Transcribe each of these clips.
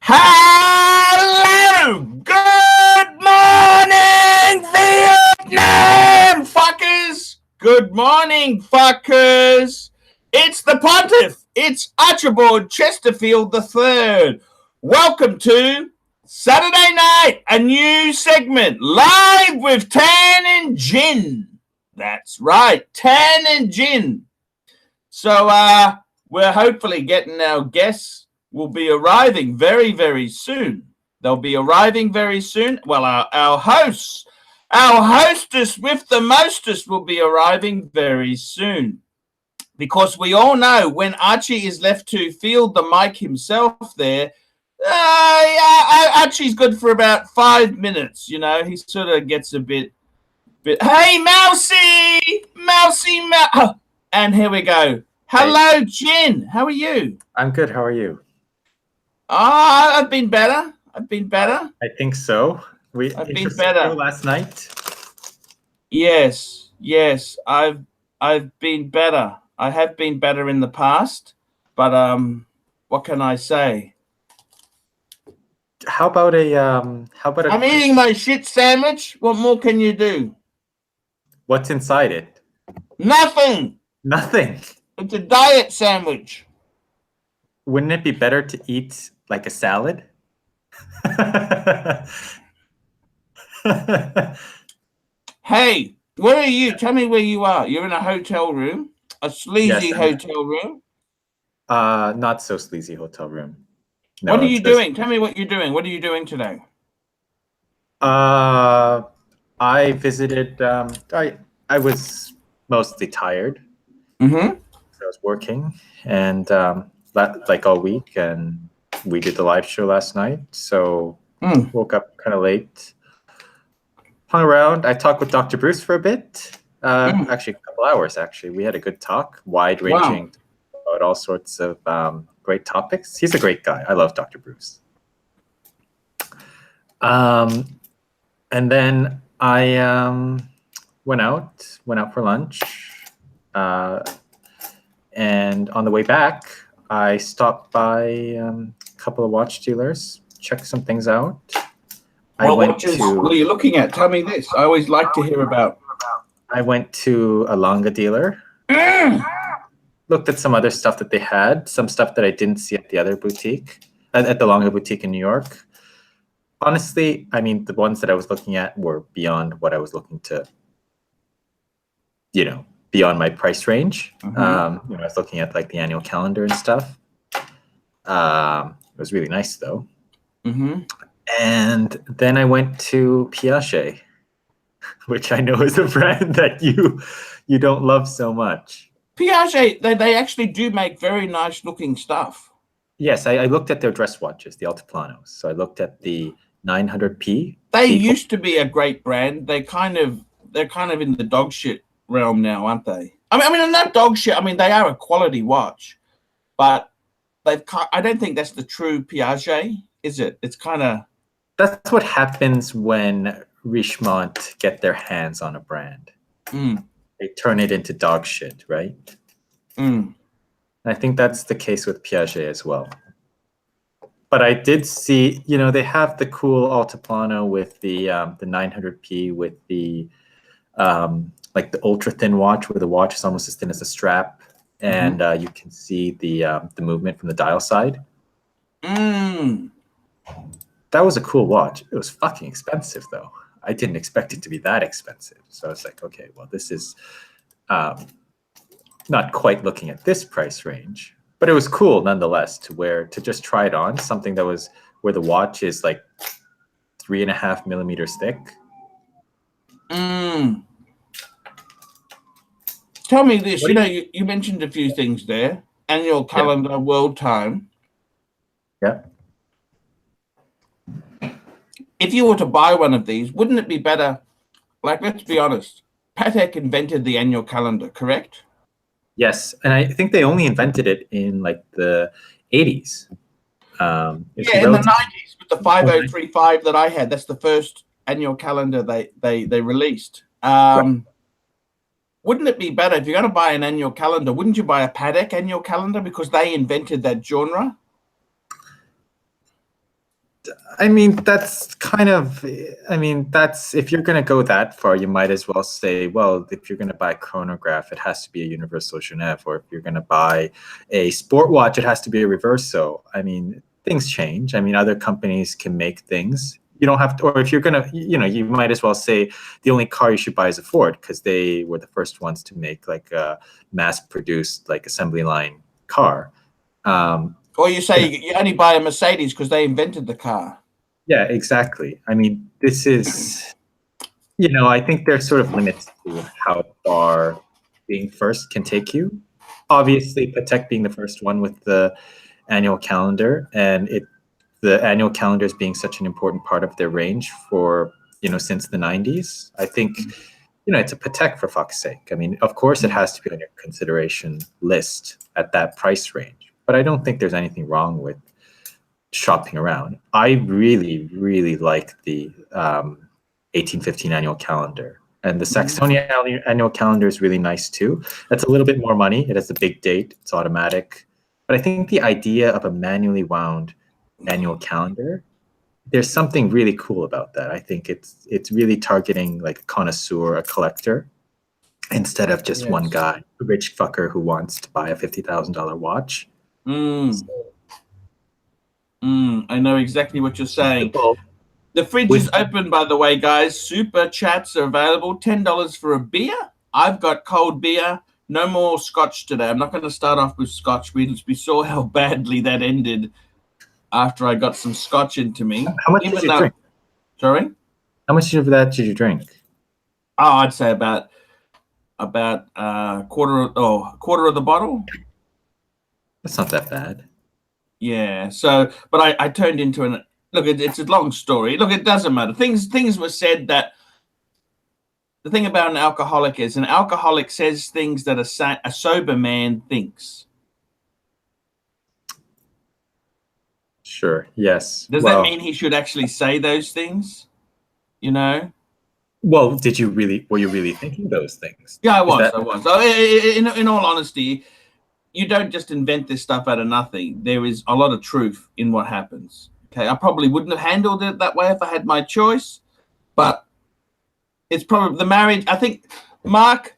Hello! Good morning, Vietnam, fuckers! Good morning, fuckers! It's the Pontiff. It's Archibald Chesterfield III. Welcome to Saturday Night, a new segment, live with Tan and JIN. That's right, Tan and JIN. So, we're hopefully getting our guests will be arriving very, very soon. They'll be arriving very soon. Well, our hostess with the mostest will be arriving very soon. Because we all know when Archie is left to field the mic himself there, Archie's good for about 5 minutes. You know, he sort of gets a bit, hey, Mousy! And here we go. Hello, JIN. How are you? I'm good. How are you? I've been better. I think so. I've been better last night. Yes. I've been better. I have been better in the past, but what can I say? How about a I'm eating my shit sandwich. What more can you do? What's inside it? Nothing. It's a diet sandwich. Wouldn't it be better to eat like a salad? Hey, where are you? Tell me where you are. You're in a hotel room, a sleazy hotel room. Not so sleazy hotel room. No, what are you doing? Tell me what you're doing. What are you doing today? I visited. I was mostly tired. Mm-hmm. I was working and like all week, and we did the live show last night. So woke up kind of late, hung around. I talked with Dr. Bruce for a bit. Actually, a couple hours. Actually, we had a good talk, wide-ranging, about all sorts of great topics. He's a great guy. I love Dr. Bruce. And then I went out for lunch. And on the way back, I stopped by a couple of watch dealers, checked some things out. What are you looking at? Tell me this. I always like to hear about. I went to a Longa dealer. Looked at some other stuff that they had, some stuff that I didn't see at the other boutique, at the Longa boutique in New York. Honestly, I mean, the ones that I was looking at were beyond what I was looking to, beyond my price range. I was looking at like the annual calendar and stuff. It was really nice though. And then I went to Piaget, which I know is a brand that you don't love so much. Piaget, they actually do make very nice looking stuff. Yes, I looked at their dress watches, the Altiplanos. So I looked at the 900P. They used to be a great brand. They're kind of in the dog shit realm now, aren't they? I mean, not dog shit. I mean, they are a quality watch, but I don't think that's the true Piaget, is it? It's kind of. That's what happens when Richemont get their hands on a brand. They turn it into dog shit, right? I think that's the case with Piaget as well. But I did see, they have the cool Altiplano with the 900P with the like the ultra thin watch, where the watch is almost as thin as a strap, and you can see the movement from the dial side. That was a cool watch. It was fucking expensive though. I didn't expect it to be that expensive. So I was like, okay, well, this is not quite looking at this price range, but it was cool nonetheless to just try it on, something that was where the watch is like 3.5 millimeters thick. Tell me this, you mentioned a few things there. Annual calendar, world time. Yeah. If you were to buy one of these, wouldn't it be better? Like, let's be honest, Patek invented the annual calendar, correct? Yes, and I think they only invented it in like the 80s. In the 90s with the 5035 that I had. That's the first annual calendar they released. Wouldn't it be better if you're going to buy an annual calendar? Wouldn't you buy a Patek annual calendar because they invented that genre? I mean, that's kind of, I mean, that's, if you're going to go that far, you might as well say, well, if you're going to buy a chronograph, it has to be a Universal Genève, or if you're going to buy a sport watch, it has to be a Reverso. I mean, things change. I mean, other companies can make things. You don't have to, or if you're going to, you know, you might as well say the only car you should buy is a Ford, because they were the first ones to make like a mass-produced, like assembly line car. Or you say you only buy a Mercedes because they invented the car. Yeah, exactly. I mean, this is, you know, I think there's sort of limits to how far being first can take you. Obviously, Patek being the first one with the annual calendar, and the annual calendar is being such an important part of their range for, you know, since the 90s. I think, you know, it's a Patek, for fuck's sake. I mean, of course, it has to be on your consideration list at that price range, but I don't think there's anything wrong with shopping around. I really, really like the 1815 annual calendar. And the Saxonia annual calendar is really nice too. That's a little bit more money. It has a big date. It's automatic. But I think the idea of a manually wound annual calendar, there's something really cool about that. I think it's really targeting like a connoisseur, a collector, instead of just one guy, a rich fucker who wants to buy a $50,000 watch. I know exactly what you're saying. The fridge is open, by the way, guys. Super chats are available. $10 for a beer. I've got cold beer. No more scotch today. I'm not going to start off with scotch. We saw how badly that ended after I got some scotch into me. How much did you drink? Sorry? How much of that did you drink? Oh, I'd say about quarter of the bottle. That's not that bad. Yeah. So, but I turned into an look. It's a long story. Look, it doesn't matter. Things were said that the thing about an alcoholic is an alcoholic says things that a sober man thinks. Sure. Yes. Does that mean he should actually say those things? You know. Well, were you really thinking those things? Yeah, I was. In all honesty, you don't just invent this stuff out of nothing. There is a lot of truth in what happens. Okay, I probably wouldn't have handled it that way if I had my choice, but it's probably the marriage. I think Mark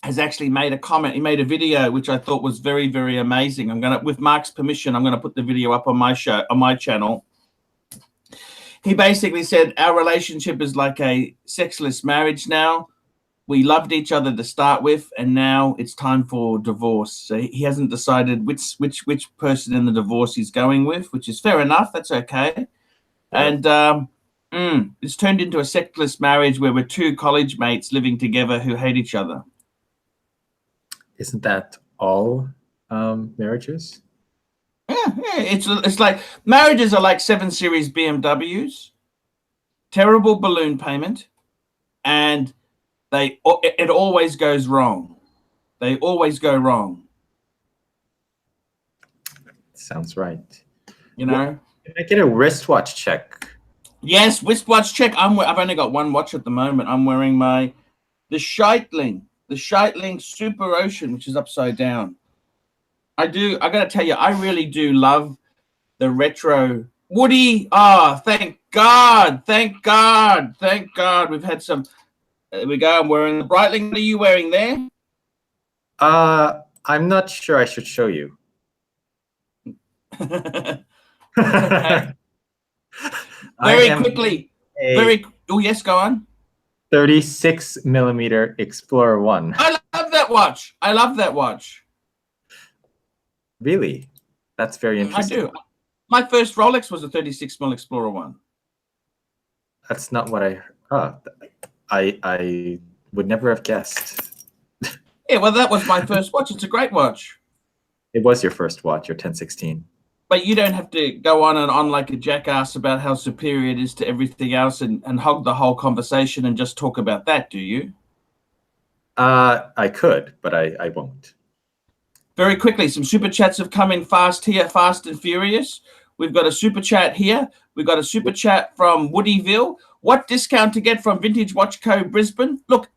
has actually made a comment. He made a video which I thought was very, very amazing. With Mark's permission, I'm gonna put the video up on my channel. He basically said our relationship is like a sexless marriage now. We loved each other to start with, and now it's time for divorce. So he hasn't decided which person in the divorce he's going with, which is fair enough. That's okay. And it's turned into a sexless marriage where we're two college mates living together who hate each other. Isn't that all marriages? Yeah. It's like marriages are like 7 Series BMWs, terrible balloon payment, and it always goes wrong. They always go wrong. Sounds right. You know? Can I get a wristwatch check? Yes, wristwatch check. I've only got one watch at the moment. I'm wearing the Scheitling Super Ocean, which is upside down. I gotta tell you, I really do love the retro Woody. Thank God. We've had some. There we go. I'm wearing the Breitling. What are you wearing there? I'm not sure I should show you. Okay. Quickly. Oh, yes, go on. 36 millimeter Explorer 1. I love that watch. Really? That's very interesting. I do. My first Rolex was a 36 mil Explorer 1. That's not what I would never have guessed. Yeah, well, that was my first watch. It's a great watch. It was your first watch, your 1016. But you don't have to go on and on like a jackass about how superior it is to everything else and hog the whole conversation and just talk about that, do you? I could, but I won't. Very quickly, some super chats have come in fast here, fast and furious. We've got a super chat here. We've got a super chat from Woodyville. What discount to get from Vintage Watch Co. Brisbane? Look,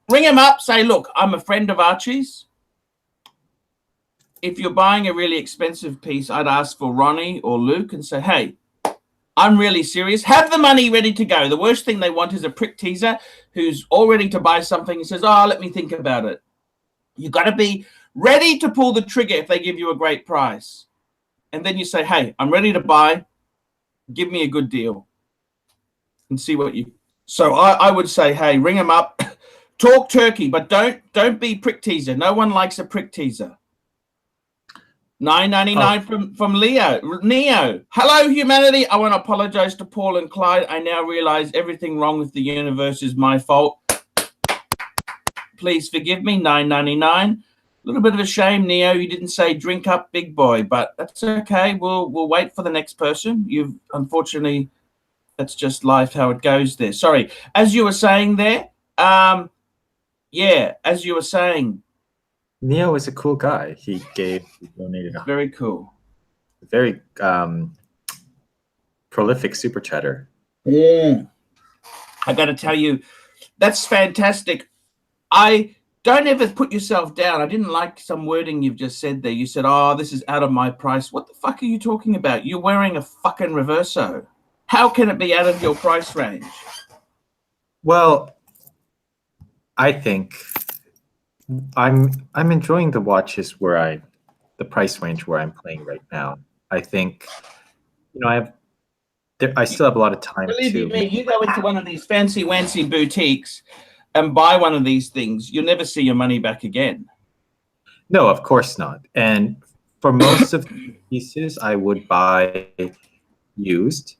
ring him up. Say, look, I'm a friend of Archie's. If you're buying a really expensive piece, I'd ask for Ronnie or Luke and say, hey, I'm really serious. Have the money ready to go. The worst thing they want is a prick teaser who's all ready to buy something and says, oh, let me think about it. You got to be ready to pull the trigger if they give you a great price. And then you say, hey, I'm ready to buy. Give me a good deal. And see what you... So I would say, hey, ring them up. Talk turkey, but don't be prick teaser. No one likes a prick teaser. $9.99 from Neo. Hello, humanity. I want to apologize to Paul and Clyde. I now realize everything wrong with the universe is my fault. Please forgive me. $9.99. A little bit of a shame, Neo. You didn't say drink up, big boy, but that's okay. We'll wait for the next person. You've unfortunately, that's just life, how it goes there. Sorry. As you were saying there, yeah, as you were saying, Neo is a cool guy. He donated very cool, very prolific super chatter. Yeah, I got to tell you, that's fantastic. Don't ever put yourself down. I didn't like some wording you've just said there. You said, oh, this is out of my price. What the fuck are you talking about? You're wearing a fucking Reverso. How can it be out of your price range? Well, I think I'm enjoying the watches the price range where I'm playing right now. I think, I still have a lot of time. Believe me, you go into one of these fancy boutiques and buy one of these things, you'll never see your money back again. No, of course not. And for most of the pieces, I would buy used.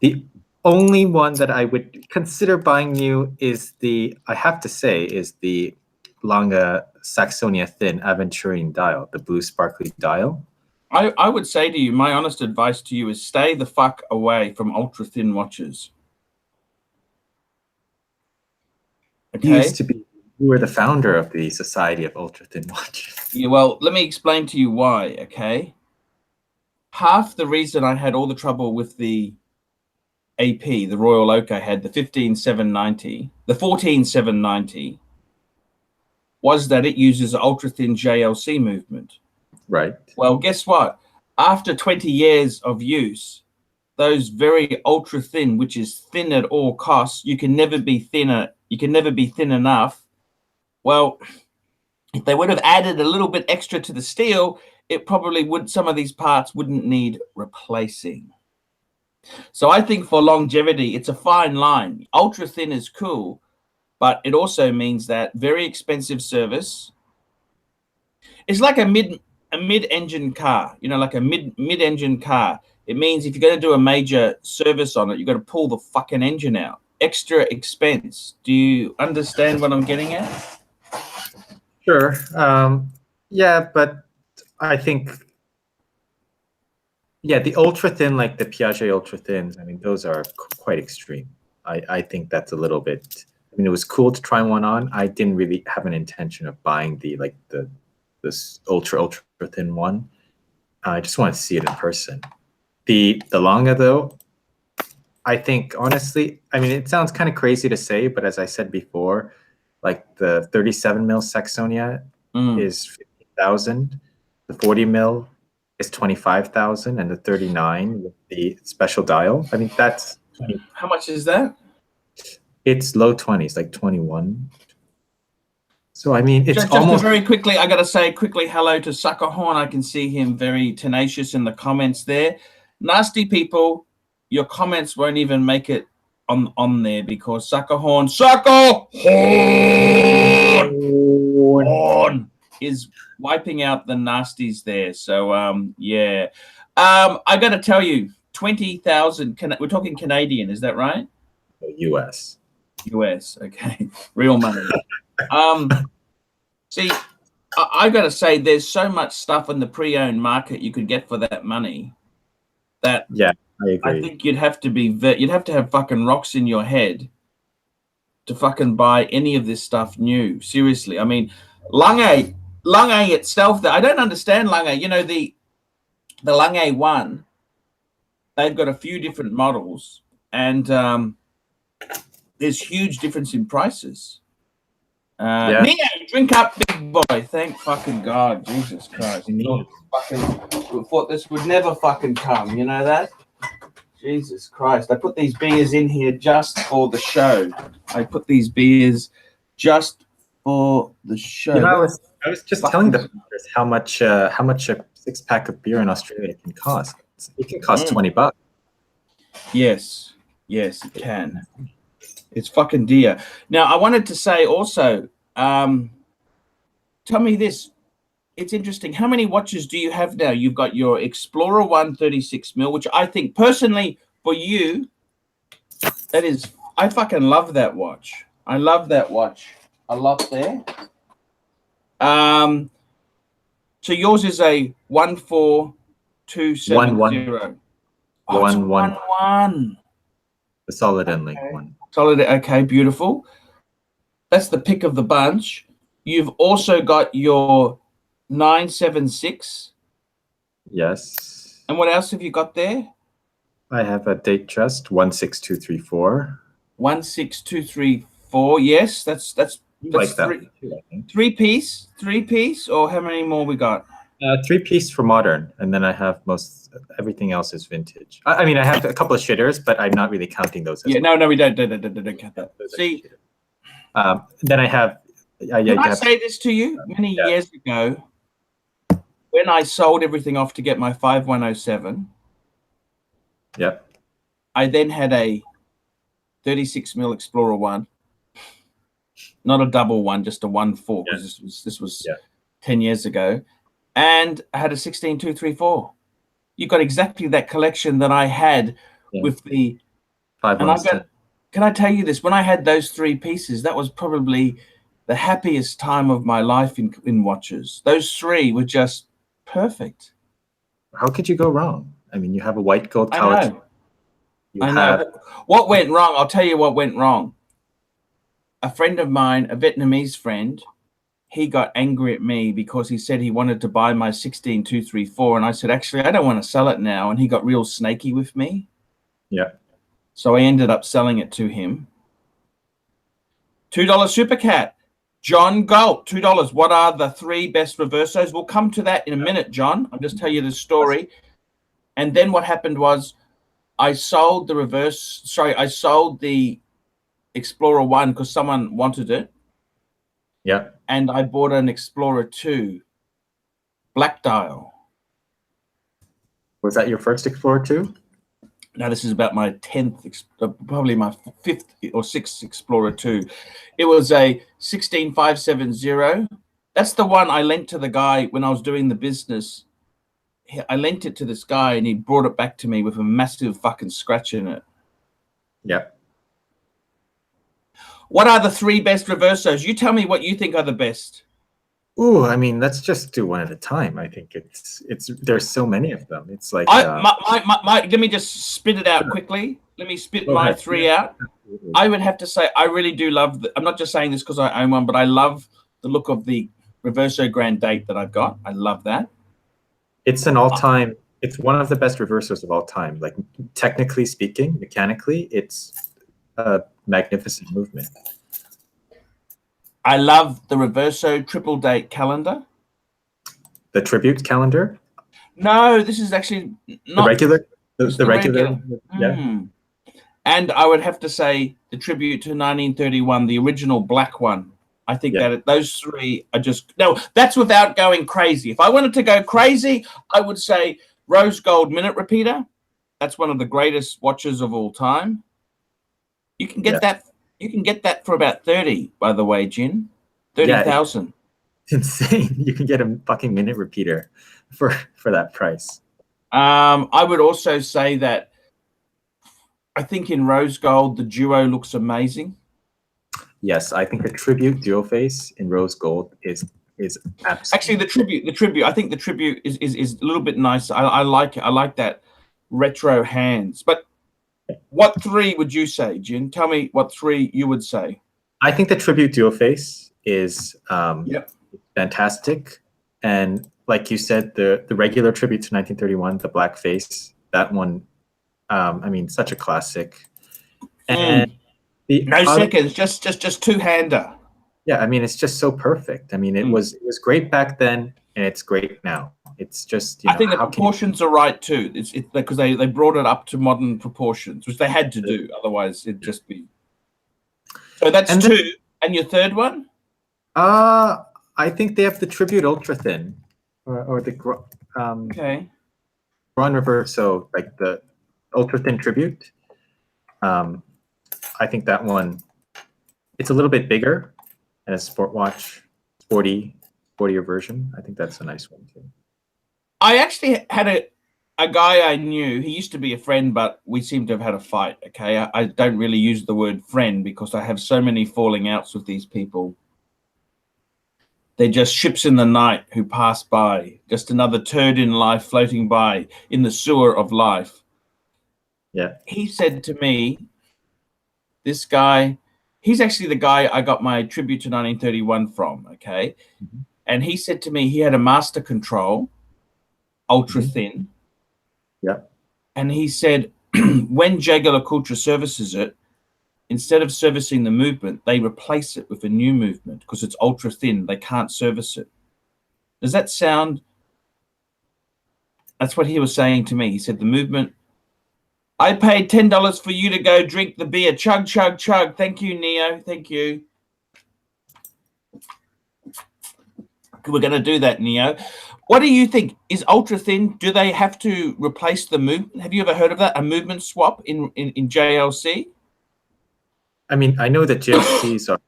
The only one that I would consider buying new is I have to say, is the Lange Saxonia Thin Aventurine dial, the blue sparkly dial. I would say to you, my honest advice to you is stay the fuck away from ultra thin watches. Okay. You were the founder of the Society of Ultra Thin Watches. Yeah, well, let me explain to you why, okay? Half the reason I had all the trouble with the AP, the Royal Oak I had, the 15790, the 14790, was that it uses ultra thin JLC movement. Right. Well, guess what? After 20 years of use, those very ultra thin, which is thin at all costs, you can never be thinner. You can never be thin enough. Well, if they would have added a little bit extra to the steel, it probably would, some of these parts wouldn't need replacing. So I think for longevity, it's a fine line. Ultra thin is cool, but it also means that very expensive service. It's like a mid-engine car, like a mid-engine car. It means if you're going to do a major service on it, you've got to pull the fucking engine out. Extra expense. Do you understand what I'm getting at? Sure. Yeah, but I think, yeah, the ultra thin, like the Piaget ultra thins, I mean, those are quite extreme. I think that's a little bit, I mean, it was cool to try one on. I didn't really have an intention of buying this ultra thin one. I just wanted to see it in person. The Lange though, I think honestly, I mean, it sounds kind of crazy to say, but as I said before, like the 37 mil Saxonia is 50,000, the 40 mil is 25,000, and the 39 with the special dial, I think that's 20. How much is that? It's low 20s, like 21. So I mean, it's just almost very quickly. I got to say quickly hello to Suckerhorn. I can see him very tenacious in the comments there. Nasty people, your comments won't even make it on there because Suckerhorn is wiping out the nasties there. So yeah, I got to tell you, 20,000. We're talking Canadian, is that right? US. Okay, real money. See, I got to say, there's so much stuff in the pre-owned market you could get for that money. That yeah, I agree. I think you'd have to have fucking rocks in your head to fucking buy any of this stuff new. Seriously, I mean, Lange itself. I don't understand Lange. You know the Lange one. They've got a few different models, and there's huge difference in prices. Yeah. Neo, drink up, big boy. Thank fucking God. Jesus Christ. We thought this would never fucking come. You know that? Jesus Christ. I put these beers in here just for the show. I put these beers just for the show. You know, I was just telling the viewers how much a 6-pack of beer in Australia can cost. It can cost $20. Yes, it can. It's fucking dear. Now, I wanted to say also, tell me this. It's interesting. How many watches do you have now? You've got your Explorer 1 36mm, which I think personally for you, that is, I fucking love that watch. I love that watch a lot there. So yours is a 14270. Oh, it's 1-1. The solid end link one. Solid. Okay, beautiful. That's the pick of the bunch. You've also got your 976. Yes. And what else have you got there? I have a Datejust 16234. 16234. Yes, that's like that three piece, or how many more we got? 3-piece for modern, and then I have everything else is vintage. I mean, I have a couple of shitters, but I'm not really counting those. Yeah, no, we don't count that. See, then I have. Can I say this to you? Many years ago, when I sold everything off to get my 5107. Yep. I then had a 36mm Explorer 1, not a double one, just a 1.4, because this was 10 years ago, and I had a 16234. You got exactly that collection that I had with the 517. Can I tell you this? When I had those 3 pieces, that was probably the happiest time of my life in watches. Those 3 were just perfect. How could you go wrong? I mean, you have a white gold color. I know. What went wrong? I'll tell you what went wrong. A friend of mine, a Vietnamese friend, he got angry at me because he said he wanted to buy my 16234, and I said, actually, I don't want to sell it now. And he got real snaky with me. Yeah. So I ended up selling it to him. $2 Super Cat. John Galt, $2. What are the 3 best reversos? We'll come to that in a minute, John. I'll just tell you the story. And then what happened was I sold the Explorer 1 because someone wanted it. Yeah. And I bought an Explorer 2 black dial. Was that your first Explorer 2? Now, this is about my 10th, probably my 5th or 6th Explorer 2. It was a 16570. That's the one I lent to the guy when I was doing the business. I lent it to this guy, and he brought it back to me with a massive fucking scratch in it. Yeah. What are the 3 best reversos? You tell me what you think are the best. Ooh, I mean, let's just do one at a time. I think there's so many of them. It's like let me just spit it out quickly. Let me spit my 3 out. I would have to say I really do love. I'm not just saying this because I own one, but I love the look of the Reverso Grand Date that I've got. I love that. It's an all-time. It's one of the best reversos of all time. Like technically speaking, mechanically, it's a magnificent movement. I love the Reverso Triple Date calendar. The tribute calendar? No, this is actually not the regular. The regular. Yeah. And I would have to say the tribute to 1931, the original black one. I think that those 3 are just that's without going crazy. If I wanted to go crazy, I would say Rose Gold Minute Repeater. That's one of the greatest watches of all time. You can get that. You can get that for about 30, by the way, Jin. 30,000. Insane. You can get a fucking minute repeater for that price. I would also say that I think in rose gold, the Duo looks amazing. Yes, I think the tribute dual face in rose gold is absolutely. Actually, the tribute. I think the tribute is a little bit nice. I like it. I like that retro hands. But what 3 would you say, Jin? Tell me what 3 you would say. I think the tribute dual face is fantastic, and like you said, the regular tribute to 1931, the black face, that one. I mean, such a classic. And no seconds, just 2-hander. Yeah, I mean, it's just so perfect. I mean, it was great back then, and it's great now. It's just, I think the proportions are right too. It's because they brought it up to modern proportions, which they had to do. Otherwise, it'd just be. So that's two. And your third one? I think they have the Tribute Ultra Thin, or the okay. Ron Reverso, like the Ultra Thin Tribute. I think that one, it's a little bit bigger, and a sportier version. I think that's a nice one too. I actually had a guy I knew. He used to be a friend, but we seem to have had a fight. Okay, I don't really use the word friend because I have so many falling outs with these people. They're just ships in the night who pass by, just another turd in life floating by in the sewer of life. Yeah. He said to me, this guy, he's actually the guy I got my tribute to 1931 from, okay? Mm-hmm. And he said to me he had a Master Control, ultra thin. Yeah. And he said when JEWELLERY services it, instead of servicing the movement, they replace it with a new movement because it's ultra thin. They can't service it. Does that sound? That's what he was saying to me. He said the movement. I paid $10 for you to go drink the beer. Chug, chug, chug. Thank you, Neo. Thank you. We're going to do that, Neo. What do you think? Is ultra thin? Do they have to replace the movement? Have you ever heard of that? A movement swap in JLC? I mean, I know that JLCs are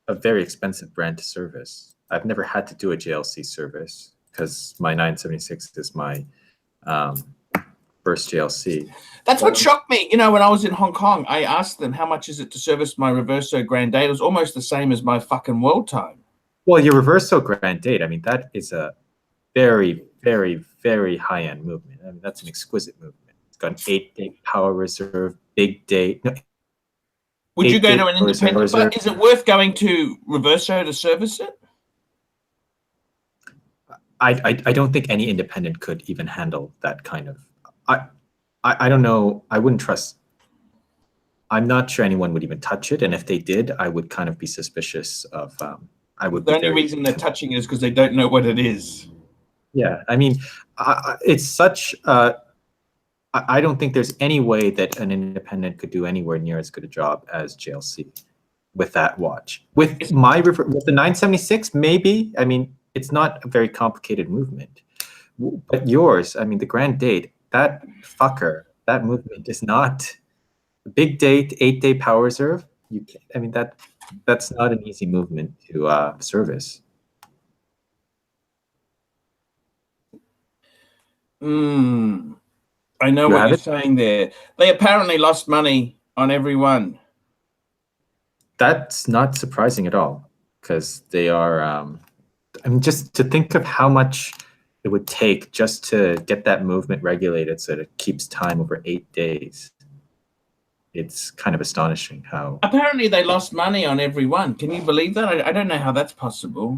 a very expensive brand to service. I've never had to do a JLC service because my 976 is my first JLC. That's what shocked me. You know, when I was in Hong Kong, I asked them how much is it to service my Reverso Grand Date. It was almost the same as my fucking World Time. Well, your Reverso Grand Date, I mean, that is a very, very, very high-end movement. I mean, that's an exquisite movement. It's got an 8-day power reserve, big date. No, would you go to an independent? But is it worth going to Reverso to service it? I don't think any independent could even handle that kind of. I don't know. I wouldn't trust. I'm not sure anyone would even touch it, and if they did, I would kind of be suspicious of. I would. The only reason they're touching it is because they don't know what it is. Yeah, I mean, it's such. I don't think there's any way that an independent could do anywhere near as good a job as JLC with that watch. With the 976, maybe. I mean, it's not a very complicated movement. But yours, I mean, the Grand Date, that fucker, that movement is not a big date, 8-day power reserve. I mean, that's not an easy movement to service. I know what you're saying there. They apparently lost money on every one. That's not surprising at all, because they are. I mean, just to think of how much it would take just to get that movement regulated so that it keeps time over 8 days. It's kind of astonishing how. Apparently, they lost money on every one. Can you believe that? I don't know how that's possible.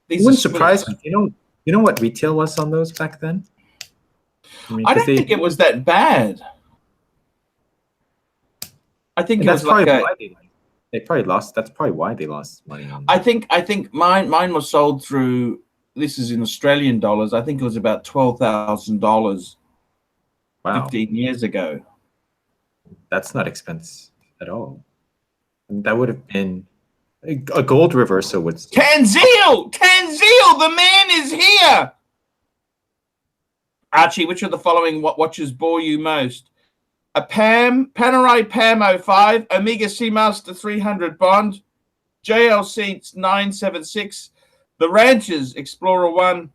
It wouldn't surprise me. You know what retail was on those back then? I don't think it was that bad. I think it was like they probably lost. That's probably why they lost money on. I think mine was sold through. This is in Australian dollars. I think it was about $12,000. Wow. 15 years ago. That's not expensive at all. And that would have been a gold Reverso would. Tanzil, the man is here. Archie, which of the following watches bore you most? A Panerai PAM 05, Omega Seamaster 300 Bond, JLC 976, the Ranchers Explorer 1,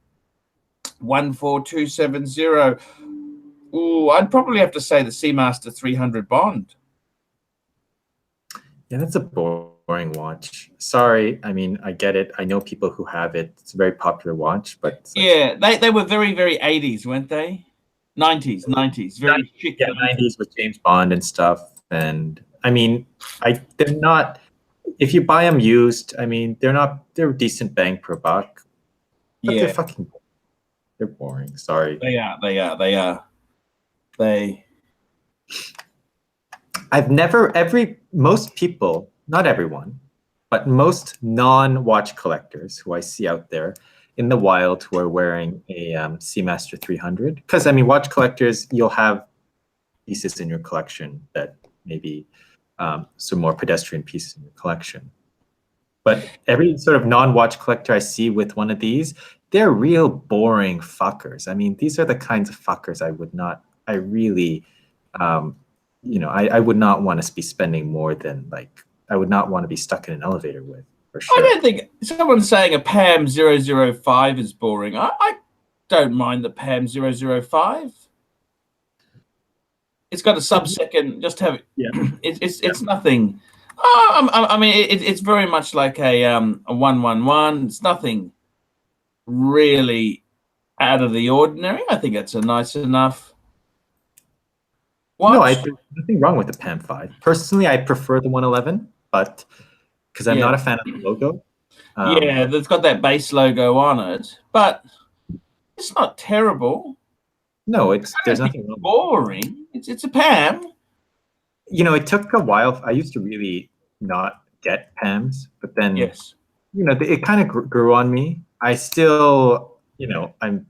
14270. Ooh, I'd probably have to say the Seamaster 300 Bond. Yeah, that's a boring watch. Sorry, I mean, I get it. I know people who have it. It's a very popular watch, but yeah, they were very, very 80s, weren't they? 90s, very chic. Yeah, 90s with James Bond and stuff. And I mean, they're not. If you buy them used, I mean, they're decent bang per buck. But yeah, they're boring. Sorry. They are. Most people, not everyone, but most non-watch collectors who I see out there, in the wild who are wearing a Seamaster 300. Because I mean, watch collectors, you'll have pieces in your collection that maybe some more pedestrian pieces in your collection. But every sort of non-watch collector I see with one of these, they're real boring fuckers. I mean, these are the kinds of fuckers I would not want to be spending more than, like, I would not want to be stuck in an elevator with, for sure. I don't think someone's saying a PAM 005 is boring. I don't mind the PAM 005. It's got a sub-second, just have it. Yeah. It's nothing. I mean, it's very much like a 111. It's nothing really out of the ordinary. I think it's a nice enough watch. No, there's nothing wrong with the PAM 5. Personally, I prefer the 111, but because I'm not a fan of the logo. Yeah, it's got that base logo on it, but it's not terrible. No, there's nothing wrong. Boring. It's a PAM. You know, it took a while. I used to really not get PAMs, but then it kind of grew on me. I still, I'm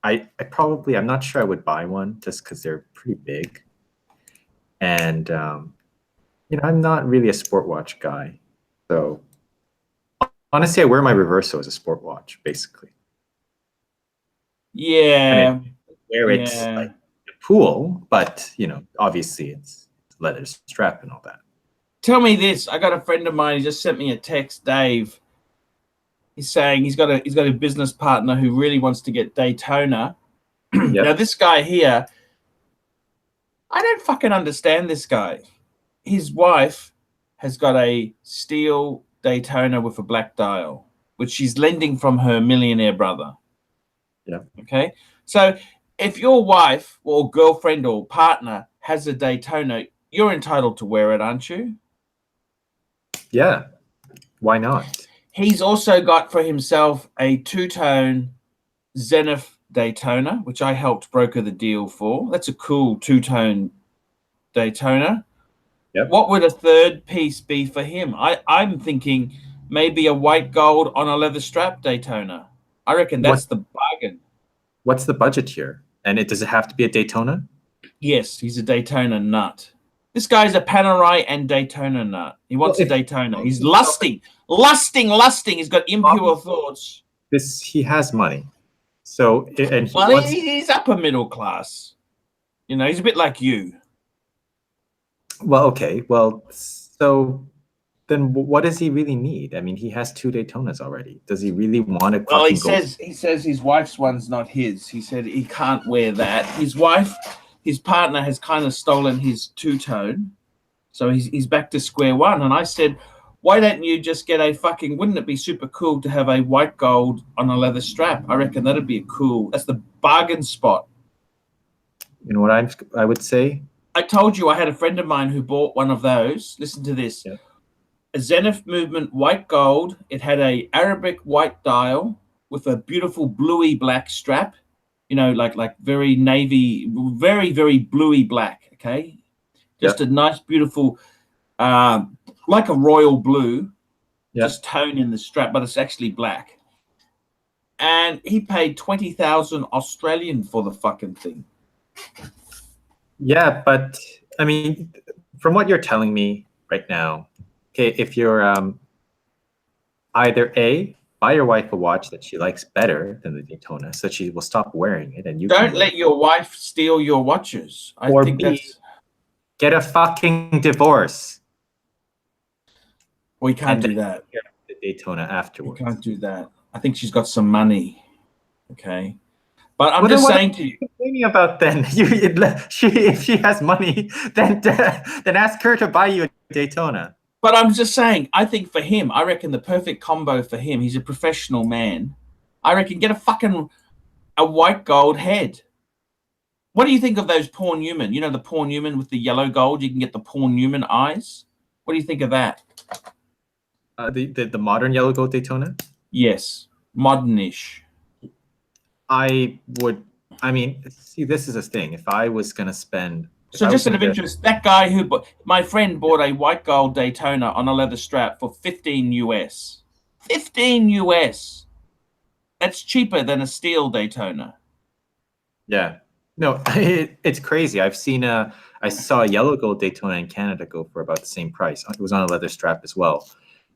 not sure I would buy one just because they're pretty big, and I'm not really a sport watch guy. So honestly, I wear my Reverso as a sport watch, basically. Yeah. Where it's like a pool, but obviously it's leather strap and all that. Tell me this. I got a friend of mine. He just sent me a text, Dave. He's saying he's got a business partner who really wants to get Daytona. Yep. Now this guy here, I don't fucking understand this guy. His wife has got a steel Daytona with a black dial, which she's lending from her millionaire brother. Yeah. Okay. So if your wife or girlfriend or partner has a Daytona, you're entitled to wear it, aren't you? Yeah. Why not? He's also got for himself a two-tone Zenith Daytona, which I helped broker the deal for. That's a cool two-tone Daytona. Yep. What would a third piece be for him? I'm thinking maybe a white gold on a leather strap Daytona. I reckon that's the bargain. What's the budget here? And does it have to be a Daytona? Yes, he's a Daytona nut. This guy's a Panerai and Daytona nut. He wants a Daytona. He's lusting. He's got impure thoughts. He has money. So, and he's upper middle class. He's a bit like you. Well, okay. Well, so then what does he really need? I mean, he has 2 Daytonas already. Does he really want to? Well, he says his wife's one's not his. He said he can't wear that. His partner has kind of stolen his two-tone, so he's back to square one. And I said, why don't you just get wouldn't it be super cool to have a white gold on a leather strap? I reckon that'd be that's the bargain spot. You know what I would say? I told you I had a friend of mine who bought one of those. Listen to this. Yeah. A Zenith Movement white gold. It had a Arabic white dial with a beautiful bluey black strap. Like very navy, very, very bluey black, okay? Just a nice, beautiful, like a royal blue, just tone in the strap, but it's actually black. And he paid 20,000 Australian for the fucking thing. Yeah, but, I mean, from what you're telling me right now, okay, if you're either A, buy your wife a watch that she likes better than the Daytona, so she will stop wearing it, and you don't let your wife steal your watches. I think that's get a fucking divorce. We can't do that. The Daytona afterwards. We can't do that. I think she's got some money. Okay, but I'm just saying to you. Complaining about then, if she has money, then ask her to buy you a Daytona. But I'm just saying, I think for him, I reckon the perfect combo for him, he's a professional man. I reckon get a white gold head. What do you think of those Paul Newman? The Paul Newman with the yellow gold? You can get the Paul Newman eyes. What do you think of that? The modern yellow gold Daytona? Yes, modernish. I mean, see, this is a thing. If I was going to spend... So just out of interest, that guy my friend bought a white gold Daytona on a leather strap for $15 US. $15 US. That's cheaper than a steel Daytona. Yeah. No, it's crazy. I saw a yellow gold Daytona in Canada go for about the same price. It was on a leather strap as well.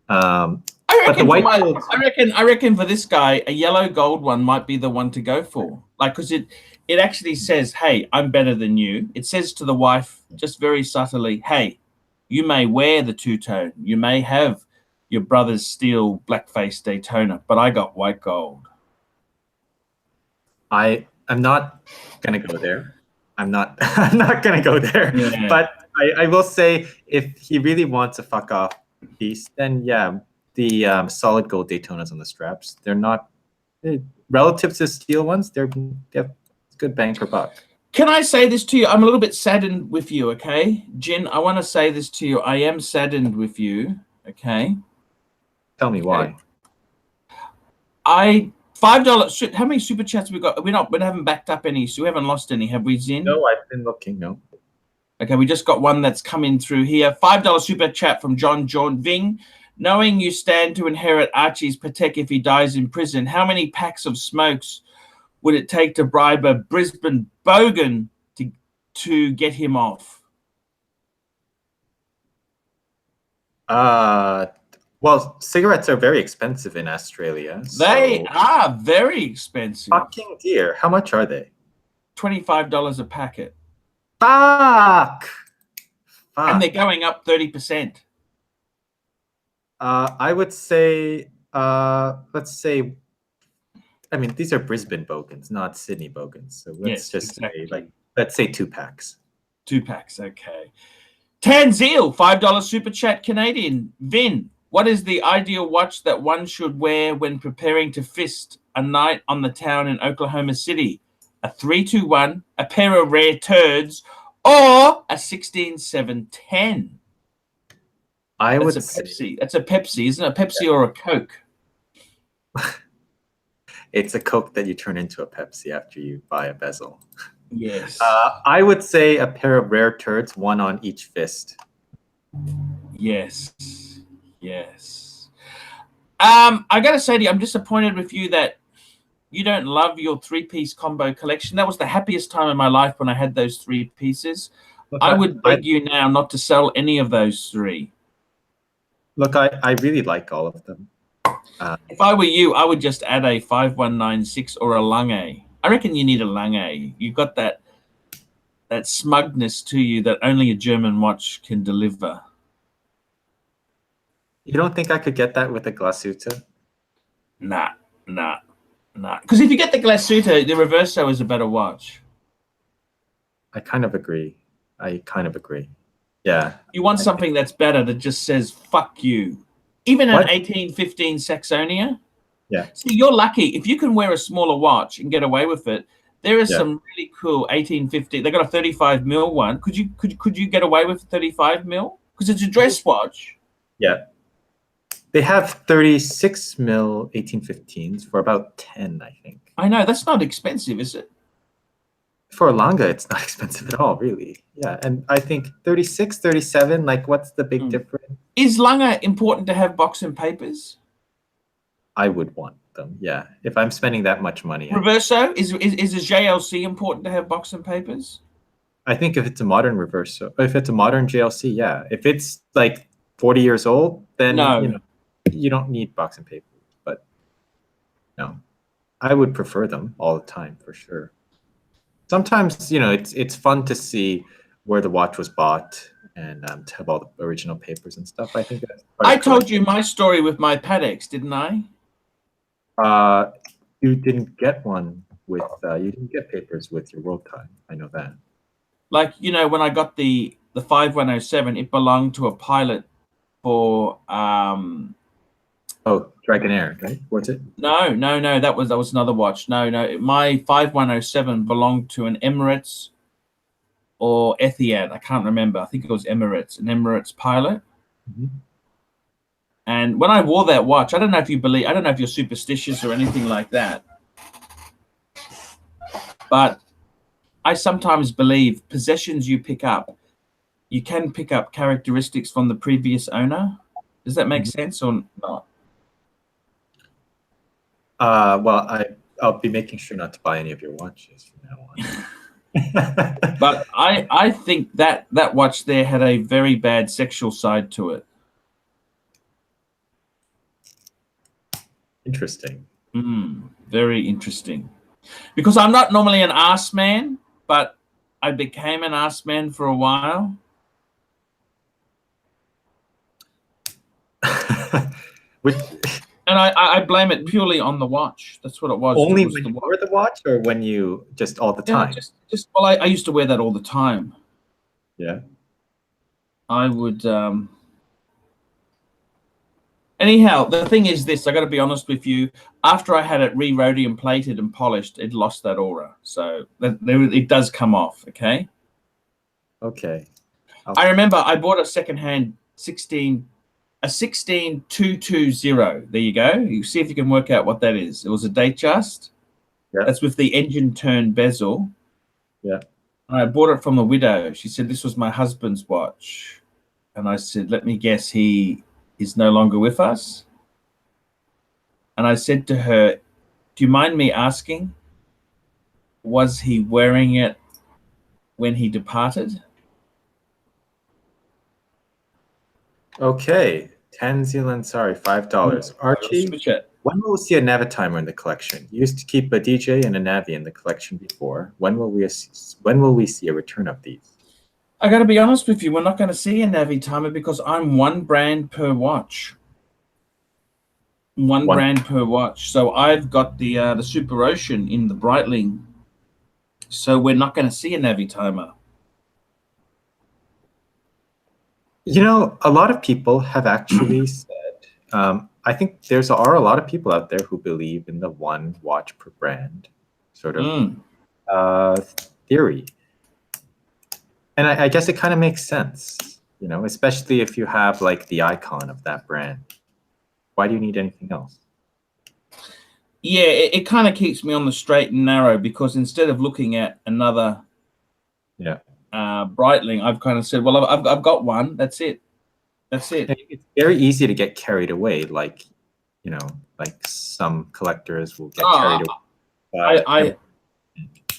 But the white gold, I reckon for this guy, a yellow gold one might be the one to go for. Like, because it actually says, "Hey, I'm better than you." It says to the wife just very subtly, "Hey, you may wear the two-tone, you may have your brother's steel blackface Daytona, but I got white gold." I'm not gonna go there. I'm not I'm not gonna go there. Yeah. But I will say, if he really wants a fuck off piece, then yeah, the solid gold Daytonas on the straps, they're not relative to steel ones. They have good bang per buck. Can I say this to you? I'm a little bit saddened with you, okay? Jin, I want to say this to you. I am saddened with you, okay? Tell me why. $5. How many super chats we got? We haven't backed up any, so we haven't lost any, have we, Jin? No, I've been looking. No. Okay, we just got one that's coming through here. $5 super chat from John Ving. Knowing you stand to inherit Archie's Patek if he dies in prison, how many packs of smokes would it take to bribe a Brisbane bogan to get him off? Well, cigarettes are very expensive in Australia. They are very expensive. Fucking dear. How much are they? $25 a packet. Fuck. And they're going up 30%. I would say, let's say, I mean, these are Brisbane bogans, not Sydney bogans. So let's say, let's say 2 packs. 2 packs, okay. Tanzeel, $5 super chat Canadian. Vin, what is the ideal watch that one should wear when preparing to fist a night on the town in Oklahoma City? A 321, a pair of rare turds, or a 16710? That's a Pepsi, isn't it? A Pepsi or a Coke? It's a Coke that you turn into a Pepsi after you buy a bezel. Yes. I would say a pair of rare turds, one on each fist. Yes. Yes. I got to say to you, I'm disappointed with you that you don't love your 3-piece combo collection. That was the happiest time in my life when I had those 3 pieces. Look, I would beg you now not to sell any of those 3. Look, I really like all of them. If I were you, I would just add a 5196 or a Lange. I reckon you need a Lange. You've got that smugness to you that only a German watch can deliver. You don't think I could get that with a Glasuta? Nah. Because if you get the Glasuta, the Reverso is a better watch. I kind of agree. Yeah. You want something that's better that just says, fuck you. Even an 1815 Saxonia? Yeah. So you're lucky. If you can wear a smaller watch and get away with it, there is some really cool 1850. They got a 35 mil one. Could you get away with a 35 mil? Because it's a dress watch. Yeah. They have 36 mil 1815s for about 10, I think. I know. That's not expensive, is it? For a Langa, it's not expensive at all, really. Yeah. And I think 36, 37, like, what's the big difference? Is Langa important to have box and papers? I would want them, yeah. If I'm spending that much money. Reverso? Is a JLC important to have box and papers? I think if it's a modern Reverso, if it's a modern JLC, yeah. If it's like 40 years old, then you don't need box and papers. But no, I would prefer them all the time for sure. Sometimes, it's fun to see where the watch was bought and to have all the original papers and stuff. I think that's I told you my story with my Pateks, didn't I? You didn't get one with you didn't get papers with your World Time. I know that. Like, when I got the 5107, it belonged to a pilot for Dragonair, right? Was it? No, that was another watch. No, my 5107 belonged to an Emirates or Etihad. I can't remember. I think it was Emirates, an Emirates pilot. Mm-hmm. And when I wore that watch, I don't know if you're superstitious or anything like that, but I sometimes believe possessions you pick up, you can pick up characteristics from the previous owner. Does that make sense or not? Well, I'll be making sure not to buy any of your watches from now on. But I think that watch there had a very bad sexual side to it. Interesting. Very interesting. Because I'm not normally an ass man, but I became an ass man for a while. And I blame it purely on the watch. That's what it was. Only when you wore the watch, or when you just all the time? Just well, I used to wear that all the time. Yeah. I would. Anyhow, the thing is this: I got to be honest with you. After I had it re-rhodium plated and polished, it lost that aura. So it does come off. Okay. Okay. I remember I bought a secondhand 16220. There you go. You see if you can work out what that is. It was a Datejust. Yeah. That's with the engine turn bezel. Yeah. And I bought it from the widow. She said this was my husband's watch, and I said, "Let me guess, he is no longer with us." And I said to her, "Do you mind me asking, was he wearing it when he departed?" Okay. 10 Zealand, sorry, $5. Archie, Switch it. when will we see a Navitimer in the collection? You used to keep a DJ and a Navi in the collection before. When will we see a return of these? I got to be honest with you, we're not going to see a Navitimer because I'm one brand per watch. One brand per watch. So I've got the Super Ocean in the Breitling. So we're not going to see a Navitimer. You know, a lot of people have actually said, I think are a lot of people out there who believe in the one watch per brand sort of theory. And I guess it kind of makes sense, you know, especially if you have like the icon of that brand. Why do you need anything else? Yeah, it kind of keeps me on the straight and narrow, because instead of looking at another Breitling, I've kind of said, well, I've got one. That's it. That's it. It's very easy to get carried away, like, you know, like some collectors will get carried away.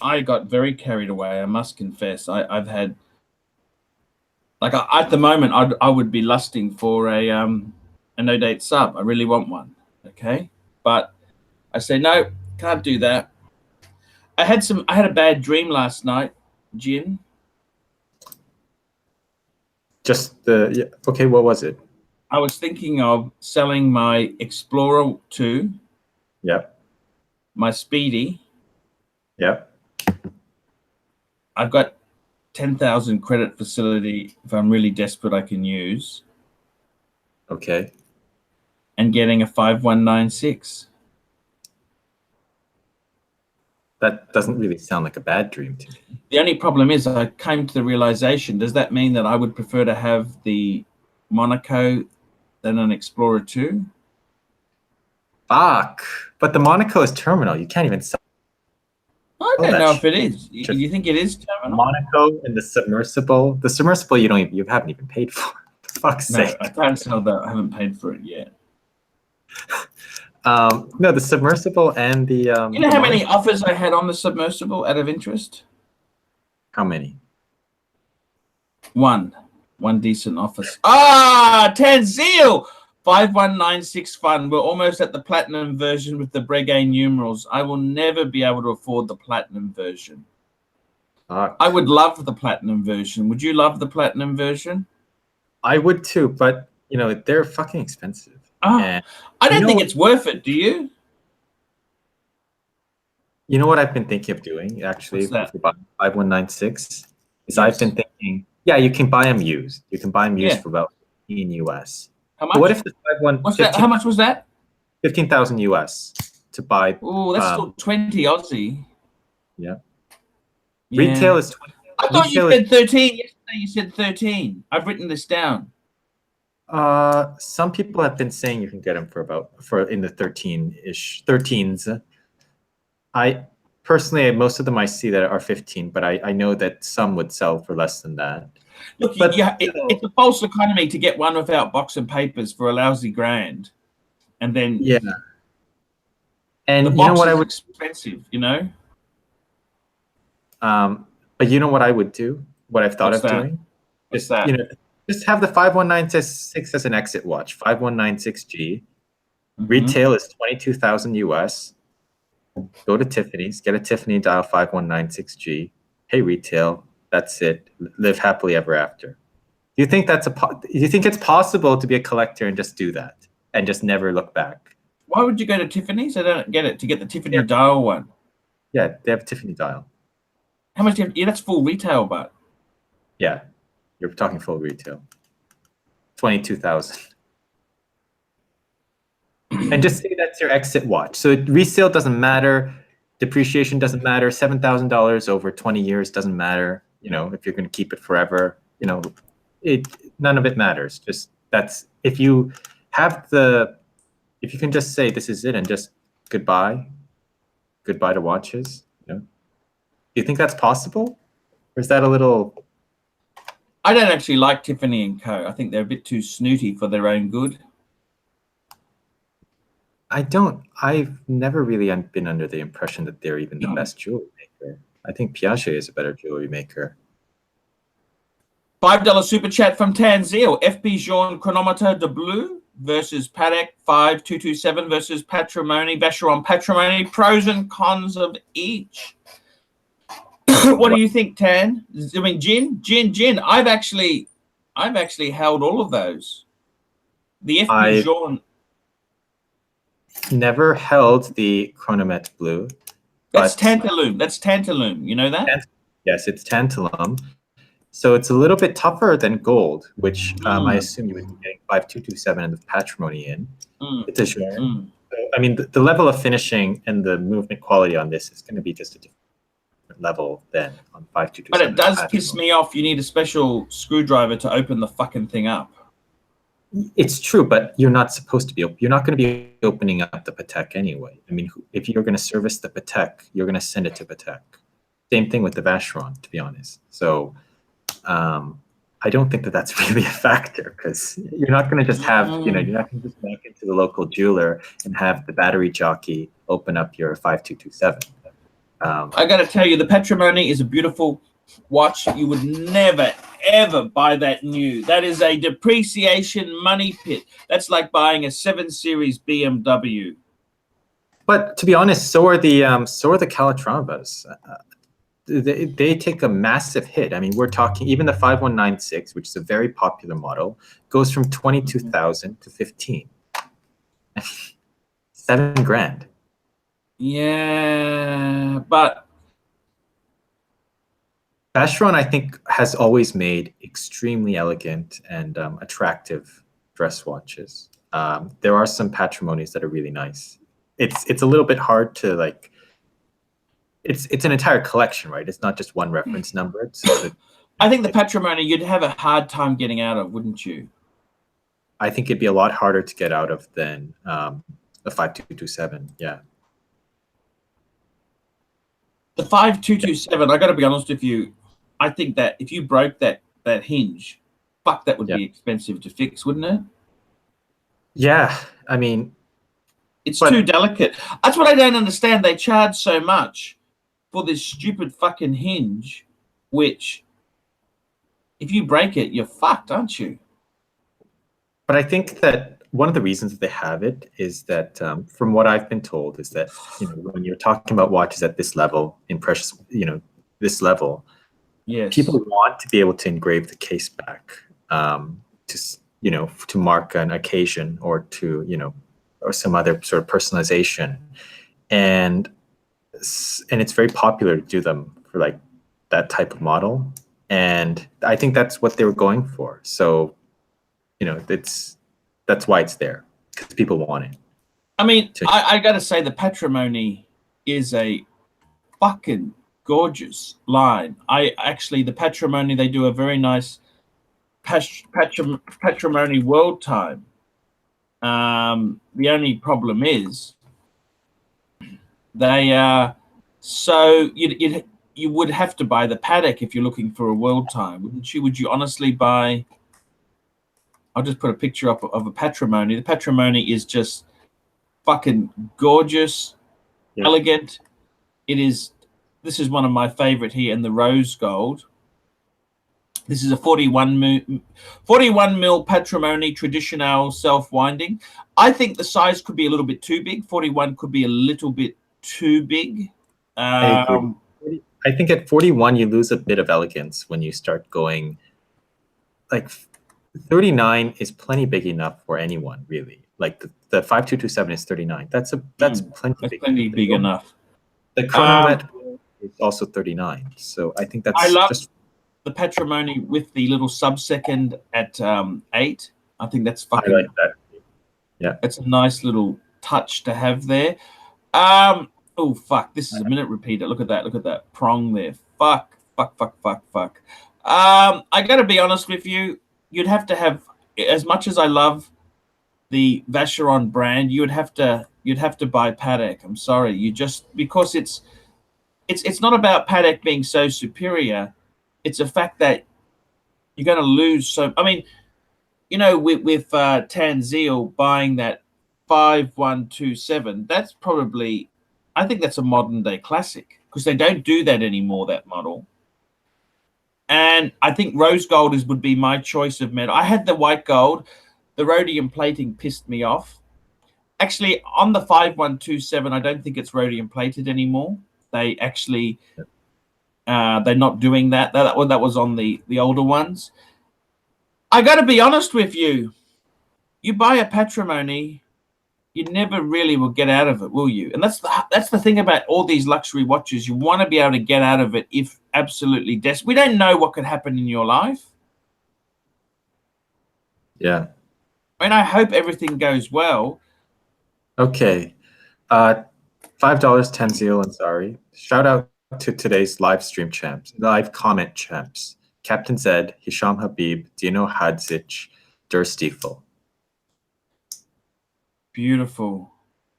I got very carried away, I must confess. I've had, like, at the moment, I would be lusting for a no-date sub. I really want one, okay? But I say, no, can't do that. I had a bad dream last night, Jin. Okay, what was it? I was thinking of selling my Explorer 2. Yep. My Speedy. Yep. I've got 10,000 credit facility. If I'm really desperate, I can use. Okay. And getting a 5196. That doesn't really sound like a bad dream to me. The only problem is I came to the realization, does that mean that I would prefer to have the Monaco than an Explorer 2? Fuck. But the Monaco is terminal. You can't even sell. I don't know if it is. Do you think it is terminal? Monaco and the submersible. The submersible you haven't even paid for. For fuck's sake. I can't sell that. I haven't paid for it yet. No, the submersible and the you know how many offers I had on the submersible out of interest? How many? One decent offer. 10 Zeal 5196 fund. We're almost at the platinum version with the Breguet numerals. I will never be able to afford the platinum version. I would love the platinum version. Would you love the platinum version? I would too, but you know, they're fucking expensive. I don't think it's worth it. Do you? You know what I've been thinking of doing, actually, if you buy 5196, is I've been thinking, yeah, you can buy them used. You can buy them used for about $15 US. How much? But what if the 51? How much was that? 15,000 US to buy. Oh, that's still 20 Aussie. Yeah. Retail is 20. I thought you said 13 yesterday. You said 13. I've written this down. Some people have been saying you can get them for in the 13s. I personally, most of them I see that are 15, but I know that some would sell for less than that. Look, it's a false economy to get one without box and papers for a lousy grand, and then And The you know box what I is would, expensive, you know? but you know what I would do? What I've thought What's of that? doing? What's Just, that? just have the 5196 as an exit watch, 5196G. Mm-hmm. Retail is 22,000 US. Go to Tiffany's, get a Tiffany dial 5196G. Pay retail. That's it. Live happily ever after. Do you think do you think it's possible to be a collector and just do that and just never look back? Why would you go to Tiffany's? I don't get it. To get the Tiffany Yeah. dial one. Yeah, they have a Tiffany dial. How much do you have? Yeah, that's full retail, but Yeah, you're talking full retail. 22,000. And just say that's your exit watch. So resale doesn't matter. Depreciation doesn't matter. $7,000 over 20 years doesn't matter. If you're going to keep it forever, none of it matters. Just if you can just say this is it and just goodbye to watches. Do you think that's possible, or is that a little? I don't actually like Tiffany and Co. I think they're a bit too snooty for their own good. I've never really been under the impression that they're even the best jewelry maker. I think Piaget is a better jewelry maker. $5 super chat from Tanzil. FP Jean Chronometer de Bleu versus Patek 5227 versus Patrimony, Vacheron Patrimony. Pros and cons of each. What do you think, Tan? I mean, JIN. I've actually held all of those. The FP Jean. Never held the Chronometer Bleu. That's tantalum. That's tantalum. You know that? Yes, it's tantalum. So it's a little bit tougher than gold, which I assume you would be getting 5227 and the Patrimony in. It's a JIN. So, I mean, the level of finishing and the movement quality on this is going to be just a different level than on 5227. But it does piss me off. You need a special screwdriver to open the fucking thing up. It's true, but you're not supposed to be. You're not going to be opening up the Patek anyway. I mean, if you're going to service the Patek, you're going to send it to Patek. Same thing with the Vacheron, to be honest. So I don't think that that's really a factor, because you're not going to just have, you're not going to just walk into the local jeweler and have the battery jockey open up your 5227. I got to tell you, the Patrimony is a beautiful watch. You would never, ever buy that new. That is a depreciation money pit. That's like buying a 7 Series BMW. But to be honest, so are the Calatravas. They take a massive hit. I mean, we're talking even the 5196, which is a very popular model, goes from 22,000 to 15. $7,000. Yeah, but Vacheron, I think, has always made extremely elegant and attractive dress watches. There are some Patrimonies that are really nice. It's a little bit hard to like. It's an entire collection, right? It's not just one reference number. I think the Patrimony you'd have a hard time getting out of, wouldn't you? I think it'd be a lot harder to get out of than the 5227. Yeah. The 5227, I got to be honest with you, I think that if you broke that hinge, fuck, that would be expensive to fix, wouldn't it? Yeah, I mean, it's too delicate. That's what I don't understand. They charge so much for this stupid fucking hinge, which if you break it, you're fucked, aren't you? But I think that one of the reasons that they have it is that, from what I've been told, is that when you're talking about watches at this level, in precious, this level, people want to be able to engrave the case back, to mark an occasion or to or some other sort of personalization, and it's very popular to do them for like that type of model, and I think that's what they were going for. So, that's why it's there, because people want it. I mean, I got to say the Patrimony is a fucking gorgeous line. The Patrimony, they do a very nice Patrimony world time. The only problem is they are so you would have to buy the Patek if you're looking for a world time, wouldn't you? Would you honestly buy? I'll just put a picture up of a Patrimony. The Patrimony is just fucking gorgeous. elegant. It is. This is one of my favorite here, in the rose gold. This is a 41 mil Patrimony Traditional self-winding. I think the size could be a little bit too big. 41 could be a little bit too big. I agree. I think at 41 you lose a bit of elegance when you start going. Like 39 is plenty big enough for anyone, really. Like the 5227 is 39. That's plenty big enough. The chronomet is also 39. So I think that's just the Patrimony with the little sub-second at 8. I think that's fucking. I like that. Yeah, it's a nice little touch to have there. Oh fuck! This is a minute repeater. Look at that! Look at that prong there. Fuck! I got to be honest with you. You'd have to have, as much as I love the Vacheron brand, you'd have to buy Patek. I'm sorry, you just, because it's not about Patek being so superior. It's a fact that you're going to lose. So I mean, you know, with Tanzil buying that 5127, that's probably, I think that's a modern day classic, because they don't do that anymore, that model. And I think rose gold would be my choice of metal. I had the white gold. The rhodium plating pissed me off. Actually, on the 5127, I don't think it's rhodium plated anymore. They actually, they're not doing that. That was on the older ones. I got to be honest with you. You buy a Patrimony, you never really will get out of it, will you? And that's the thing about all these luxury watches. You want to be able to get out of it if absolutely desperate. We don't know what could happen in your life. Yeah. I mean, I hope everything goes well. Okay. $5, Tanzil, and sorry. Shout out to today's live stream champs, live comment champs. Captain Zed, Hisham Habib, Dino Hadzic, Der Stiefel. Beautiful.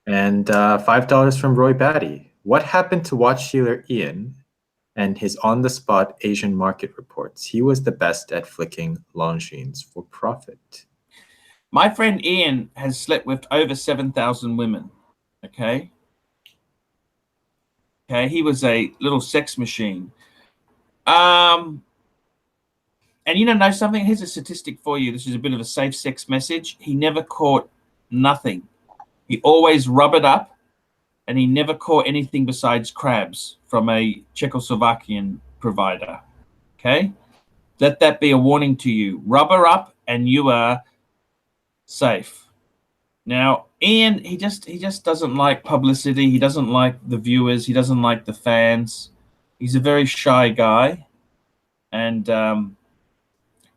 And $5 from Roy Batty. What happened to watch dealer Ian and his on-the-spot Asian market reports? He was the best at flicking Longines for profit. My friend Ian has slept with over 7,000 women. Okay. Okay. He was a little sex machine. And you know something? Here's a statistic for you. This is a bit of a safe sex message. He never caught nothing. He always rubbered up, and he never caught anything besides crabs from a Czechoslovakian provider. Okay? Let that be a warning to you. Rubber up and you are safe. Now, Ian, he just doesn't like publicity. He doesn't like the viewers. He doesn't like the fans. He's a very shy guy. And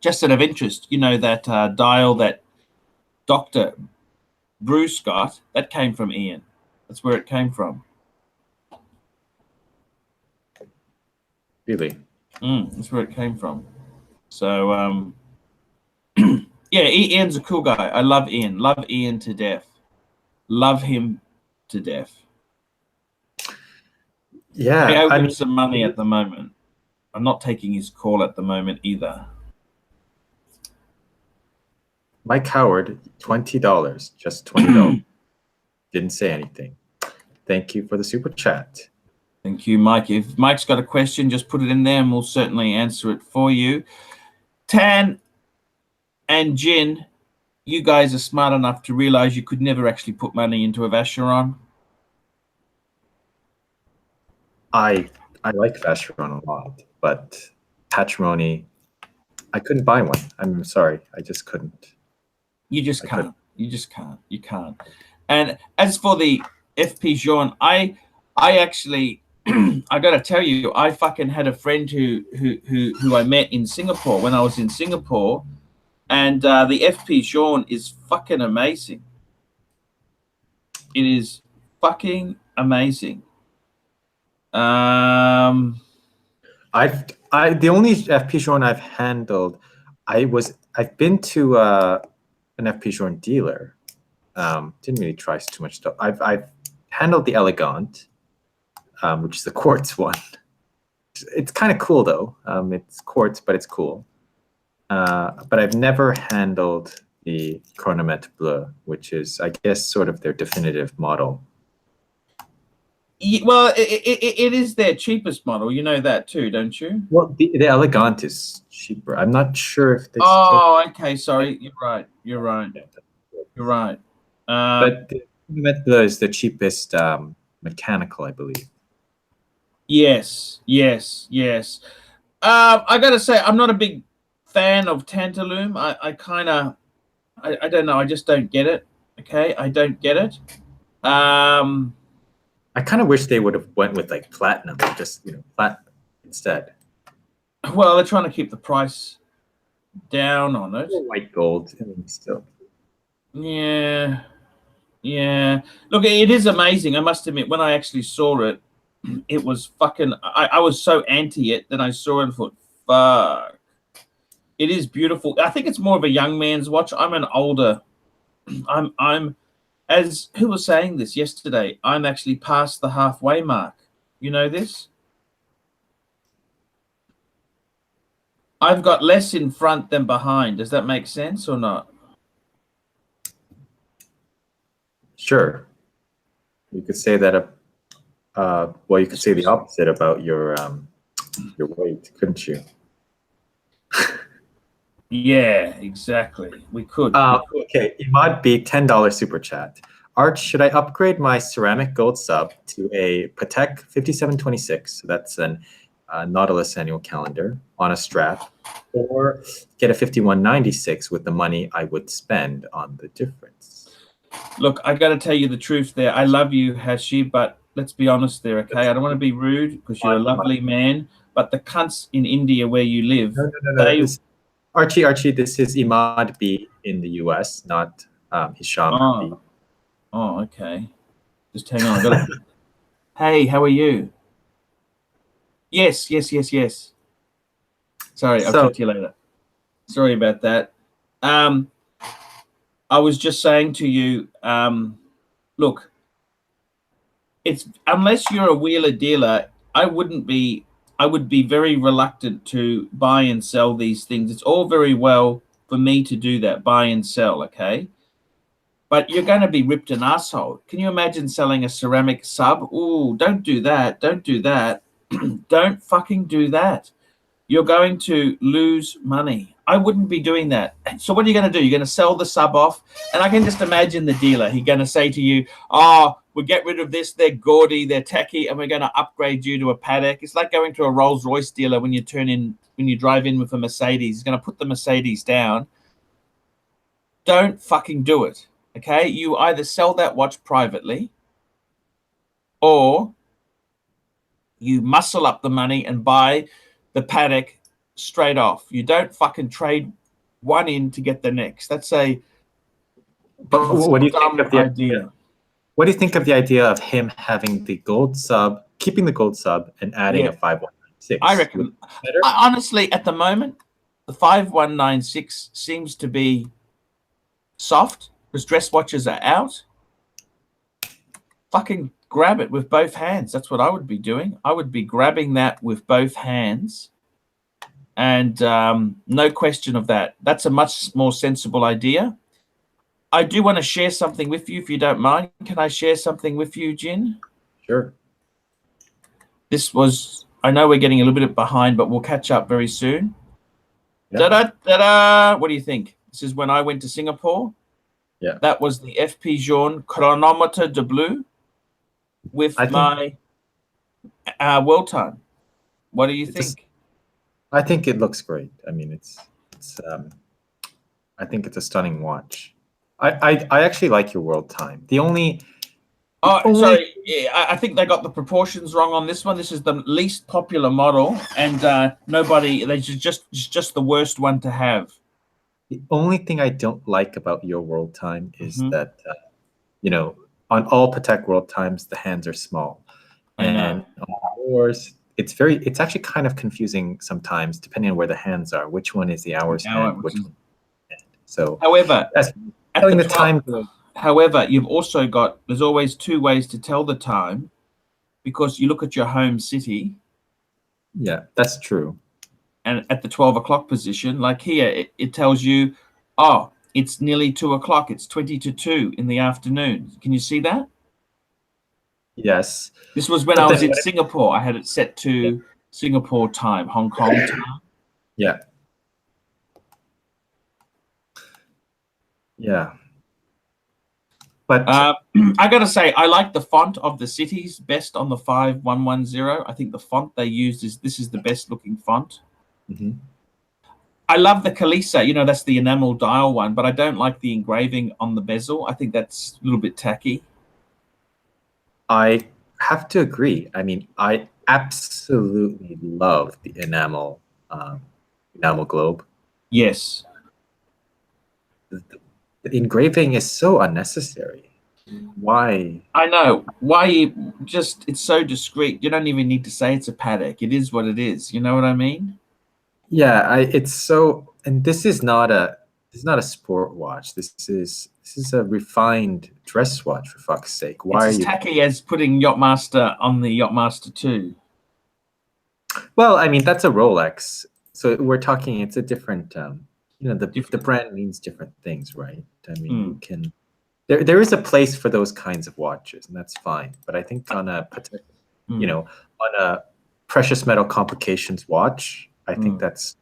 just out of interest, you know, that dial that Dr. Bruce got, that came from Ian. That's where it came from. Really? That's where it came from. So, yeah, Ian's a cool guy. I love Ian. Love Ian to death. Love him to death. Yeah. I owe him some money at the moment. I'm not taking his call at the moment either. Mike Howard, $20. Just $20. Didn't say anything. Thank you for the super chat. Thank you, Mike. If Mike's got a question, just put it in there and we'll certainly answer it for you. Tan and Jin, you guys are smart enough to realize you could never actually put money into a Vacheron. I like Vacheron a lot, but Patrimony, I couldn't buy one. I'm sorry. I just couldn't. You just can't. You just can't. You can't. And as for the FP Jean, I actually, I got to tell you, I fucking had a friend who I met in Singapore when I was in Singapore, and the FP Jean is fucking amazing. It is fucking amazing. The only FP Jean I've handled, I've been to an FP Jean dealer. Didn't really try too much stuff. I've handled the Elegant, which is the quartz one. It's kind of cool though. It's quartz, but it's cool. But I've never handled the Chronomètre Bleu, which is, I guess, sort of their definitive model. Well, it is their cheapest model. You know that too, don't you? Well, the Elegant is cheaper. I'm not sure if they still. Oh, okay. Sorry, you're right. You're right. You're right. But the Method is the cheapest mechanical, I believe. Yes, yes, yes. I gotta say, I'm not a big fan of tantalum. I kind of, I don't know. I just don't get it. Okay, I don't get it. I kind of wish they would have went with like platinum, just platinum instead. Well, they're trying to keep the price down on it. White gold, I mean, still. Yeah, yeah. Look, it is amazing. I must admit, when I actually saw it, it was fucking. I was so anti it. Then I saw it and thought, fuck. It is beautiful. I think it's more of a young man's watch. I'm an older. I'm as who was saying this yesterday. I'm actually past the halfway mark. You know this? I've got less in front than behind. Does that make sense or not? Sure. You could say that. Well, you could say the opposite about your weight, couldn't you? Yeah, exactly. We could. Okay, Imad B, $10 super chat. Arch, should I upgrade my ceramic gold sub to a Patek 5726? So that's an Nautilus annual calendar on a strap, or get a 5196 with the money I would spend on the difference? Look, I got to tell you the truth there. I love you, Hashi, but let's be honest there, okay? I don't want to be rude because you're a lovely man, but the cunts in India where you live, no. Archie, this is Imad B in the US, not Hisham B. Oh, okay. Just hang on. I got to... Hey, how are you? Yes. Sorry, I'll talk to you later. Sorry about that. I was just saying to you, look, it's unless you're a wheeler dealer, I would be very reluctant to buy and sell these things. It's all very well for me to do that, buy and sell, okay? But you're going to be ripped an asshole. Can you imagine selling a ceramic sub? Ooh, don't do that. Don't do that. Don't fucking do that. You're going to lose money. I wouldn't be doing that. So what are you going to do? You're going to sell the sub off? And I can just imagine the dealer. He's going to say to you, oh, we'll get rid of this. They're gaudy, they're tacky, and we're going to upgrade you to a Patek. It's like going to a Rolls-Royce dealer when you drive in with a Mercedes. He's going to put the Mercedes down. Don't fucking do it. Okay, you either sell that watch privately or you muscle up the money and buy the Patek straight off. You don't fucking trade one in to get the next. That's a what do you think of the idea? What do you think of the idea of him having the gold sub, keeping the gold sub, and adding a 5196? I reckon. Honestly, at the moment, the 5196 seems to be soft because dress watches are out. Fucking grab it with both hands. That's what I would be doing. I would be grabbing that with both hands. And no question of that. That's a much more sensible idea. I do want to share something with you, if you don't mind. Can I share something with you, Jin? Sure. This was, I know we're getting a little bit behind, but we'll catch up very soon. Yep. Da-da! What do you think? This is when I went to Singapore. Yeah. That was the FP Journe chronometer de bleu with my world time. What do you think? I think it looks great. I mean, it's I think it's a stunning watch. I actually like your world time. Sorry. Yeah, I think they got the proportions wrong on this one. This is the least popular model, and they just the worst one to have. The only thing I don't like about your world time is that, on all Patek world times, the hands are small. And on yours, it's actually kind of confusing sometimes, depending on where the hands are. Which one is the hour's hand? Which one? So, however, telling the time. However, you've also got, there's always two ways to tell the time, because you look at your home city. Yeah, that's true. And at the 12 o'clock position, like here, it tells you, oh, it's nearly 2 o'clock. It's 20 to 2 in the afternoon. Can you see that? Yes. This was when But I was then in Singapore. I had it set to Singapore time, Hong Kong time. Yeah. Yeah. But I got to say, I like the font of the cities best on the 5110. I think the font they used is the best looking font. I love the Kalisa, you know, that's the enamel dial one, but I don't like the engraving on the bezel. I think that's a little bit tacky. I have to agree. I mean, I absolutely love the enamel globe. Yes. The engraving is so unnecessary. Why? I know. Why it's so discreet. You don't even need to say it's a Patek. It is what it is. You know what I mean? Yeah, it's so, and this is not a sport watch. This is a refined dress watch, for fuck's sake. Why it's are as you tacky as putting Yachtmaster on the Yachtmaster 2. Well, I mean, that's a Rolex. So we're talking, it's a different, you know, the brand means different things, right? I mean, you can, there is a place for those kinds of watches, and that's fine. But I think on a, you know, on a precious metal complications watch, I think that's.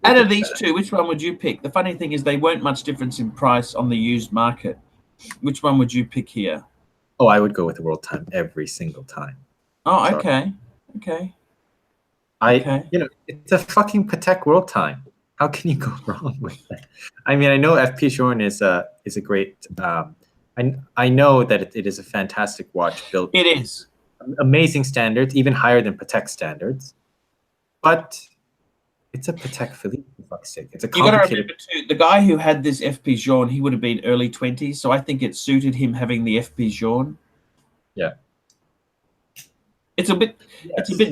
Out of these two, which one would you pick? The funny thing is they weren't much difference in price on the used market. Which one would you pick here? Oh, I would go with the World Time every single time. Oh, okay. Okay. You know, it's a fucking Patek World Time. How can you go wrong with that? I mean, I know FP Journe is a great. I know that it is a fantastic watch built. It is amazing standards, even higher than Patek standards. But it's a Patek Philippe, for fuck's sake. It's a complicated. You got to remember too, the guy who had this FP Journe, he would have been early 20s, so I think it suited him having the FP Journe. Yeah. It's a bit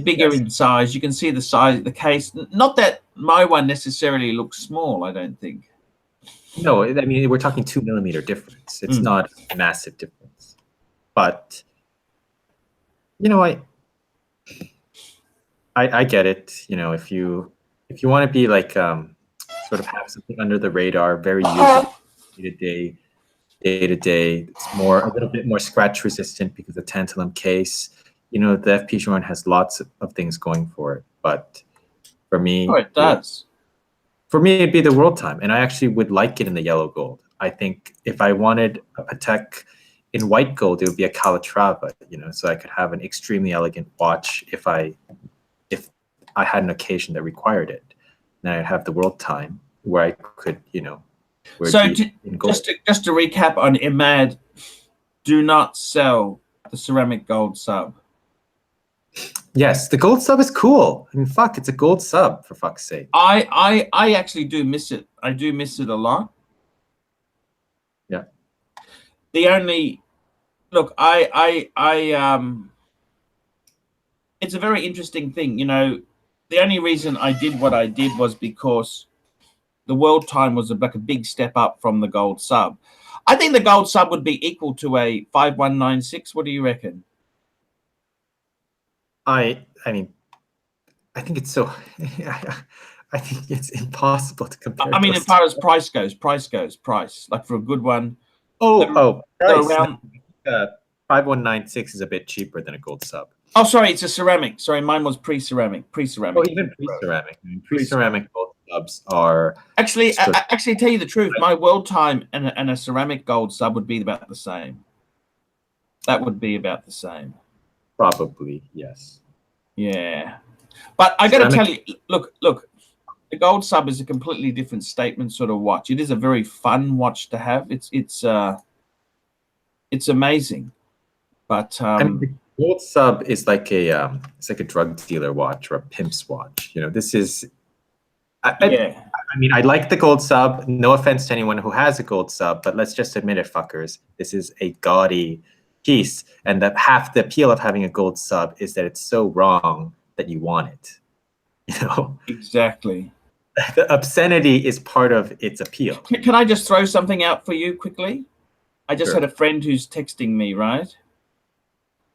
bigger in size. You can see the size of the case. Not that my one necessarily looks small, I don't think. No, I mean, we're talking 2 millimeter difference. It's not a massive difference. But, you know, I get it. You know, if you want to be like sort of have something under the radar, very usable day to day, it's a little bit more scratch resistant because of the tantalum case. You know, the FP Journe has lots of things going for it, but for me, it does. For me, it'd be the World Time, and I actually would like it in the yellow gold. I think if I wanted a Patek in white gold, it would be a Calatrava, you know, so I could have an extremely elegant watch if I had an occasion that required it. Then I'd have the World Time where I could, you know. So just to recap on IMAD, do not sell the ceramic gold sub. Yes, the gold sub is cool. I mean, fuck, it's a gold sub, for fuck's sake. I actually do miss it. I do miss it a lot. Yeah. The only look, it's a very interesting thing, you know. The only reason I did what I did was because the World Time was like a big step up from the gold sub. I think the gold sub would be equal to a 5196. What do you reckon? I mean, I think it's so. I think it's impossible to compare. I mean, as far as price goes, like for a good one. Around 5196 is a bit cheaper than a gold sub. Oh, sorry, it's a ceramic. Sorry, mine was pre-ceramic. Oh, even pre-ceramic. I mean, pre-ceramic gold subs are actually. Actually, tell you the truth, my World Time and a ceramic gold sub would be about the same. That would be about the same. Probably, yes. Yeah, but I got to tell you, look, the gold sub is a completely different statement sort of watch. It is a very fun watch to have. It's amazing, but I mean, the gold sub is like it's like a drug dealer watch or a pimp's watch. You know, this is. I mean, I like the gold sub. No offense to anyone who has a gold sub, but let's just admit it, fuckers. This is a gaudy piece, and that half the appeal of having a gold sub is that it's so wrong that you want it. You know, exactly. The obscenity is part of its appeal. Can I just throw something out for you quickly? I just had a friend who's texting me, right?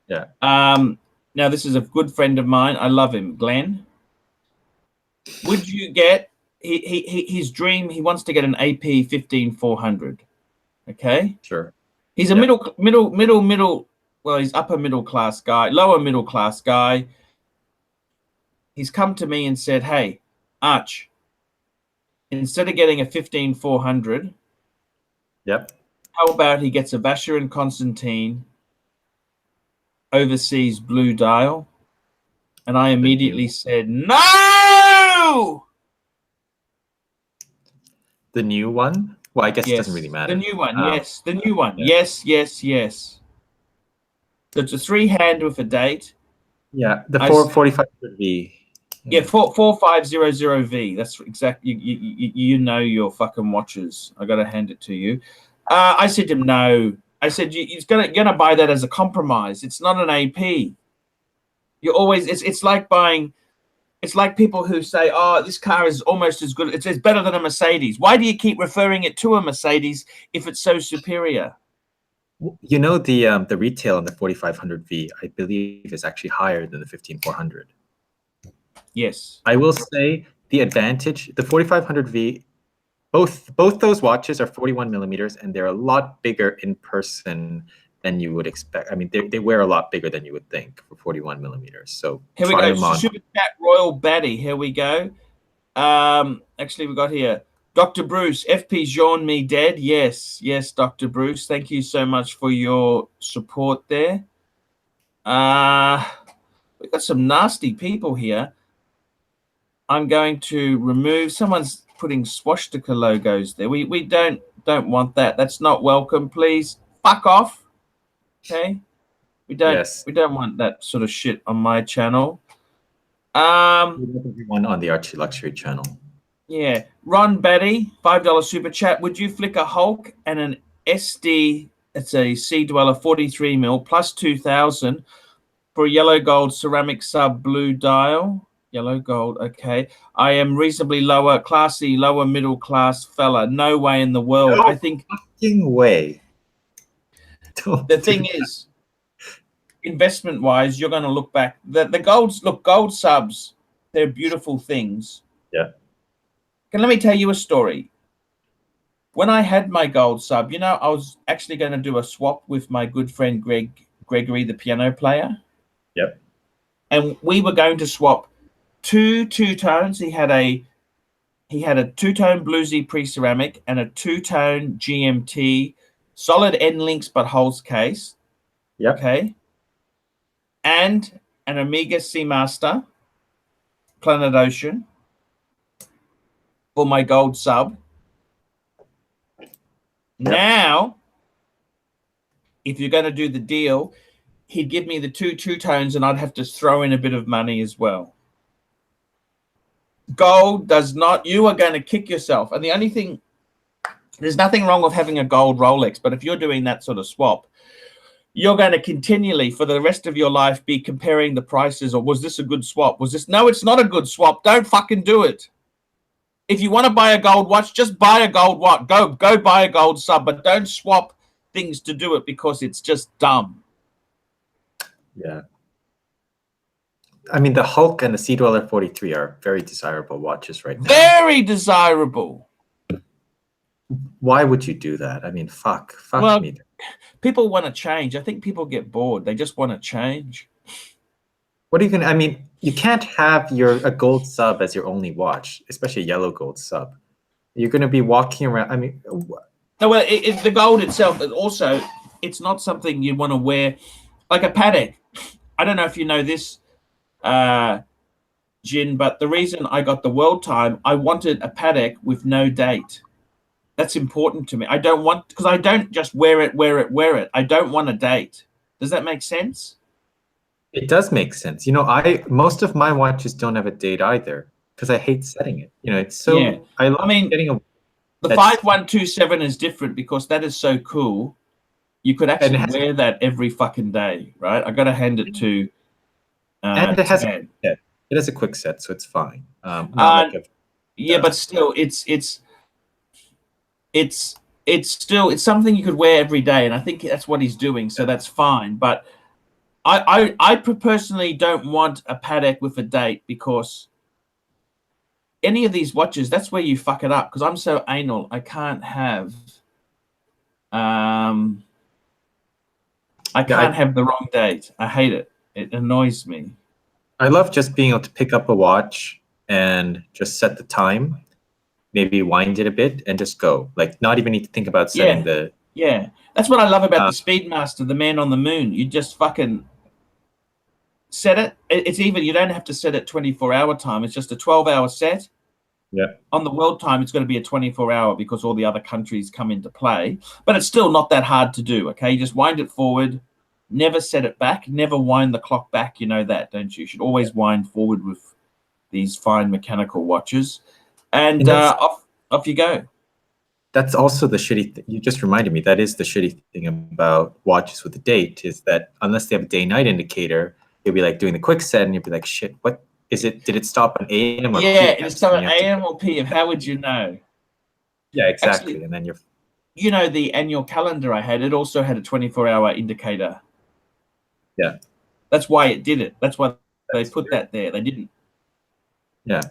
Yeah. Now this is a good friend of mine. I love him, Glenn. Would you get his dream? He wants to get an AP 15400. Okay. Sure. He's a middle well, he's upper middle class guy, lower middle class guy. He's come to me and said, "Hey, Arch, instead of getting a 15400, Yep. how about he gets a Vasher and Constantine overseas blue dial?" And I immediately said, "No!" The new one? Well, I guess Yes, it doesn't really matter. the new one. Yes, the new one. Yeah. Yes. So it's a 3-hand with a date. Yeah, the 4500V. Yeah, 4500V. That's exactly. You know your fucking watches. I gotta hand it to you. I said to him, no. I said he's gonna buy that as a compromise. It's not an AP. You always. It's like buying. It's like people who say, "Oh, this car is almost as good. It's better than a Mercedes." Why do you keep referring it to a Mercedes if it's so superior? You know, the retail on the 4500V, I believe, is actually higher than the 15400. Yes. I will say the advantage, the 4500V, both those watches are 41 millimeters, and they're a lot bigger in person than you would expect. I mean, they wear a lot bigger than you would think for 41 millimeters. So Here we try go. them on. Super Chat Royal Batty. Here we go. Actually, we got here Dr. Bruce. FP Jean me dead. Yes, Dr. Bruce. Thank you so much for your support there. We got some nasty people here. I'm going to remove. Someone's putting swastika logos there. We don't want that. That's not welcome. Please fuck off. Okay. We don't want that sort of shit on my channel. Everyone on the ArchieLuxury channel. Yeah. Ron Batty, $5 super chat. Would you flick a Hulk and an SD? It's a Sea Dweller 43 mil plus 2000 for a yellow gold ceramic sub blue dial. Yellow gold. Okay. I am reasonably lower, classy, lower middle class fella. No way in the world. No I think fucking way. the thing is, investment wise, you're going to look back. The gold subs, they're beautiful things. Yeah. Let me tell you a story. When I had my gold sub, I was actually going to do a swap with my good friend Gregory, the piano player. Yep. And we were going to swap two tones. He had a two-tone bluesy pre-ceramic and a two-tone GMT, solid end links but holds case. Yep. Okay. And an Omega Seamaster Planet Ocean for my gold sub. Yep. Now, if you're going to do the deal, he'd give me the two tones and I'd have to throw in a bit of money as well. Gold does not, you are going to kick yourself. And the only thing, there's nothing wrong with having a gold Rolex, but if you're doing that sort of swap, you're going to continually, for the rest of your life, be comparing the prices. Or was this a good swap? Was this? No, it's not a good swap. Don't fucking do it. If you want to buy a gold watch, just buy a gold watch. Go buy a gold sub, but don't swap things to do it because it's just dumb. Yeah. I mean, the Hulk and the Sea Dweller 43 are very desirable watches right now. Very desirable. Why would you do that? I mean, fuck me. People want to change. I think people get bored. They just want to change. What are you going to, I mean, you can't have a gold sub as your only watch, especially a yellow gold sub. You're going to be walking around. I mean, no, well, the gold itself, also, it's not something you want to wear like a Patek. I don't know if you know this, Jin, but the reason I got the World Time, I wanted a Patek with no date. That's important to me. I don't want, because I don't just wear it. I don't want a date. Does that make sense? It does make sense. Most of my watches don't have a date either because I hate setting it. It's so. Yeah. I mean, the 5127 is different because that is so cool. You could actually wear that every fucking day, right? I got to hand it to. And it has a quick set, so it's fine. But still, it's something you could wear every day, and I think that's what he's doing. So that's fine. But I personally don't want a Patek with a date because any of these watches, that's where you fuck it up. Because I'm so anal, I can't have. I can't have the wrong date. I hate it. It annoys me. I love just being able to pick up a watch and just set the time, maybe wind it a bit, and just go. Like, not even need to think about setting the... Yeah, that's what I love about the Speedmaster, the man on the moon. You just fucking set it. It's even, you don't have to set it 24-hour time. It's just a 12-hour set. Yeah. On the world time, it's going to be a 24-hour because all the other countries come into play. But it's still not that hard to do, okay? You just wind it forward, never set it back, never wind the clock back. You know that, don't you? You should always wind forward with these fine mechanical watches. And off you go. That's also the shitty thing. You just reminded me, that is the shitty thing about watches with a date, is that unless they have a day-night indicator, you'll be like doing the quick set and you'll be like, shit, what is it? Did it stop on AM or PM? Yeah, it stopped on AM or PM. How would you know? Yeah, exactly. Actually, and then you're... You know, the annual calendar I had, it also had a 24-hour indicator. Yeah. That's why it did it. That's why they put that there. They didn't. Yeah.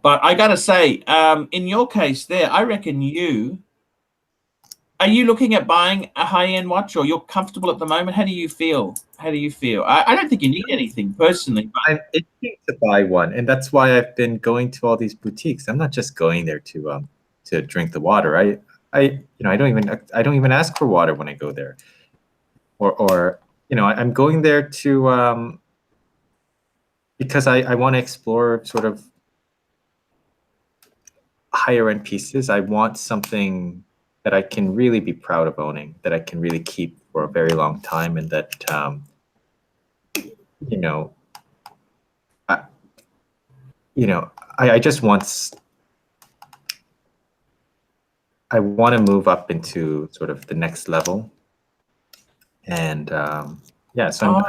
But I got to say, in your case there, I reckon are you looking at buying a high-end watch, or you're comfortable at the moment? How do you feel? How do you feel? I don't think you need anything personally. But I'm itching to buy one, and that's why I've been going to all these boutiques. I'm not just going there to drink the water. I don't even ask for water when I go there. Or I'm going there to because I want to explore sort of higher end pieces. I want something that I can really be proud of owning, that I can really keep for a very long time, and that I just want... I want to move up into sort of the next level, and yeah. So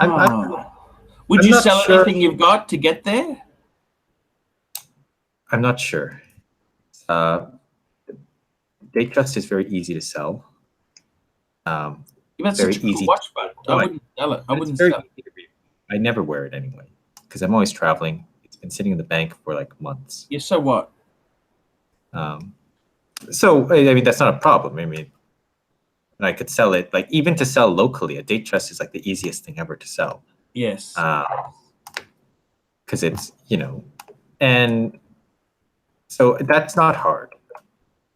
would you sell anything you've got to get there? I'm not sure. Datejust is very easy to sell. That's such a cool watch, but I wouldn't sell it. I wouldn't sell it. I never wear it anyway because I'm always traveling. It's been sitting in the bank for like months. Yeah. So what? So I mean, that's not a problem. I mean, I could sell it, like, even to sell locally. A Datejust is like the easiest thing ever to sell. Yes. Because it's, and so that's not hard.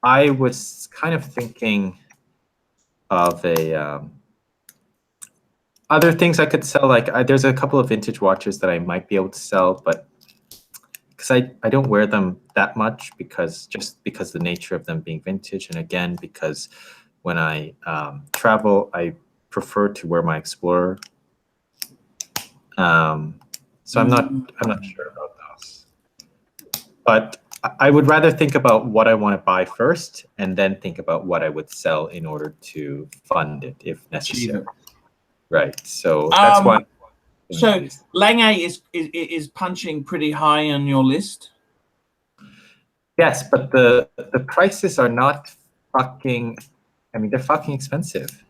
I was kind of thinking of other things I could sell. Like there's a couple of vintage watches that I might be able to sell, but because I don't wear them that much because the nature of them being vintage, and again because when I travel I prefer to wear my Explorer. So I'm not sure about those, but I would rather think about what I want to buy first and then think about what I would sell in order to fund it if necessary. Right. So that's why. So Lange is punching pretty high on your list. Yes, but the prices are not fucking... I mean, they're fucking expensive.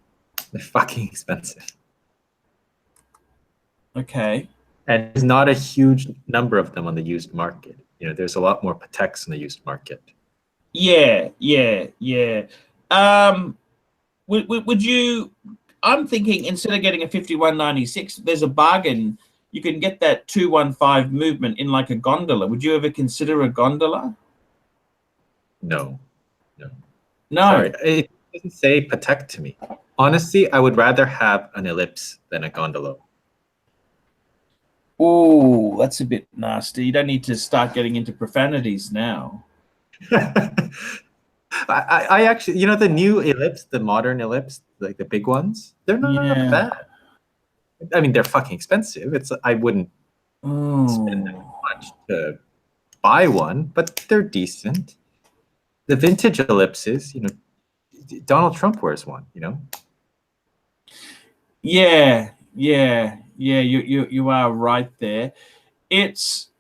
They're fucking expensive. Okay. And there's not a huge number of them on the used market. There's a lot more Pateks in the used market. Yeah. Would you... I'm thinking instead of getting a 5196, there's a bargain. You can get that 215 movement in like a gondola. Would you ever consider a gondola? No. Sorry, it doesn't say Patek to me. Honestly, I would rather have an ellipse than a gondola. Oh, that's a bit nasty. You don't need to start getting into profanities now. I actually, the new ellipse, the modern ellipse, like the big ones, they're not bad. I mean, they're fucking expensive. I wouldn't spend that much to buy one, but they're decent. The vintage ellipses, Donald Trump wears one, Yeah. You are right there. It's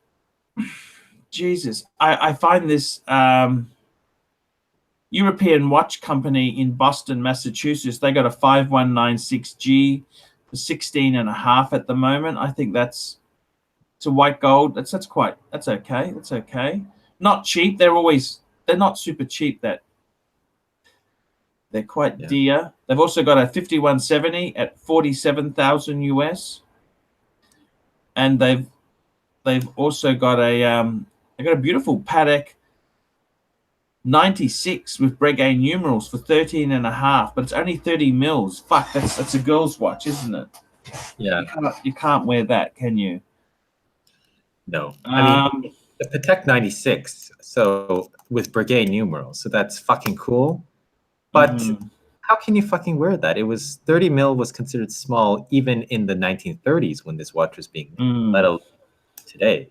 Jesus. I find this European watch company in Boston, Massachusetts. They got a 5196G for 16.5 at the moment. I think it's a white gold. That's okay. That's okay. Not cheap. They're not super cheap. They're quite dear. They've also got a 5170 at 47,000 US, and they've also got a beautiful Patek 96 with Breguet numerals for 13.5, but it's only 30 mils. Fuck, that's a girl's watch, isn't it? Yeah. You can't wear that, can you? No. I mean, the Patek 96, so with Breguet numerals, so that's fucking cool. But how can you fucking wear that? It was 30 mil was considered small even in the 1930s when this watch was being made, let alone today.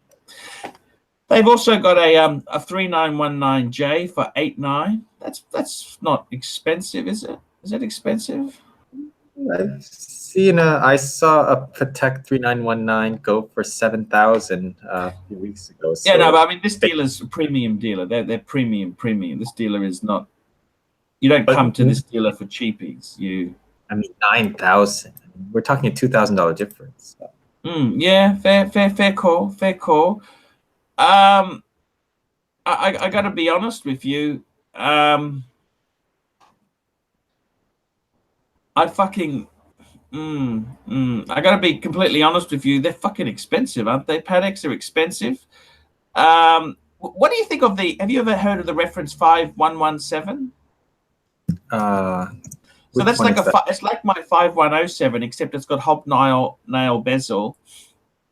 They've also got a 3919J for 8.9. That's not expensive, is it? Is it expensive? I saw a Patek 3919 go for 7,000 a few weeks ago. So yeah, no, but I mean, this dealer's a premium dealer. They're premium. This dealer is not. You don't come to this dealer for cheapies. I mean, 9,000. We're talking a $2,000 difference. So. Yeah, fair call. I got to be honest with you. I fucking. I got to be completely honest with you. They're fucking expensive, aren't they? Pateks are expensive. What do you think of the? Have you ever heard of the reference 5117? So that's like it's like my 5107, except it's got hobnail bezel,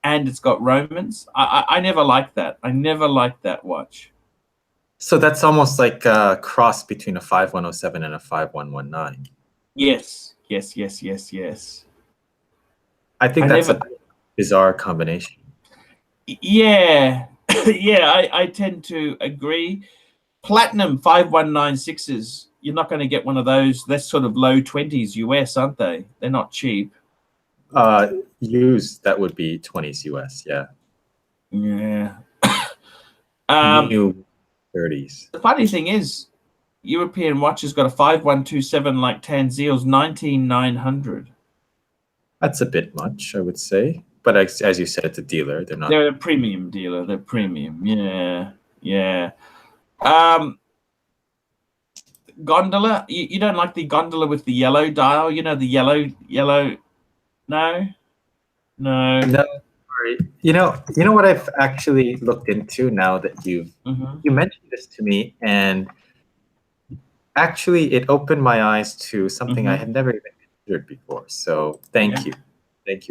and it's got Romans. I never liked that. I never liked that watch. So that's almost like a cross between a 5107 and a 5119. Yes. I think that's a bizarre combination. Yeah, I tend to agree. Platinum 5196s. You're not going to get one of those. That's sort of low 20s US, aren't they? They're not cheap. Used, that would be 20s US, yeah. Yeah. New 30s. The funny thing is, European watches got a 5127 like Tanzil's 19,900. That's a bit much, I would say. But as you said, it's a dealer. They're a premium dealer. They're premium. Yeah. Gondola. You don't like the gondola with the yellow dial? You know, the yellow. No. Sorry. You know what I've actually looked into now that you mentioned this to me, and actually it opened my eyes to something I had never even considered before. So thank you,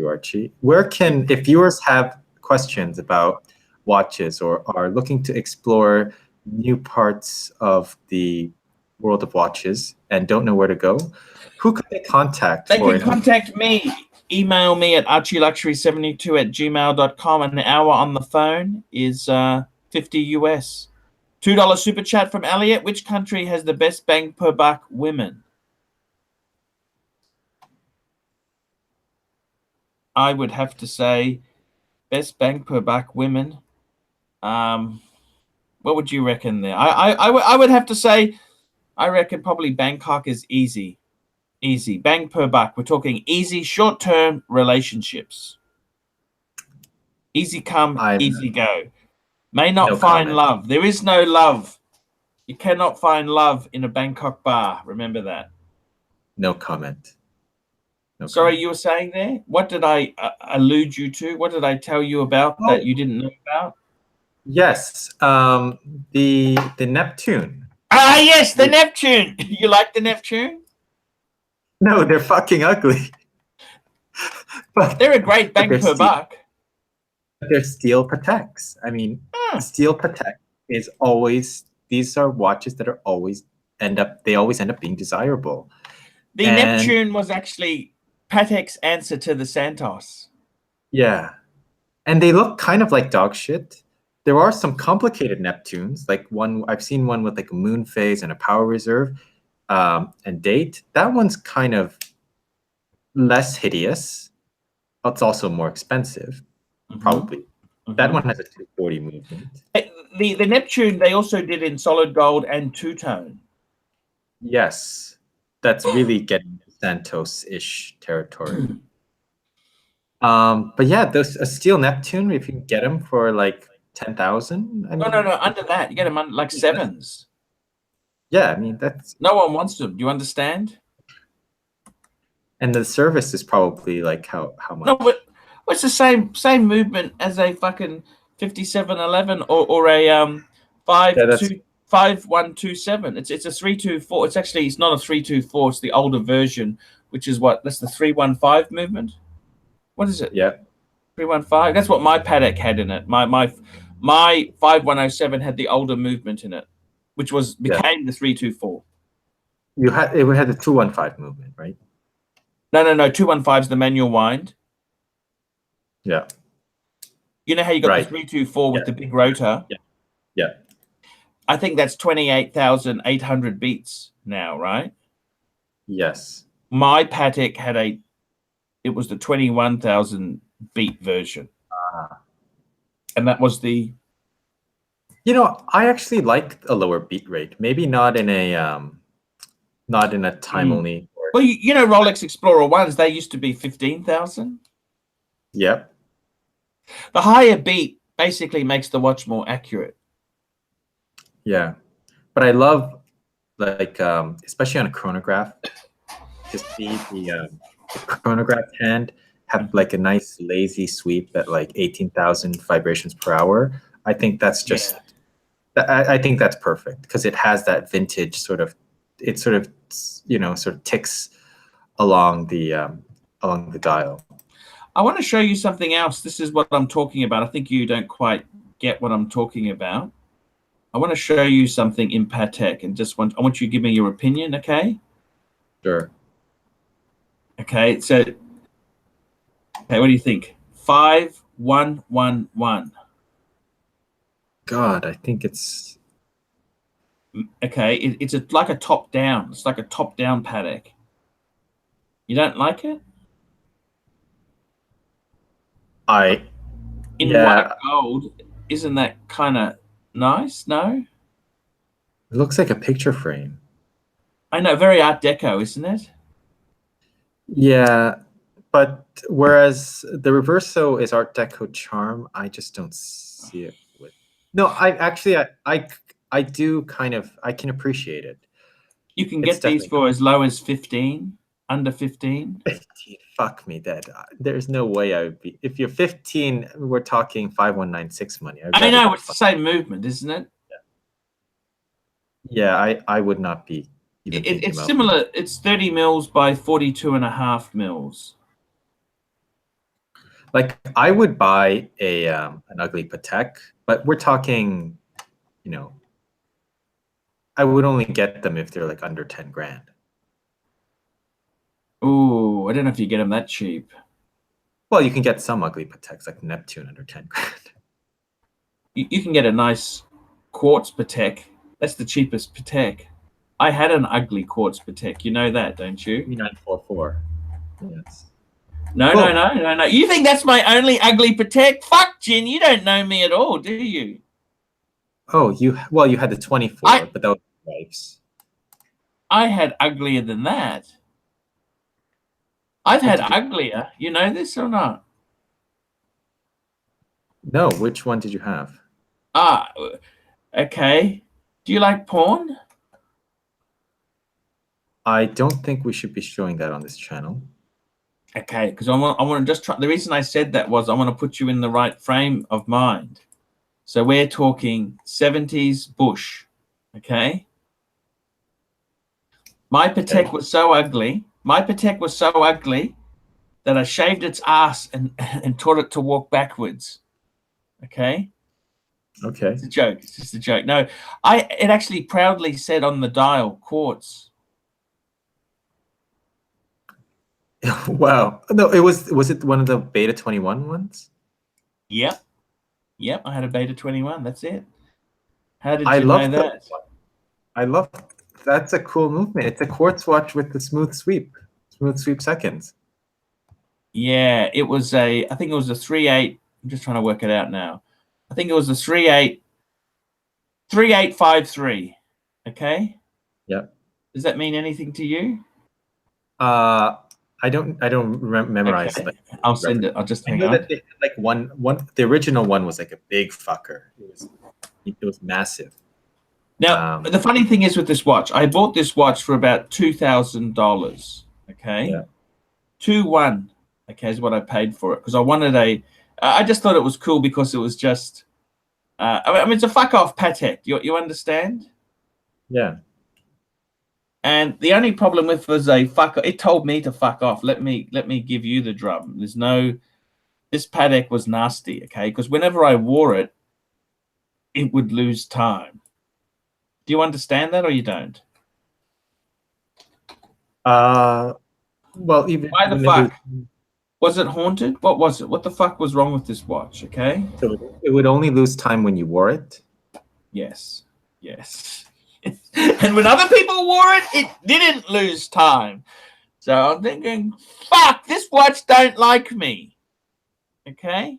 Archie. Where can, if viewers have questions about watches or are looking to explore new parts of the world of watches and don't know where to go, who could they contact? They can contact me. Email me at archieluxury72@gmail.com. An hour on the phone is 50 US. $2 super chat from Elliot. Which country has the best bang per buck women? I would have to say best bang per buck women. What would you reckon there? I would have to say, I reckon probably Bangkok is easy. Easy. Bang per buck. We're talking easy, short-term relationships. Easy come, easy go. May not find love. There is no love. You cannot find love in a Bangkok bar. Remember that. No comment. Sorry, you were saying there? What did I allude you to? What did I tell you about that you didn't know about? Yes, the Neptune. Ah, yes, the Neptune. You like the Neptune? No, they're fucking ugly. But they're a great bang per buck. They're steel Pateks. I mean, steel Patek is always, these are watches that are always end up being desirable. The Neptune was actually Patek's answer to the Santos. Yeah. And they look kind of like dog shit. There are some complicated Neptunes, like one, I've seen one with like a moon phase and a power reserve and date. That one's kind of less hideous. It's also more expensive, probably. That one has a 240 movement. The Neptune, they also did in solid gold and two-tone. Yes. That's really getting Santos-ish territory. But yeah, a steel Neptune, if you can get them for like 10,000. No, under that. You get them under like sevens. Yeah, I mean that's. No one wants them. Do you understand? And the service is probably like how much? No, but it's the same movement as a fucking 5711 or a 5127. It's a 324. It's not a 324. It's the older version, which is what? That's the 315 movement. What is it? Yeah. 315. That's what my paddock had in it. My 5107 had the older movement in it, which became the 324. It had the 215 movement, right? No. 215 is the manual wind. Yeah. You know how you got the 324 with the big rotor? Yeah. I think that's 28,800 beats now, right? Yes. My paddock had it was the 21,000 beat version. And that was the... I actually like a lower beat rate. Maybe not in a time only. Well, Rolex Explorer 1s, they used to be 15,000. Yep. The higher beat basically makes the watch more accurate. Yeah. But I love, like, especially on a chronograph, to see the chronograph hand have like a nice lazy sweep at like 18,000 vibrations per hour. I think that's just... I think that's perfect because it has that vintage sort of ticks along the dial. I want to show you something else. This is what I'm talking about. I think you don't quite get what I'm talking about. I want to show you something in Patek, and I want you to give me your opinion, okay? Sure. Okay, so what do you think? 5111. God, I think it's... Okay, it's like a top down. It's like a top down Patek. You don't like it? In white gold, isn't that kind of nice? No? It looks like a picture frame. I know, very Art Deco, isn't it? Yeah, but whereas the Reverso is Art Deco charm, I just don't see it with... No, I do kind of... I can appreciate it. You can get these for as low as 15, under 15. 15, fuck me dead. There's no way I would be... If you're 15, we're talking 5196 money. I know, it's the same movement, isn't it? Yeah, I would not be even thinking it's about similar. It's 30 mils by 42.5 mils. Like, I would buy an ugly Patek, but we're talking, I would only get them if they're like under 10 grand. Ooh, I don't know if you get them that cheap. Well, you can get some ugly Pateks like Neptune under 10 grand. You can get a nice quartz Patek. That's the cheapest Patek. I had an ugly quartz Patek. You know that, don't you? 3944. Yes. No. You think that's my only ugly Patek? Fuck, Jin, you don't know me at all, do you? Oh, you had the 24, but that was wife's. I had uglier than that. I've had uglier. You know this or not? No, which one did you have? Okay. Do you like porn? I don't think we should be showing that on this channel. Okay, because I want to just try. The reason I said that was I want to put you in the right frame of mind. So we're talking 70s Bush, okay? My Patek was so ugly. My Patek was so ugly that I shaved its ass and taught it to walk backwards. Okay? Okay. It's a joke. It's just a joke. No, it actually proudly said on the dial, quartz. Wow. No, was it one of the Beta 21 ones? Yep, I had a Beta 21. That's it. How did you know that? I love... That's a cool movement. It's a quartz watch with the smooth sweep seconds. Yeah, it was I think it was a 3/8. I'm just trying to work it out now. I think it was a 3853. Okay. Yep. Does that mean anything to you? I don't memorize. Okay. I'll send it. I'll just hang on. on. That they had like one. The original one was like a big fucker. It was massive. Now, the funny thing is with this watch, I bought this watch for about $2,000. Okay, Yeah. 2-1. Okay, is what I paid for it because I wanted a. I just thought it was cool because it was just. I mean, it's a fuck off Patek. You understand? Yeah. And the only problem with was a fuck. It told me to fuck off. Let me give you the drum. There's no. This Patek was nasty. Okay, because whenever I wore it, it would lose time. Do you understand that or you don't? Well, even Why the fuck? Was it haunted? What was it? What the fuck was wrong with this watch? Okay. So it would only lose time when you wore it. Yes. Yes. And when other people wore it, it didn't lose time. So I'm thinking, fuck, this watch don't like me. Okay.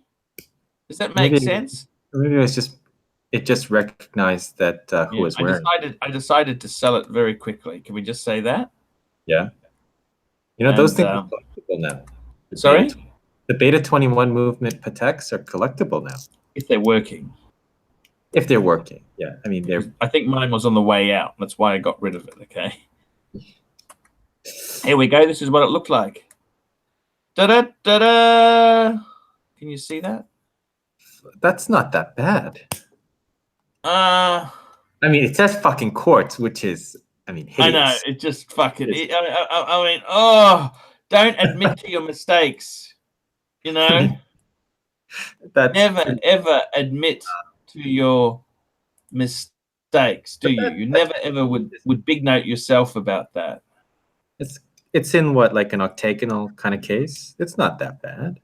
Does that make sense? Maybe it just recognized that who was wearing. I decided to sell it very quickly. Can we just say that? Yeah. You know, those things are collectible now. Sorry? The Beta 21 movement Pateks are collectible now. If they're working. If they're working, yeah. I mean, I think mine was on the way out. That's why I got rid of it, okay? Here we go. This is what it looked like. Da-da-da-da! Can you see that? That's not that bad. I mean, it says fucking quartz, which is, I mean, hideous. I know. It just fucking... I mean, oh, don't admit to your mistakes. You know? Never, ever admit to your mistakes, do you? You never, ever would big note yourself about that. It's in what, like an octagonal kind of case? It's not that bad.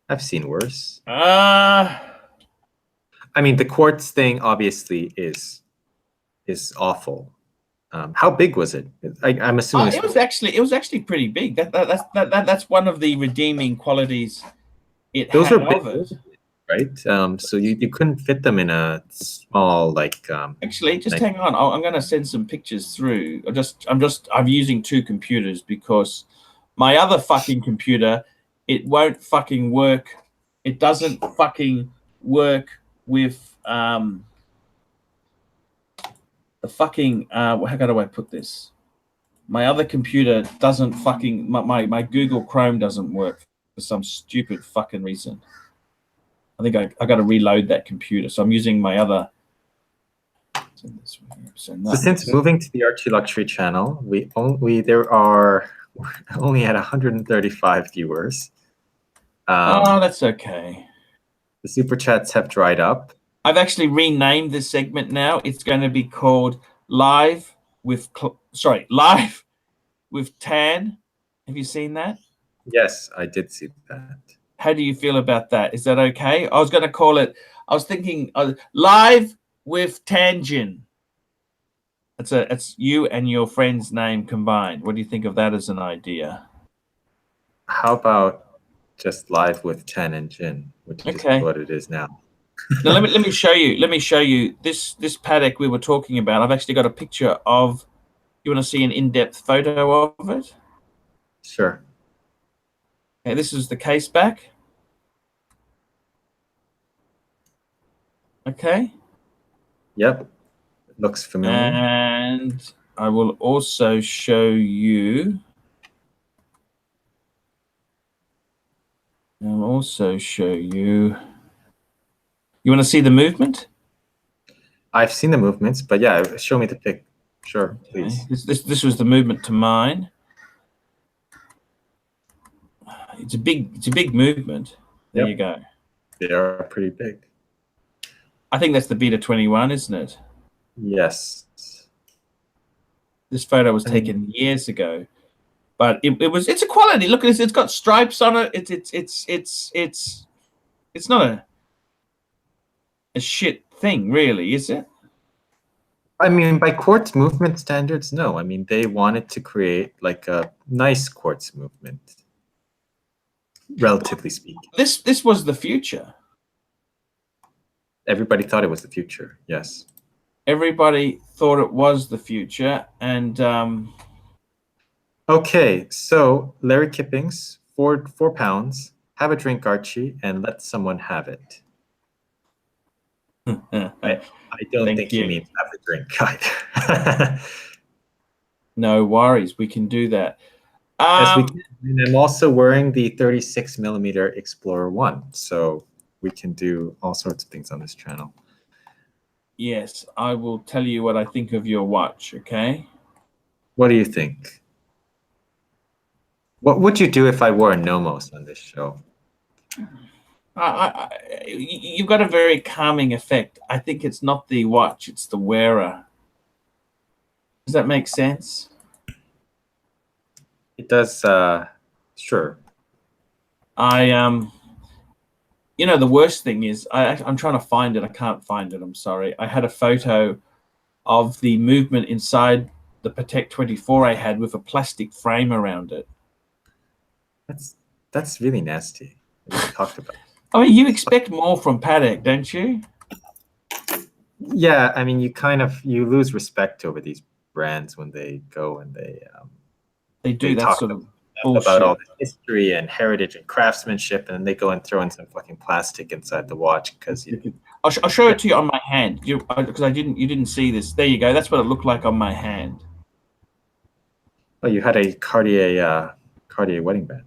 I've seen worse. I mean, the quartz thing obviously is awful. How big was it? I'm assuming it was actually pretty big. That's one of the redeeming qualities it Those had are big, of it. Right? So you couldn't fit them in a small like. Actually, just hang on. I'm going to send some pictures through. I'm using two computers because my other fucking computer, it won't fucking work. It doesn't fucking work with the fucking how do I put this? My other computer doesn't fucking my Google Chrome doesn't work for some stupid fucking reason. I think I got to reload that computer, so I'm using my other. So since moving to the ArchieLuxury channel, we are only at 135 viewers. Oh, that's okay. The super chats have dried up. I've actually renamed this segment now. It's going to be called Live with Tan. Have you seen that? Yes, I did see that. How do you feel about that? Is that okay? I was going to call it. I was thinking Live with Tangin. It's you and your friend's name combined. What do you think of that as an idea? How about just Live with Tan and Jin, which is what it is now. Now let me show you. Let me show you this Patek we were talking about. I've actually got a picture of. You want to see an in-depth photo of it? Sure. Okay, this is the case back. Okay. Yep. It looks familiar. And I will also show you. I'll also show you. You want to see the movement? I've seen the movements, but yeah, show me the pic. Sure, please. This was the movement to mine. It's a big movement. There you go. They are pretty big. I think that's the Beta 21, isn't it? Yes. This photo was taken years ago, but it's a quality. Look at this. It's got stripes on it. It's not a shit thing, really, is it? I mean, by quartz movement standards, no. I mean, they wanted to create like a nice quartz movement, relatively speaking. This was the future. Everybody thought it was the future. Yes. Everybody thought it was the future, and okay, so Larry Kippings, £4. Have a drink, Archie, and let someone have it. I don't think he means have a drink either. No worries, we can do that. Yes, we can. And I'm also wearing the 36mm Explorer 1, so we can do all sorts of things on this channel. Yes, I will tell you what I think of your watch, okay? What do you think? What would you do if I wore a Nomos on this show? You've got a very calming effect. I think it's not the watch, it's the wearer. Does that make sense? It does, sure. You know, the worst thing is I'm trying to find it. I can't find it. I'm sorry. I had a photo of the movement inside the Patek 24 I had with a plastic frame around it. That's really nasty. We talked about it. I mean, you expect more from Patek, don't you? Yeah, I mean, you lose respect over these brands when they go and they do that sort of bullshit about all the history and heritage and craftsmanship, and then they go and throw in some fucking plastic inside the watch because I'll show it to you on my hand because you didn't see this. There you go. That's what it looked like on my hand. Oh, you had a Cartier wedding band.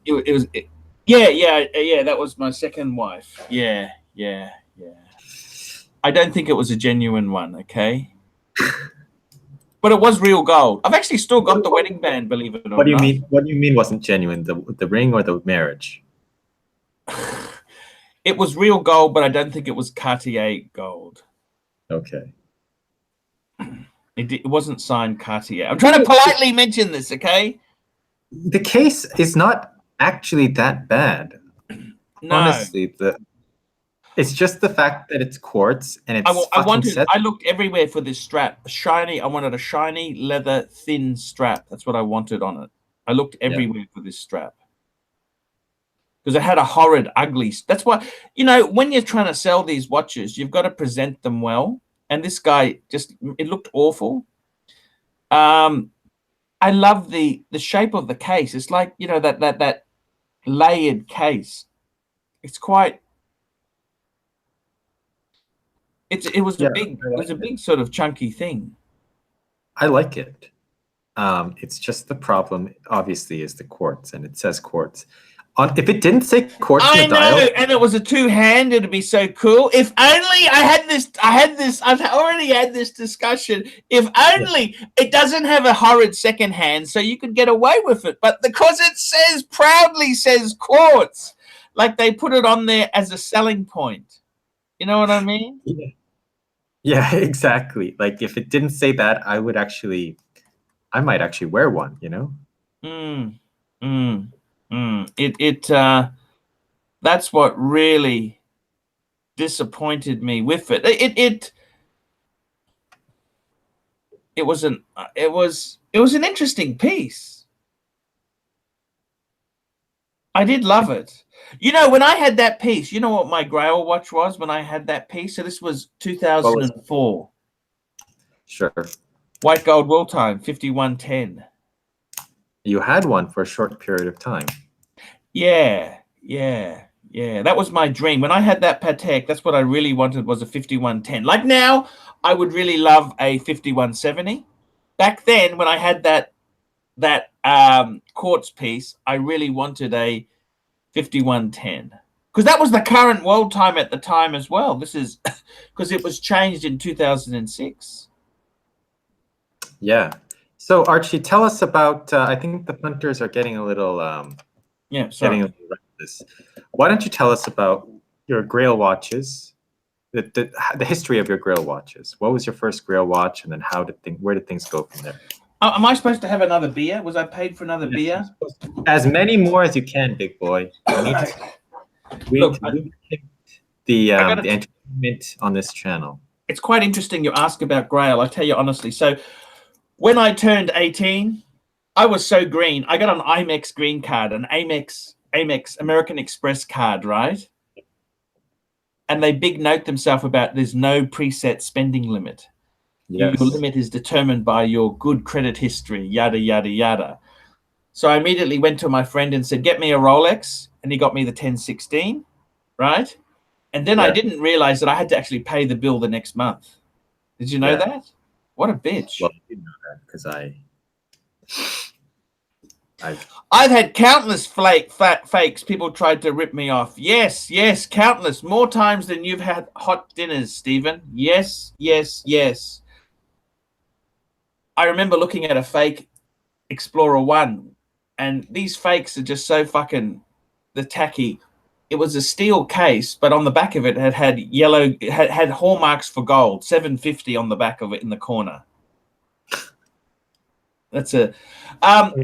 Yeah. That was my second wife. Yeah. I don't think it was a genuine one. Okay. But it was real gold. I've actually still got the wedding band, believe it or not. What do you mean? What do you mean wasn't genuine? The ring or the marriage? It was real gold, but I don't think it was Cartier gold. Okay. It wasn't signed Cartier. I'm trying to politely mention this, okay? The case is not actually that bad. No. Honestly, it's just the fact that it's quartz and it's I looked everywhere for this strap. I wanted a shiny leather thin strap. That's what I wanted on it. I looked everywhere for this strap. Because it had a horrid, ugly. That's why, you know, when you're trying to sell these watches, you've got to present them well. And this guy it looked awful. I love the shape of the case. It's like, you know, that layered case. It's quite. It was a big sort of chunky thing. I like it. It's just the problem, obviously, is the quartz, and it says quartz. If it didn't say quartz in the dial, and it was a two-hand, it'd be so cool. If only I've already had this discussion. If only it doesn't have a horrid second hand, so you could get away with it. But because it proudly says quartz, like they put it on there as a selling point. You know what I mean? Yeah, exactly. Like if it didn't say that, I might actually wear one, you know? That's what really disappointed me with it. It was an interesting piece. I did love it. You know, when I had that piece, you know what my Grail watch was when I had that piece? So this was 2004. Sure. White gold world time, 5110. You had one for a short period of time. Yeah. That was my dream. When I had that Patek, that's what I really wanted, was a 5110. Like now, I would really love a 5170. Back then, when I had that quartz piece, I really wanted a 5110 because that was the current world time at the time as well. This is because it was changed in 2006. Yeah. So Archie, tell us about. I think the punters are getting a little. Getting a little reckless. Why don't you tell us about your Grail watches, the history of your Grail watches? What was your first Grail watch, and then where did things go from there? Am I supposed to have another beer? Was I paid for another beer? As many more as you can, big boy. The entertainment on this channel. It's quite interesting you ask about Grail. I tell you honestly. So when I turned 18, I was so green. I got an Amex green card, an Amex American Express card, right? And they big note themselves about there's no preset spending limit. Yes. Your limit is determined by your good credit history, yada, yada, yada. So I immediately went to my friend and said, get me a Rolex. And he got me the 1016, right? And then I didn't realize that I had to actually pay the bill the next month. Did you know that? What a bitch. Well, I didn't know that because I've had countless fakes. People tried to rip me off. Yes, yes, countless. More times than you've had hot dinners, Stephen. Yes, yes, yes. I remember looking at a fake Explorer 1, and these fakes are just so fucking tacky. It was a steel case, but on the back of it had yellow, had hallmarks for gold, 750 on the back of it in the corner. That's a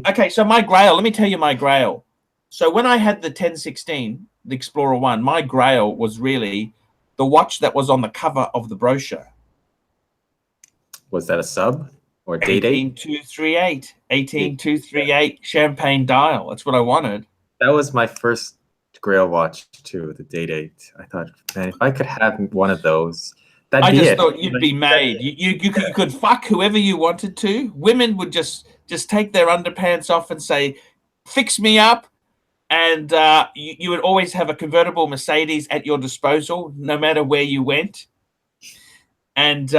okay. So my Grail, let me tell you my Grail. So when I had the 1016, the Explorer 1, my Grail was really the watch that was on the cover of the brochure. Was that a sub or date 18238? 18238 champagne dial. That's what I wanted. That was my first Grail watch too, the date 8. I thought, man, if I could have one of those, I just thought you'd be made. You could fuck whoever you wanted to. Women would just take their underpants off and say, "Fix me up," and you would always have a convertible Mercedes at your disposal, no matter where you went. And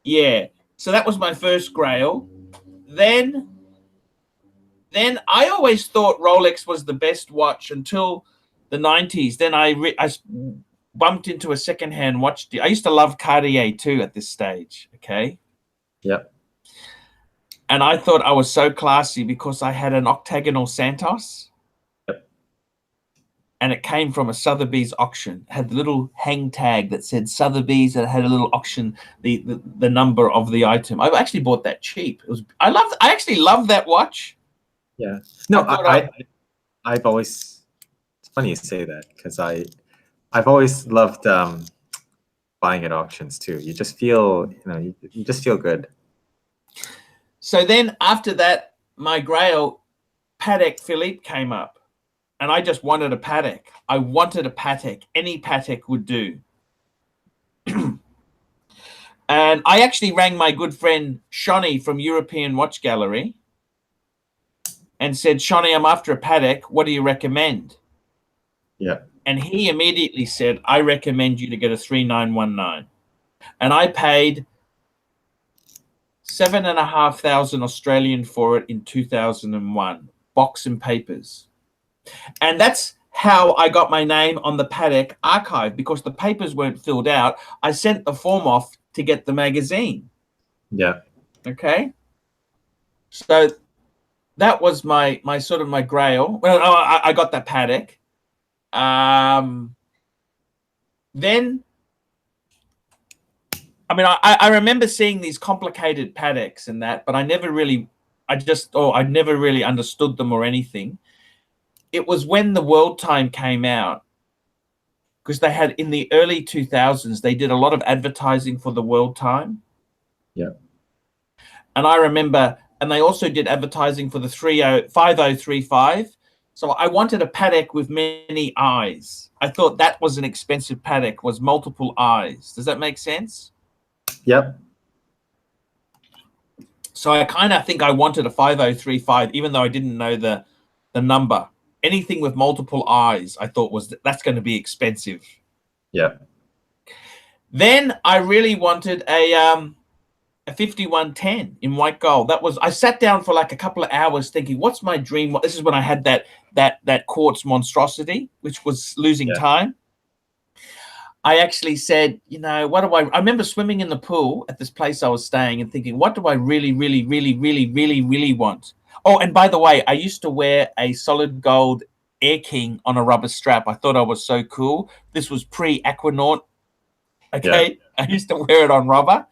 yeah, so that was my first Grail. Then I always thought Rolex was the best watch until the 90s. Then I bumped into a secondhand watch. I used to love Cartier too at this stage. Okay. Yep. And I thought I was so classy because I had an octagonal Santos. Yep. And it came from a Sotheby's auction. It had the little hang tag that said Sotheby's, and it had a little auction, the number of the item. I actually bought that cheap. I actually loved that watch. Yeah. No, I've always, it's funny you say that because I've always loved buying at auctions too. You just feel, you just feel good. So then after that, my Grail Patek Philippe came up, and I just wanted a Patek. I wanted a Patek. Any Patek would do. And I actually rang my good friend Shani from European Watch Gallery and said, "Shani, I'm after a Patek. What do you recommend?" Yeah. And he immediately said, "I recommend you to get a 3919." And I paid 7,500 Australian for it in 2001, box and papers. And that's how I got my name on the Patek archive, because the papers weren't filled out. I sent the form off to get the magazine. Yeah. Okay. So that was my sort of my Grail. Well, I got that Patek. Then, I mean, I remember seeing these complicated Pateks and that, but I never really understood them or anything. It was when the World Time came out, because they had, in the early 2000s, they did a lot of advertising for the World Time. Yeah. And I remember, and they also did advertising for the 5035. So I wanted a Patek with many eyes. I thought that was an expensive Patek, was multiple eyes. Does that make sense? Yep. So I kind of think I wanted a 5035, even though I didn't know the number. Anything with multiple eyes, I thought that's going to be expensive. Yeah. Then I really wanted a 5110 in white gold. I sat down for like a couple of hours thinking, what's my dream? This is when I had that quartz monstrosity, which was losing time. I actually said, what do I remember swimming in the pool at this place I was staying and thinking, what do I really, really, really, really, really, really want? Oh, and by the way, I used to wear a solid gold Air King on a rubber strap. I thought I was so cool. This was pre-Aquanaut. Okay. Yeah. I used to wear it on rubber.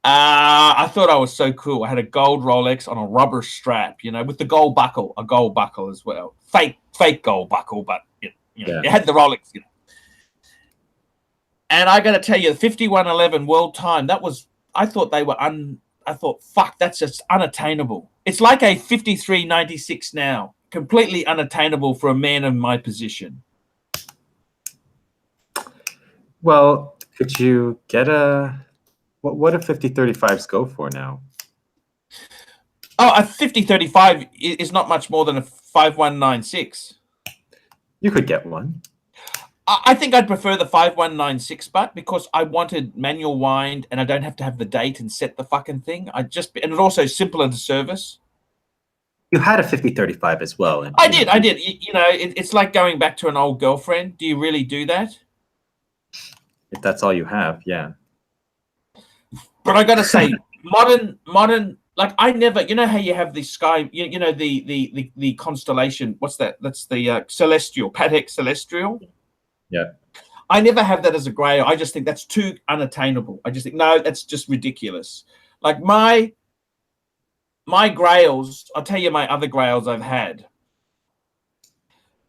I thought I was so cool. I had a gold Rolex on a rubber strap, with the gold buckle, a gold buckle as well. Fake gold buckle, but it had the Rolex, And I got to tell you, the 5111 World Time, I thought they were I thought, fuck, that's just unattainable. It's like a 5396 now, completely unattainable for a man in my position. Well, could you get what do 5035s go for now? Oh, a 5035 is not much more than a 5196. You could get one. I think I'd prefer the 5196 but because I wanted manual wind and I don't have to have the date and set the fucking thing. And it's also simpler to service. You had a 5035 as well. And, I did. You know, it's like going back to an old girlfriend. Do you really do that? If that's all you have, yeah. But I got to say, modern, like I never, you know how you have the sky, you know, the constellation. What's that? That's the celestial, Patek Celestial. Yeah. I never have that as a Grail. I just think that's too unattainable. I just think, no, that's just ridiculous. Like my Grails, I'll tell you my other Grails I've had.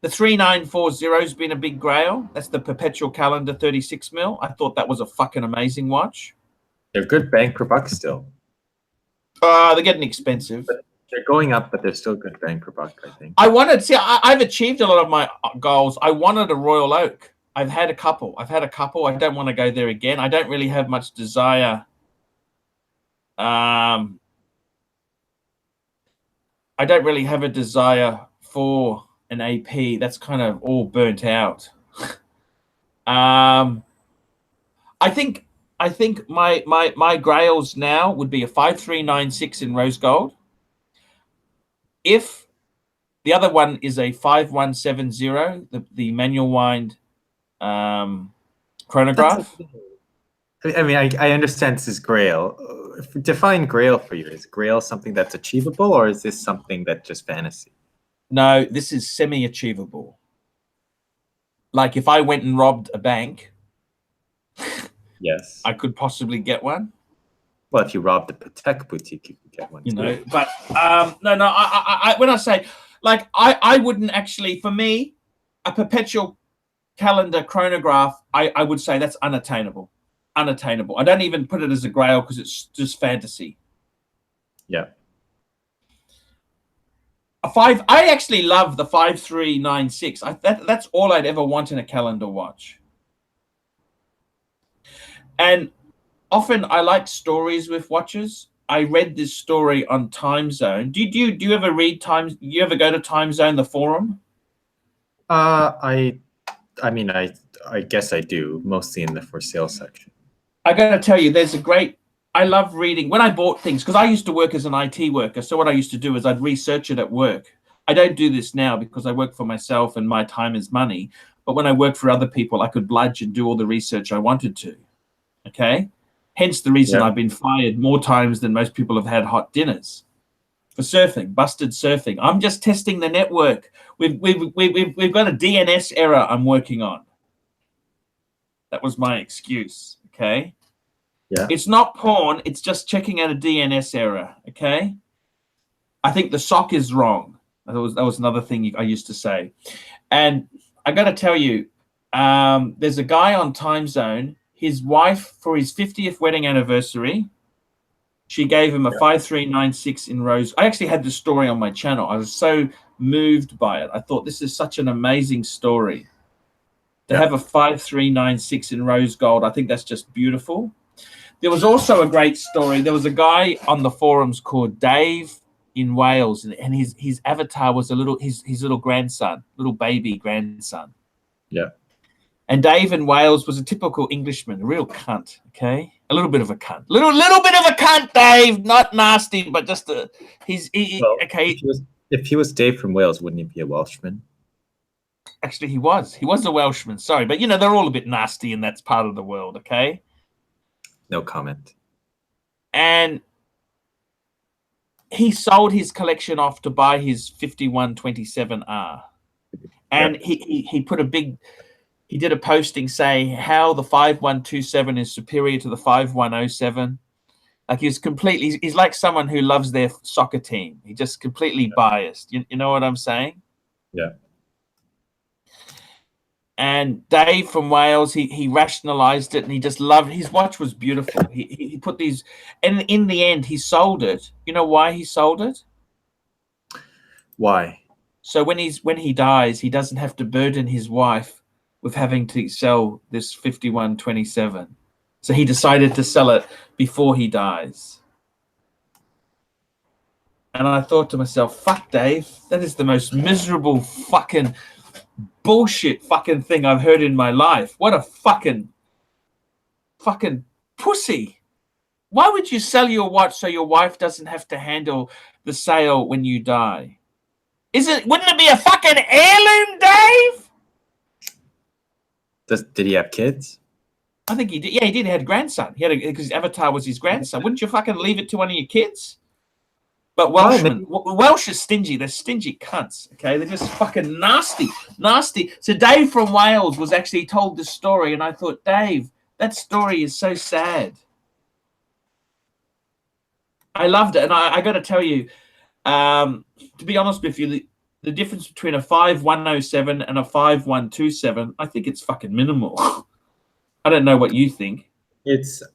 The 3940 has been a big Grail. That's the perpetual calendar 36 mil. I thought that was a fucking amazing watch. They're good bang per buck still. They're getting expensive. But they're going up, but they're still good bang per buck, I think. I've achieved a lot of my goals. I wanted a Royal Oak. I've had a couple. I don't want to go there again. I don't really have much desire. I don't really have a desire for an AP. That's kind of all burnt out. I think my Grails now would be a 5396 in rose gold. If the other one is a 5170, the manual wind chronograph. I mean, I understand this is Grail. Define Grail for you. Is Grail something that's achievable, or is this something that's just fantasy? No, this is semi-achievable. Like if I went and robbed a bank, yes, I could possibly get one. Well, if you robbed the Patek boutique, you could get one. You know, but no. I when I say like I wouldn't actually. For me, a perpetual calendar chronograph, I would say that's unattainable. Unattainable. I don't even put it as a Grail because it's just fantasy. Yeah. I actually love the 5396. That's all I'd ever want in a calendar watch. And often I like stories with watches. I read this story on Time Zone. Do you ever read Time? You ever go to Time Zone, the forum? I mean, I guess I do, mostly in the for sale section. I got to tell you, there's a great. I love reading. When I bought things, because I used to work as an IT worker, so what I used to do is I'd research it at work. I don't do this now because I work for myself and my time is money. But when I worked for other people, I could bludge and do all the research I wanted to. Okay? Hence the reason I've been fired more times than most people have had hot dinners. For surfing, busted surfing. I'm just testing the network. We've got a DNS error I'm working on. That was my excuse, okay? Yeah. It's not porn, it's just checking out a DNS error, okay? I think the sock is wrong. That was another thing I used to say. And I got to tell you, there's a guy on Time Zone, his wife, for his 50th wedding anniversary, she gave him a 5396 in rose. I actually had this story on my channel. I was so moved by it. I thought this is such an amazing story. To have a 5396 in rose gold, I think that's just beautiful. There was also a great story. There was a guy on the forums called Dave in Wales, and his avatar was his little grandson, little baby grandson. Yeah. And Dave in Wales was a typical Englishman, a real cunt, okay? A little bit of a cunt. Little bit of a cunt, Dave. Not nasty, but just okay. If he was Dave from Wales, wouldn't he be a Welshman? Actually, he was. He was a Welshman, sorry. But, you know, they're all a bit nasty in that part of the world, okay? No comment. And he sold his collection off to buy his 5127R. And he put he did a posting saying how the 5127 is superior to the 5107. Like he's like someone who loves their soccer team. He just completely biased. You know what I'm saying? Yeah. And Dave from Wales, he rationalized it and he just loved his watch was beautiful. He put these, and in the end he sold it. You know why he sold it? Why? So when he dies, he doesn't have to burden his wife with having to sell this 5127. So he decided to sell it before he dies. And I thought to myself, fuck Dave, that is the most miserable fucking bullshit fucking thing I've heard in my life. What a fucking pussy. Why would you sell your watch so your wife doesn't have to handle the sale when you die? Wouldn't it be a fucking heirloom, Dave? Did he have kids? I think he did. Yeah, he did. He had a grandson. Because his avatar was his grandson. Wouldn't you fucking leave it to one of your kids? But Welsh is stingy. They're stingy cunts. Okay, they're just fucking nasty. So Dave from Wales was actually told this story, and I thought, Dave, that story is so sad. I loved it, and I got to tell you, to be honest with you, the difference between a 5107 and a 5127, I think it's fucking minimal. I don't know what you think.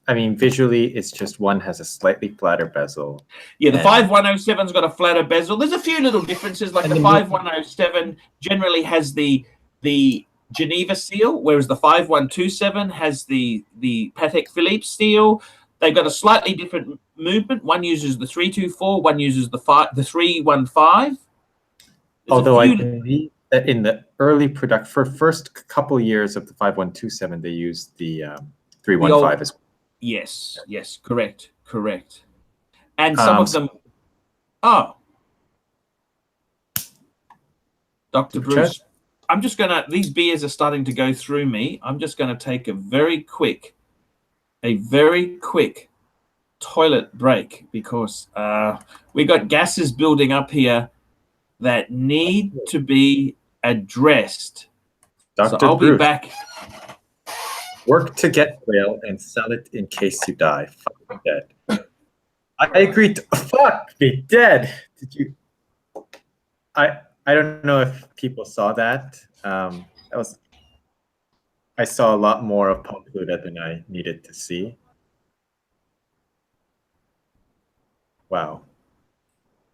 I mean, visually, it's just one has a slightly flatter bezel. Yeah, the 5107's got a flatter bezel. There's a few little differences, like the 5107 generally has the Geneva seal, whereas the 5127 has the Patek Philippe seal. They've got a slightly different movement. One uses the 324, one uses the 315. Although I believe that in the early product, for first couple years of the 5127, they used the 315 as well. Yes, correct. And some of them, Dr. Bruce, I'm just gonna, these beers are starting to go through me. I'm just gonna take a very quick toilet break because we got gases building up here that need to be addressed. Dr. So I'll Bruce, be back. Work to get Grail and sell it in case you die. Fuck me dead. I agree. Fuck me dead. Did you? I don't know if people saw that. I saw a lot more of Pump Luda than I needed to see. Wow.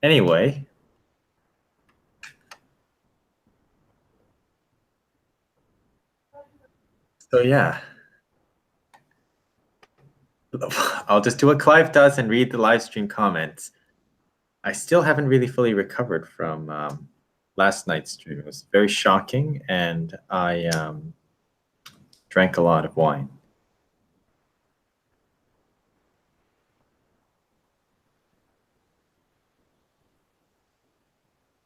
Anyway. So yeah. I'll just do what Clive does and read the live stream comments. I still haven't really fully recovered from last night's stream. It was very shocking, and I drank a lot of wine.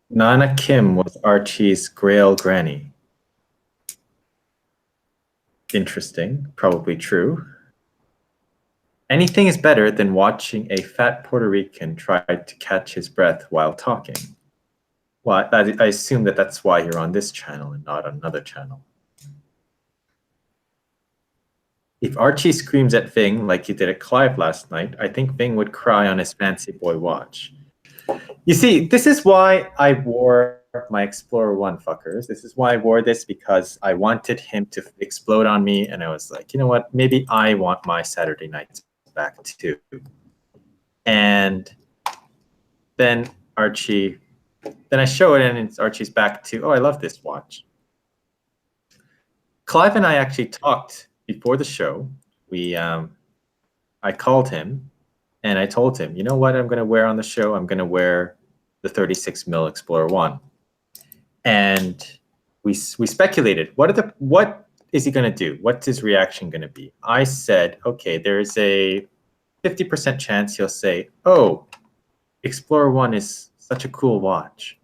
Nana Kim was Archie's Grail granny. Interesting, probably true. Anything is better than watching a fat Puerto Rican try to catch his breath while talking. Well, I assume that that's why you're on this channel and not another channel. If Archie screams at Ving like he did at Clive last night, I think Ving would cry on his fancy boy watch. You see, this is why I wore my Explorer 1, fuckers. This is why I wore this, because I wanted him to explode on me, and I was like, you know what? Maybe I want my Saturday nights back too. And then I show it, and it's Archie's back to, oh, I love this watch. Clive and I actually talked before the show. I called him, and I told him, you know what I'm going to wear on the show? I'm going to wear the 36mm Explorer 1. And we speculated, what is he going to do? What's his reaction going to be? I said, okay, there's a 50% chance he'll say, oh, Explorer 1 is such a cool watch.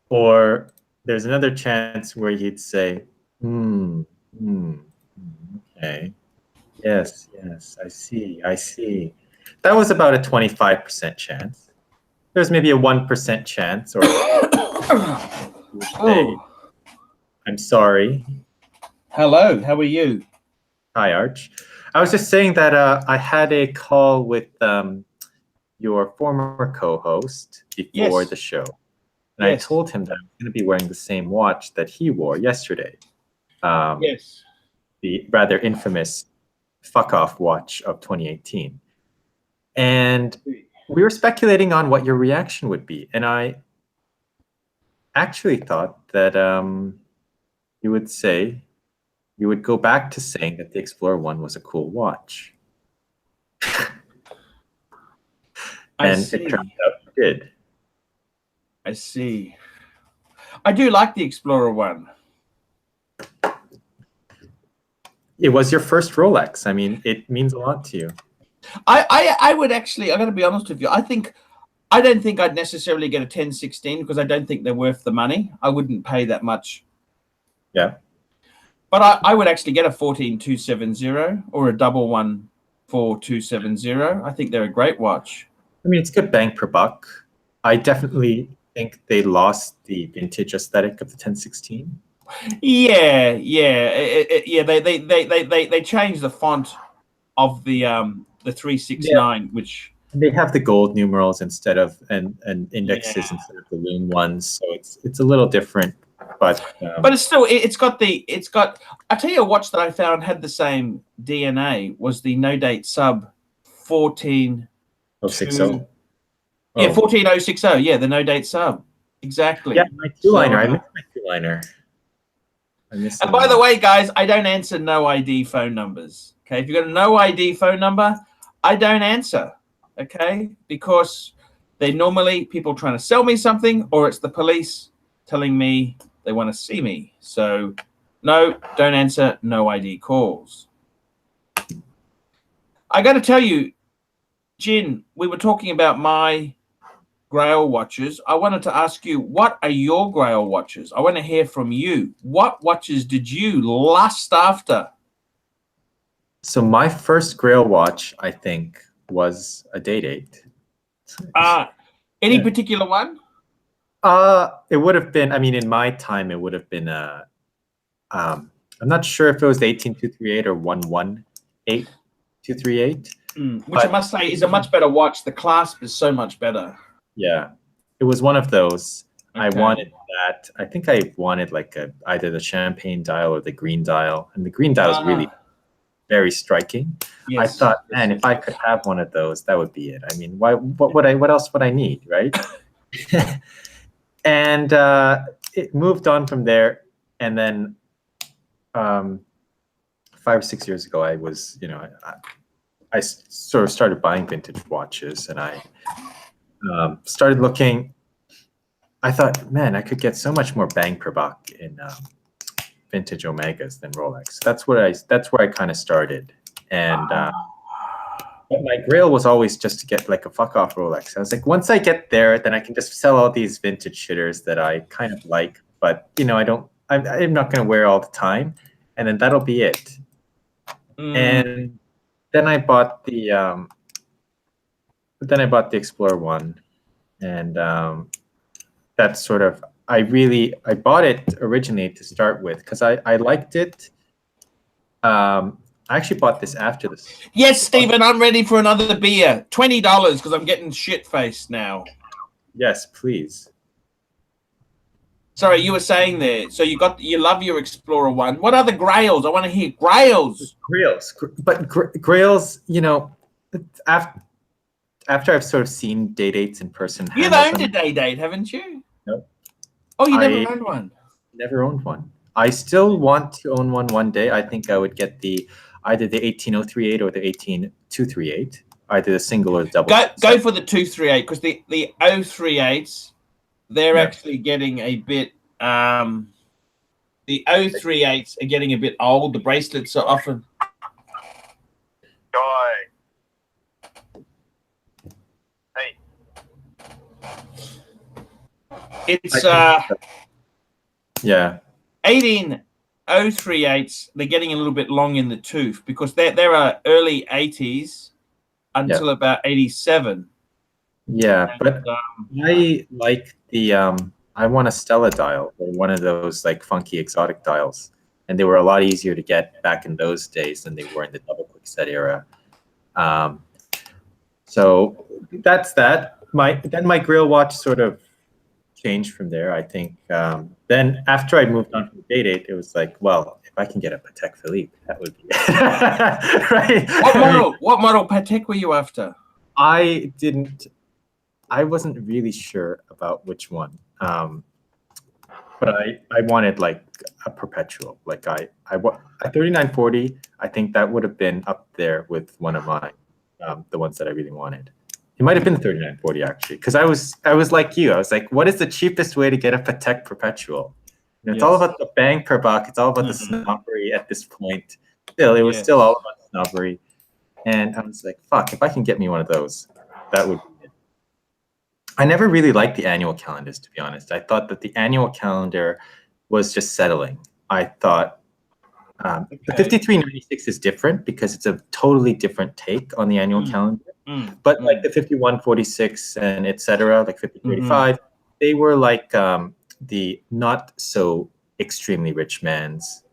Or there's another chance where he'd say, okay, yes, I see. That was about a 25% chance. There's maybe a 1% chance, or say, I'm sorry. Hello, how are you? Hi, Arch. I was just saying that I had a call with your former co-host before the show. And I told him that I'm going to be wearing the same watch that he wore yesterday. The rather infamous fuck-off watch of 2018. And we were speculating on what your reaction would be. And I actually thought that you would go back to saying that the Explorer 1 was a cool watch. And it turned out you did. I see. I do like the Explorer 1. It was your first Rolex. I mean, it means a lot to you. I would actually, I'm going to be honest with you. I don't think I'd necessarily get a 1016 because I don't think they're worth the money. I wouldn't pay that much. Yeah. But I would actually get a 14270 or a 14270. I think they're a great watch. I mean, it's good bang per buck. I definitely think they lost the vintage aesthetic of the 1016. Yeah. They changed the font of the 369, which they have the gold numerals instead of and indexes instead of the loom ones, so it's a little different. But it's still it's got. I tell you, a watch that I found had the same DNA was the no date sub 14060. Yeah, 14060. Yeah, the no date sub. Exactly. Yeah, my two liner. I missed my two liner. And by the way, guys, I don't answer no ID phone numbers. Okay, if you've got a no ID phone number, I don't answer. Okay, because they're normally people trying to sell me something, or it's the police telling me they want to see me. So, no, don't answer no ID calls. I got to tell you, Jin, we were talking about my Grail watches. I wanted to ask you, what are your Grail watches? I want to hear from you. What watches did you lust after? So my first Grail watch, I think, was a Day-Date. Any particular one? It would have been, I mean, in my time, it would have been I'm not sure if it was the 18238 or 118238. Which I must say is a much better watch. The clasp is so much better. Yeah, it was one of those. Okay. I wanted that. I think I wanted like either the champagne dial or the green dial, and the green dial is really very striking. Yes, I thought, man, if I could have one of those, that would be it. I mean, what else would I need, right? And it moved on from there. And then 5 or 6 years ago, I was, I sort of started buying vintage watches, and I started looking. I thought, man, I could get so much more bang per buck in vintage Omegas than Rolex. That's where I kind of started. And but my Grail was always just to get like a fuck off Rolex. I was like, once I get there, then I can just sell all these vintage shitters that I kind of like, but I'm not going to wear all the time, and then that'll be it. And then I bought the Explorer one, and that's sort of, I bought it originally to start with because I liked it. I actually bought this after this. Yes, Stephen, I'm ready for another beer. $20 because I'm getting shit-faced now. Yes, please. Sorry, you were saying there. So you love your Explorer one. What other Grails? I want to hear Grails. But Grails, after I've sort of seen Day-Dates in person. You've owned a Day-Date, haven't you? No. Oh, you never owned one? Never owned one. I still want to own one day. I think I would get either the 18038 or the 18238, either the single or the double. Go for the 238 because the 038s, they're actually getting a bit. The 038s are getting a bit old. The bracelets are often. Hey. It's 18038s. They're getting a little bit long in the tooth because there are early 80s until about 87. Yeah, but I like the I want a Stella dial or one of those like funky exotic dials, and they were a lot easier to get back in those days than they were in the double quickset era. So that's that. Then my Grail watch sort of changed from there. I think then after I moved on from Day-Date, it was like, well, if I can get a Patek Philippe, that would be right. What model Patek were you after? I wasn't really sure about which one, but I wanted like a perpetual. Like a 3940. I think that would have been up there with one of my the ones that I really wanted. It might have been the 3940 actually, because I was like you. I was like, what is the cheapest way to get a Patek Perpetual? It's all about the bang per buck. It's all about the snobbery at this point. still, it was still all about snobbery. And I was like, fuck, if I can get me one of those, that would be it. I never really liked the annual calendars, to be honest. I thought that the annual calendar was just settling. I thought the 5396 is different because it's a totally different take on the annual calendar. But like the 5146 and etc., like 5385, they were like the not so extremely rich man's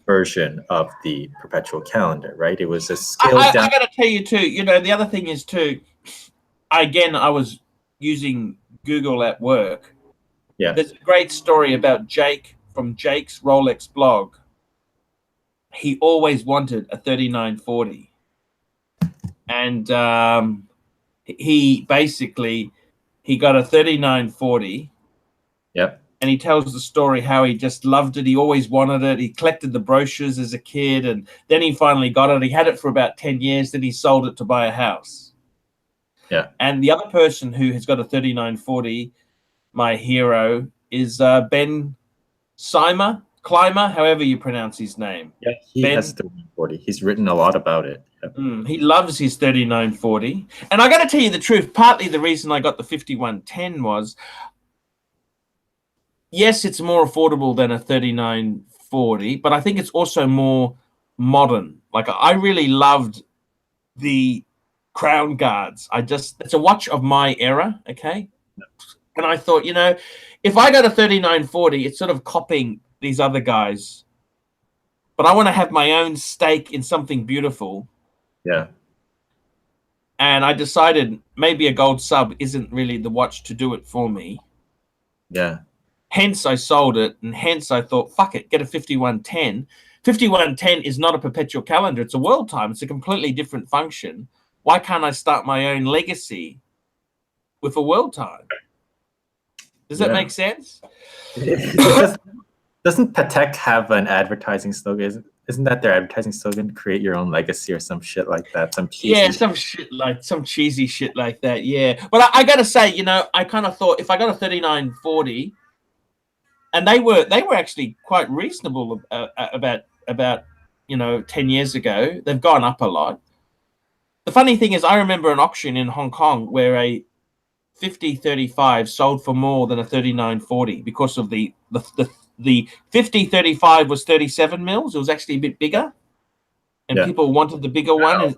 version of the perpetual calendar, right? It was a scaled down. I gotta tell you too, you know, the other thing is too, again, I was using Google at work. Yeah. There's a great story about Jake from Jake's Rolex blog. He always wanted a 3940. And he basically, he got a 3940. Yep. And he tells the story how he just loved it. He always wanted it. He collected the brochures as a kid, and then he finally got it. He had it for about 10 years. Then he sold it to buy a house. Yeah. And the other person who has got a 3940, my hero, is Ben Clymer, however you pronounce his name. Yeah, he has 3940. He's written a lot about it. Yep. He loves his 3940. And I got to tell you the truth, partly the reason I got the 5110 was, yes, it's more affordable than a 3940, but I think it's also more modern. Like, I really loved the crown guards. It's a watch of my era, okay? And I thought, you know, if I got a 3940, it's sort of copying these other guys. But I want to have my own stake in something beautiful. Yeah. And I decided maybe a gold sub isn't really the watch to do it for me. Yeah. Hence, I sold it, and hence I thought, fuck it, get a 5110. 5110 is not a perpetual calendar. It's a world time. It's a completely different function. Why can't I start my own legacy with a world time? Does that make sense? Doesn't Patek have an advertising slogan? Isn't that their advertising slogan? Create your own legacy or some shit like that. Some cheesy shit like that. Yeah. But I got to say, you know, I kind of thought if I got a 3940, and they were actually quite reasonable about you know 10 years ago. They've gone up a lot. The funny thing is, I remember an auction in Hong Kong where a 5035 sold for more than a 3940 because of the 5035 was 37 mils. It was actually a bit bigger, and people wanted the bigger one.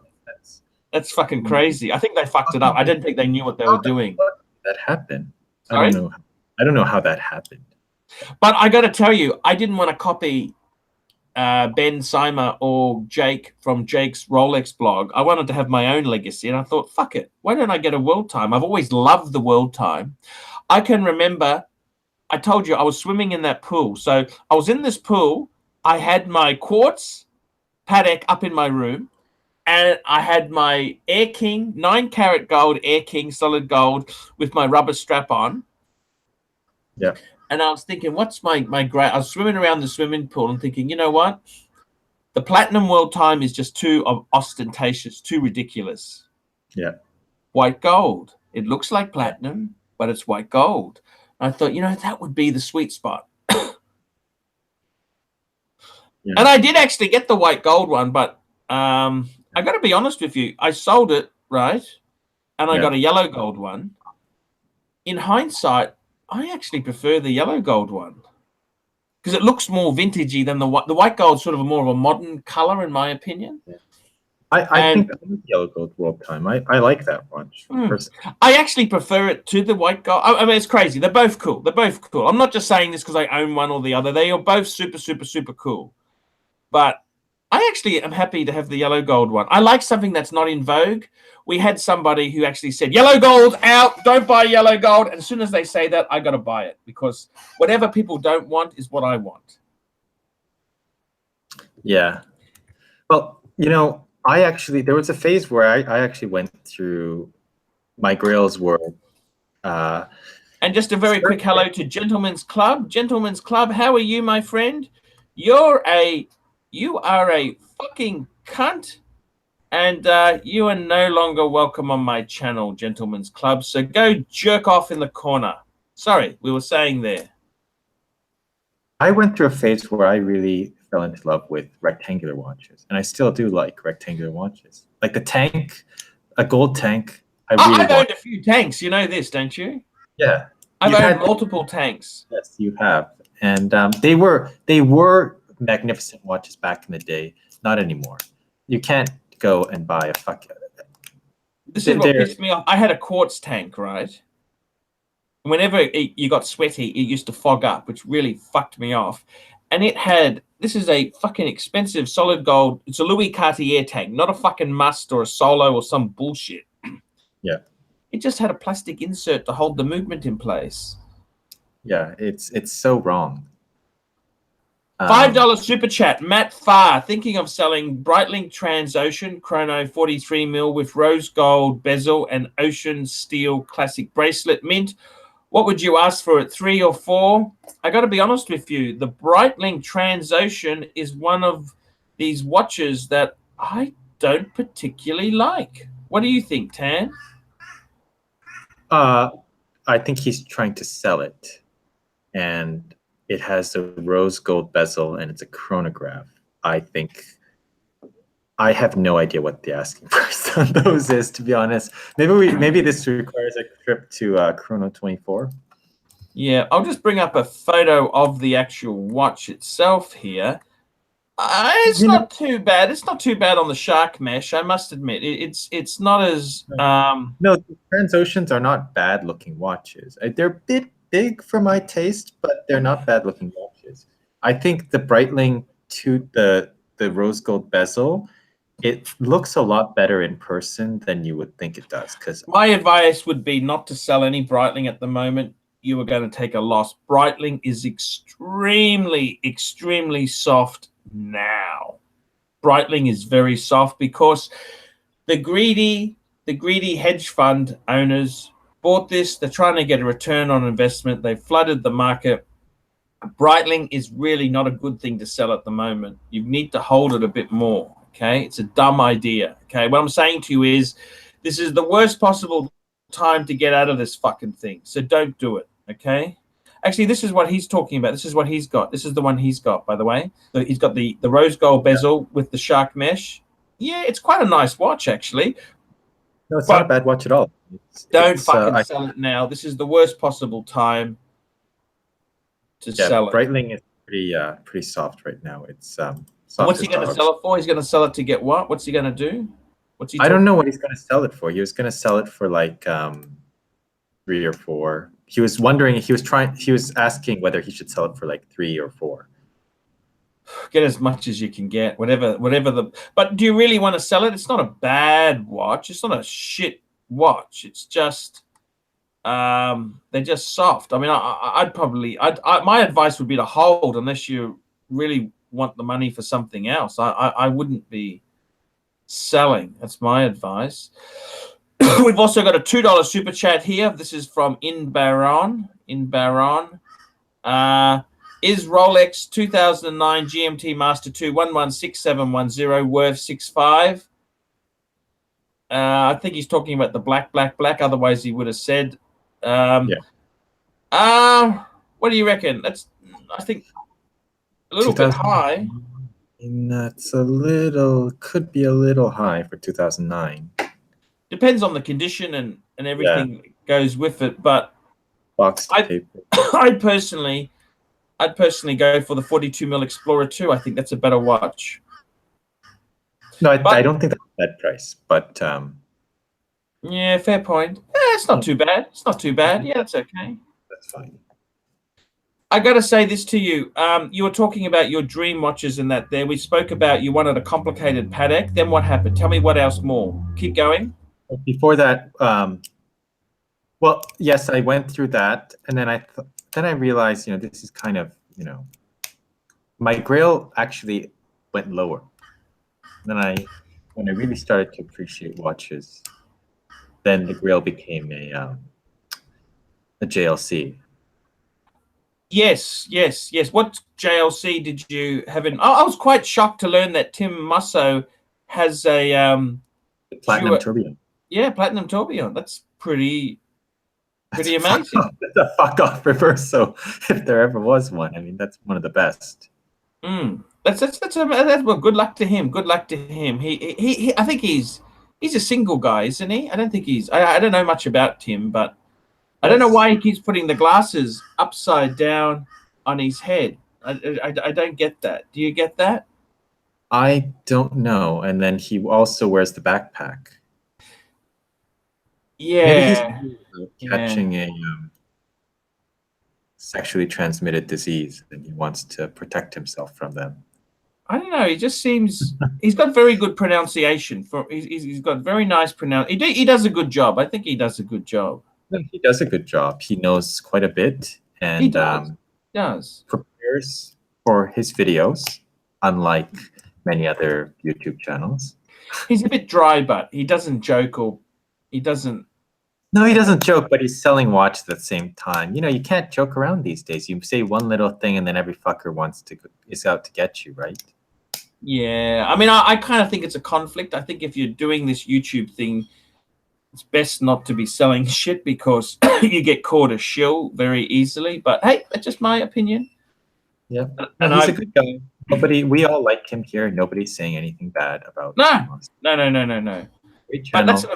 That's fucking crazy. I think they fucked it up. I didn't think they knew what they were doing. That happened. Sorry? I don't know how that happened. But I got to tell you, I didn't want to copy Ben Clymer or Jake from Jake's Rolex blog. I wanted to have my own legacy, and I thought, fuck it. Why don't I get a world time? I've always loved the world time. I can remember, I told you, I was swimming in that pool. So I was in this pool. I had my quartz Patek up in my room, and I had my Air King, 9-carat gold Air King, solid gold, with my rubber strap on. Yeah. And I was thinking, what's my Grail? I was swimming around the swimming pool and thinking, you know what? The platinum world time is just too ostentatious, too ridiculous. Yeah. White gold. It looks like platinum, but it's white gold. And I thought, you know, that would be the sweet spot. Yeah. And I did actually get the white gold one, but I got to be honest with you. I sold it, right? And I got a yellow gold one. In hindsight, I actually prefer the yellow gold one because it looks more vintagey than the white gold's sort of more of a modern color, in my opinion. Yeah. I think yellow gold world time. I like that one. I actually prefer it to the white gold. I mean, it's crazy. They're both cool. They're both cool. I'm not just saying this because I own one or the other. They are both super, super, super cool. But I actually am happy to have the yellow gold one. I like something that's not in vogue. We had somebody who actually said, yellow gold out, don't buy yellow gold. And as soon as they say that, I got to buy it because whatever people don't want is what I want. Yeah. Well, you know, there was a phase where I actually went through my Grail's world. And just a very quick hello to Gentlemen's Club. Gentlemen's Club, how are you, my friend? You are a fucking cunt. And you are no longer welcome on my channel, Gentlemen's Club. So go jerk off in the corner. Sorry, we were saying there. I went through a phase where I really fell into love with rectangular watches, and I still do like rectangular watches. Like the tank, a gold tank. I've owned a few tanks. You know this, don't you? Yeah, I've owned multiple tanks. Yes, you have, and they were magnificent watches back in the day. Not anymore. You can't go and buy a fuck. This is what pissed me off. I had a quartz tank, right? Whenever you got sweaty, it used to fog up, which really fucked me off. And it had, this is a fucking expensive solid gold. It's a Louis Cartier tank, not a fucking Must or a Solo or some bullshit. Yeah. It just had a plastic insert to hold the movement in place. Yeah, it's so wrong. $5 super chat. Matt Farr, thinking of selling Breitling Transocean Chrono 43 mil with rose gold bezel and ocean steel classic bracelet mint. What would you ask for it, 3 or 4? I got to be honest with you. The Breitling Transocean is one of these watches that I don't particularly like. What do you think, Tan? I think he's trying to sell it, and it has a rose gold bezel and it's a chronograph. I think I have no idea what the asking price on those is, to be honest. Maybe this requires a trip to Chrono 24. Yeah, I'll just bring up a photo of the actual watch itself here. It's not too bad. It's not too bad on the shark mesh, I must admit. It's not as no, the Transoceans are not bad looking watches. They're a bit big for my taste, but they're not bad looking watches. I think the Breitling to the rose gold bezel, it looks a lot better in person than you would think it does. Because my advice would be not to sell any Breitling at the moment. You are going to take a loss. Breitling is extremely, extremely soft now. Breitling is very soft because the greedy hedge fund owners bought this. They're trying to get a return on investment. They've flooded the market. Breitling is really not a good thing to sell at the moment. You need to hold it a bit more, okay? It's a dumb idea, okay? What I'm saying to you is this is the worst possible time to get out of this fucking thing, so don't do it, okay? Actually, this is what he's talking about. This is what he's got. This is the one he's got, by the way. So he's got the rose gold bezel with the shark mesh. Yeah, it's quite a nice watch, actually. No, it's not a bad watch at all. Don't fucking sell it now. This is the worst possible time to sell it. Breitling is pretty soft right now. It's soft. What's he going to sell it for? He's going to sell it to get what? What's he going to do? What's he? I don't know what he's going to sell it for. He was going to sell it for like 3 or 4. He was wondering. He was asking whether he should sell it for like 3 or 4. Get as much as you can get, whatever the. But do you really want to sell it? It's not a bad watch. It's not a shit watch. It's just, they're just soft. I mean, my advice would be to hold unless you really want the money for something else. I wouldn't be selling. That's my advice. We've also got a $2 super chat here. This is from In Baron. Is Rolex 2009 GMT Master 2 116710 worth 65? I think he's talking about the black. Otherwise, he would have said. What do you reckon? That's, I think, a little bit high. That's could be a little high for 2009. Depends on the condition and everything that goes with it. But I'd personally go for the 42 mil Explorer 2. I think that's a better watch. No, I don't think that's that price, but yeah, fair point. It's not too bad. It's not too bad. Yeah, that's okay. That's fine. I got to say this to you. You were talking about your dream watches and that there. We spoke about you wanted a complicated Patek. Then what happened? Tell me what else more. Keep going. Before that, well, yes, I went through that, and then I realized, this is kind of, my Grail actually went lower. Then when I really started to appreciate watches, then the Grail became a JLC. Yes. What JLC did you have in? I was quite shocked to learn that Tim Musso has a Platinum Tourbillon. Yeah, Platinum Tourbillon. That's pretty amazing. That's a fuck off reverso, if there ever was one. I mean, that's one of the best. That's well. Good luck to him. Good luck to him. He I think he's a single guy, isn't he? I don't think he's. I don't know much about Tim, but I don't know Yes. why he keeps putting the glasses upside down on his head. I don't get that. Do you get that? I don't know. And then he also wears the backpack. Maybe he's Yeah. catching a sexually transmitted disease, and he wants to protect himself from them. I don't know. He just seems he's got very good pronunciation. He's got very nice pronounce. He does a good job. I think he does a good job. He does a good job. He knows quite a bit, and He does. prepares for his videos, unlike many other YouTube channels. He's a bit dry, but he doesn't joke or he doesn't. No, he doesn't joke, but he's selling watches at the same time. You can't joke around these days. You say one little thing, and then every fucker is out to get you, right? Yeah, I mean, I kind of think it's a conflict. I think if you're doing this YouTube thing, it's best not to be selling shit because you get caught a shill very easily. But hey, that's just my opinion. Yeah, and he's a good guy. We all like him here. Nobody's saying anything bad about him. No. But that's an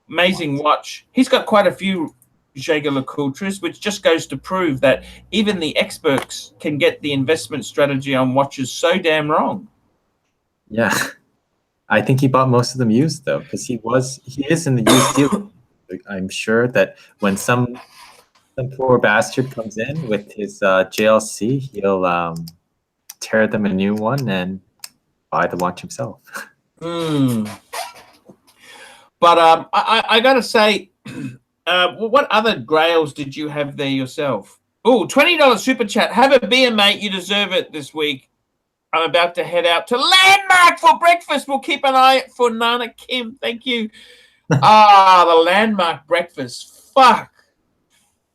amazing watch. He's got quite a few JEWELLERY, which just goes to prove that even the experts can get the investment strategy on watches so damn wrong. Yeah, I think he bought most of them used though, because he is in the used deal. I'm sure that when some poor bastard comes in with his JLC, he'll tear them a new one and buy the watch himself. But I gotta say, what other grails did you have there yourself? Oh, $20 super chat. Have a beer, mate. You deserve it this week. I'm about to head out to Landmark for breakfast. We'll keep an eye for Nana Kim. Thank you. The Landmark breakfast. Fuck.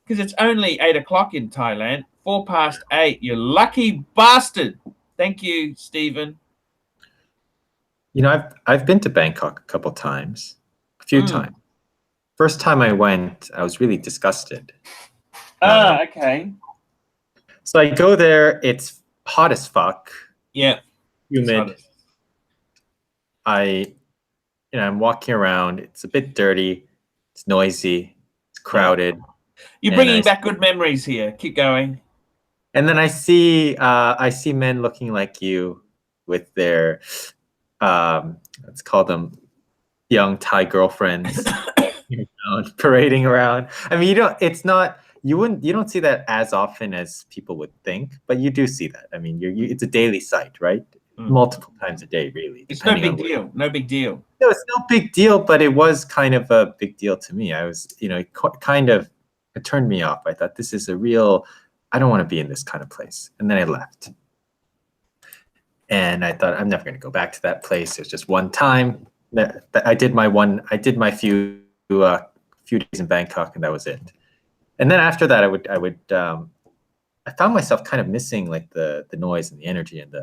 Because it's only 8 o'clock in Thailand. 8:04. You lucky bastard. Thank you, Stephen. I've been to Bangkok a couple times. A few times. First time I went, I was really disgusted. Okay. So I go there. It's hot as fuck. Yeah. Humid. I'm walking around. It's a bit dirty. It's noisy. It's crowded. You're bringing back good memories here. Keep going. And then I see men looking like you with their let's call them young Thai girlfriends parading around. I mean, you don't see that as often as people would think, but you do see that. I mean, it's a daily sight, right? Multiple times a day, really. It's no big deal. No big deal. No, it's no big deal, but it was kind of a big deal to me. I was, it turned me off. I thought this is I don't want to be in this kind of place. And then I left. And I thought, I'm never going to go back to that place. It was just one time that I did my few days in Bangkok, and that was it. And then after that, I found myself kind of missing like the noise and the energy and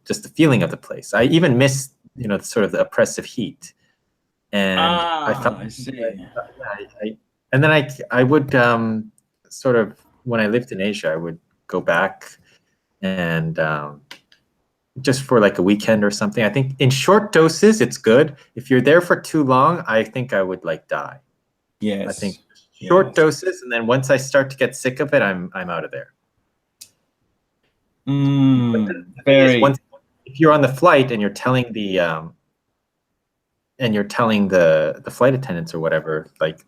just the feeling of the place. I even missed, sort of the oppressive heat. And I see. And then I would sort of, when I lived in Asia, I would go back and just for like a weekend or something. I think in short doses, it's good. If you're there for too long, I think I would like die. Yes. I think short doses, and then once I start to get sick of it, I'm out of there. If you're on the flight and you're telling the flight attendants or whatever, like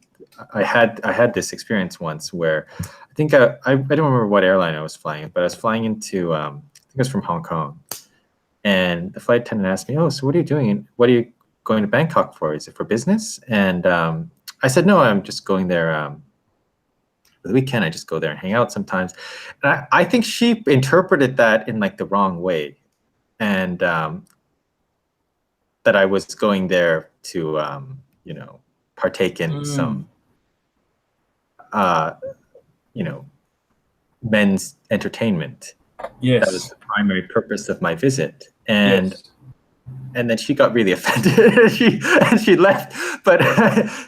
I had this experience once where I think I don't remember what airline I was flying, but I was flying into I think it was from Hong Kong, and the flight attendant asked me, "Oh, so what are you doing? What are you going to Bangkok for? Is it for business?" And I said, "No, I'm just going there for the weekend. I just go there and hang out sometimes." And I think she interpreted that in like the wrong way, and that I was going there to partake in some men's entertainment. Yes. That was the primary purpose of my visit. And then she got really offended and she left. But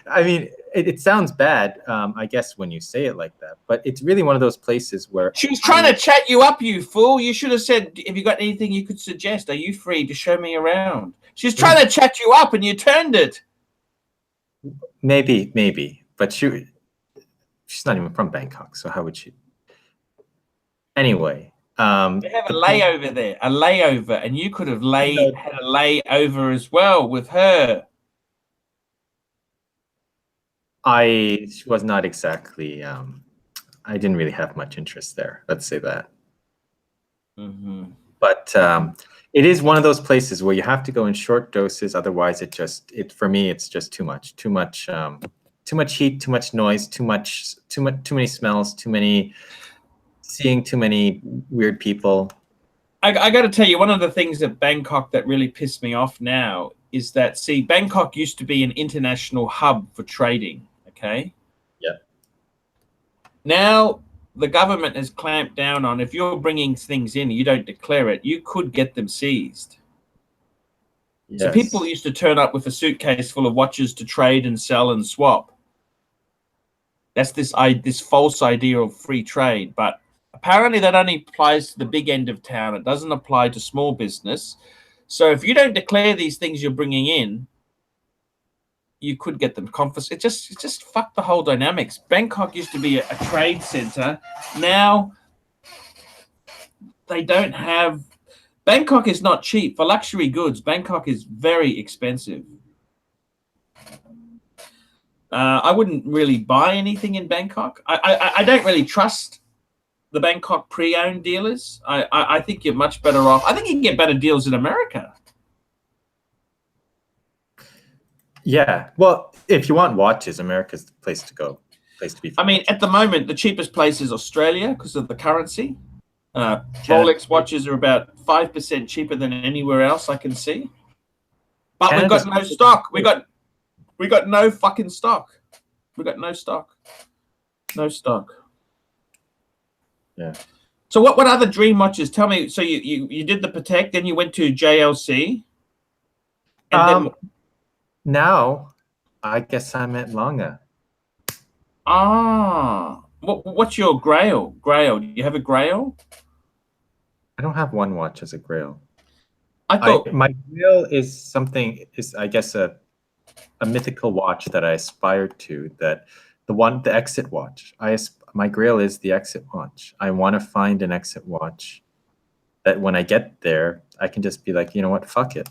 I mean, it sounds bad, I guess, when you say it like that, but it's really one of those places where she was trying to chat you up, you fool. You should have said, have you got anything you could suggest? Are you free to show me around? She's trying to chat you up and you turned it. Maybe, but she's not even from Bangkok, so how would she? Anyway, they have a layover there, a layover, and you could have had a layover as well with her. She was not exactly. I didn't really have much interest there. Let's say that. But it is one of those places where you have to go in short doses. Otherwise, for me, it's just too much heat, too much noise, too many smells, seeing too many weird people. I got to tell you, one of the things at Bangkok that really pissed me off now is that, see, Bangkok used to be an international hub for trading. Okay. Yeah. Now the government has clamped down on, if you're bringing things in, you don't declare it, you could get them seized. Yes. So people used to turn up with a suitcase full of watches to trade and sell and swap. That's this false idea of free trade, but apparently that only applies to the big end of town. It doesn't apply to small business. So if you don't declare these things you're bringing in, you could get them confiscated. It just fucked the whole dynamics. Bangkok used to be a trade center. Now they don't have. Bangkok is not cheap for luxury goods. Bangkok is very expensive. I wouldn't really buy anything in Bangkok. I don't really trust the Bangkok pre-owned dealers. I think you're much better off. I think you can get better deals in America. Yeah, well, if you want watches, America's the place to go, place to be. I mean, at the moment, the cheapest place is Australia because of the currency. Rolex watches are about 5% cheaper than anywhere else I can see. But Canada's we've got no stock. We got no fucking stock. We got no stock. No stock. Yeah. So what other dream watches? Tell me. So you did the Patek, then you went to JLC. And then now, I guess I'm at Lange. What's your Grail? Grail? Do you have a Grail? I don't have one watch as a Grail. I thought my Grail is I guess a mythical watch that I aspired to. That the exit watch. My Grail is the exit watch. I want to find an exit watch that when I get there, I can just be like, you know what, fuck it.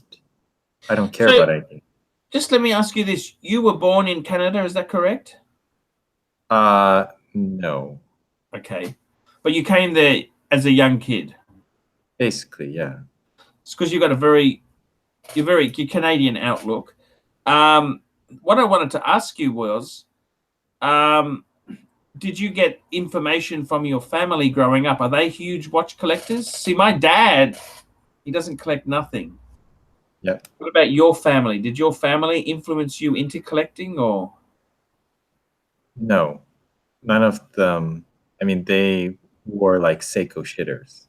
I don't care about anything. Just let me ask you this. You were born in Canada, is that correct? No. Okay. But you came there as a young kid? Basically, yeah. It's because you've got your Canadian outlook. What I wanted to ask you was, did you get information from your family growing up? Are they huge watch collectors? See, my dad, he doesn't collect nothing. Yeah. What about your family? Did your family influence you into collecting, or? No, none of them. I mean, they wore like Seiko shitters.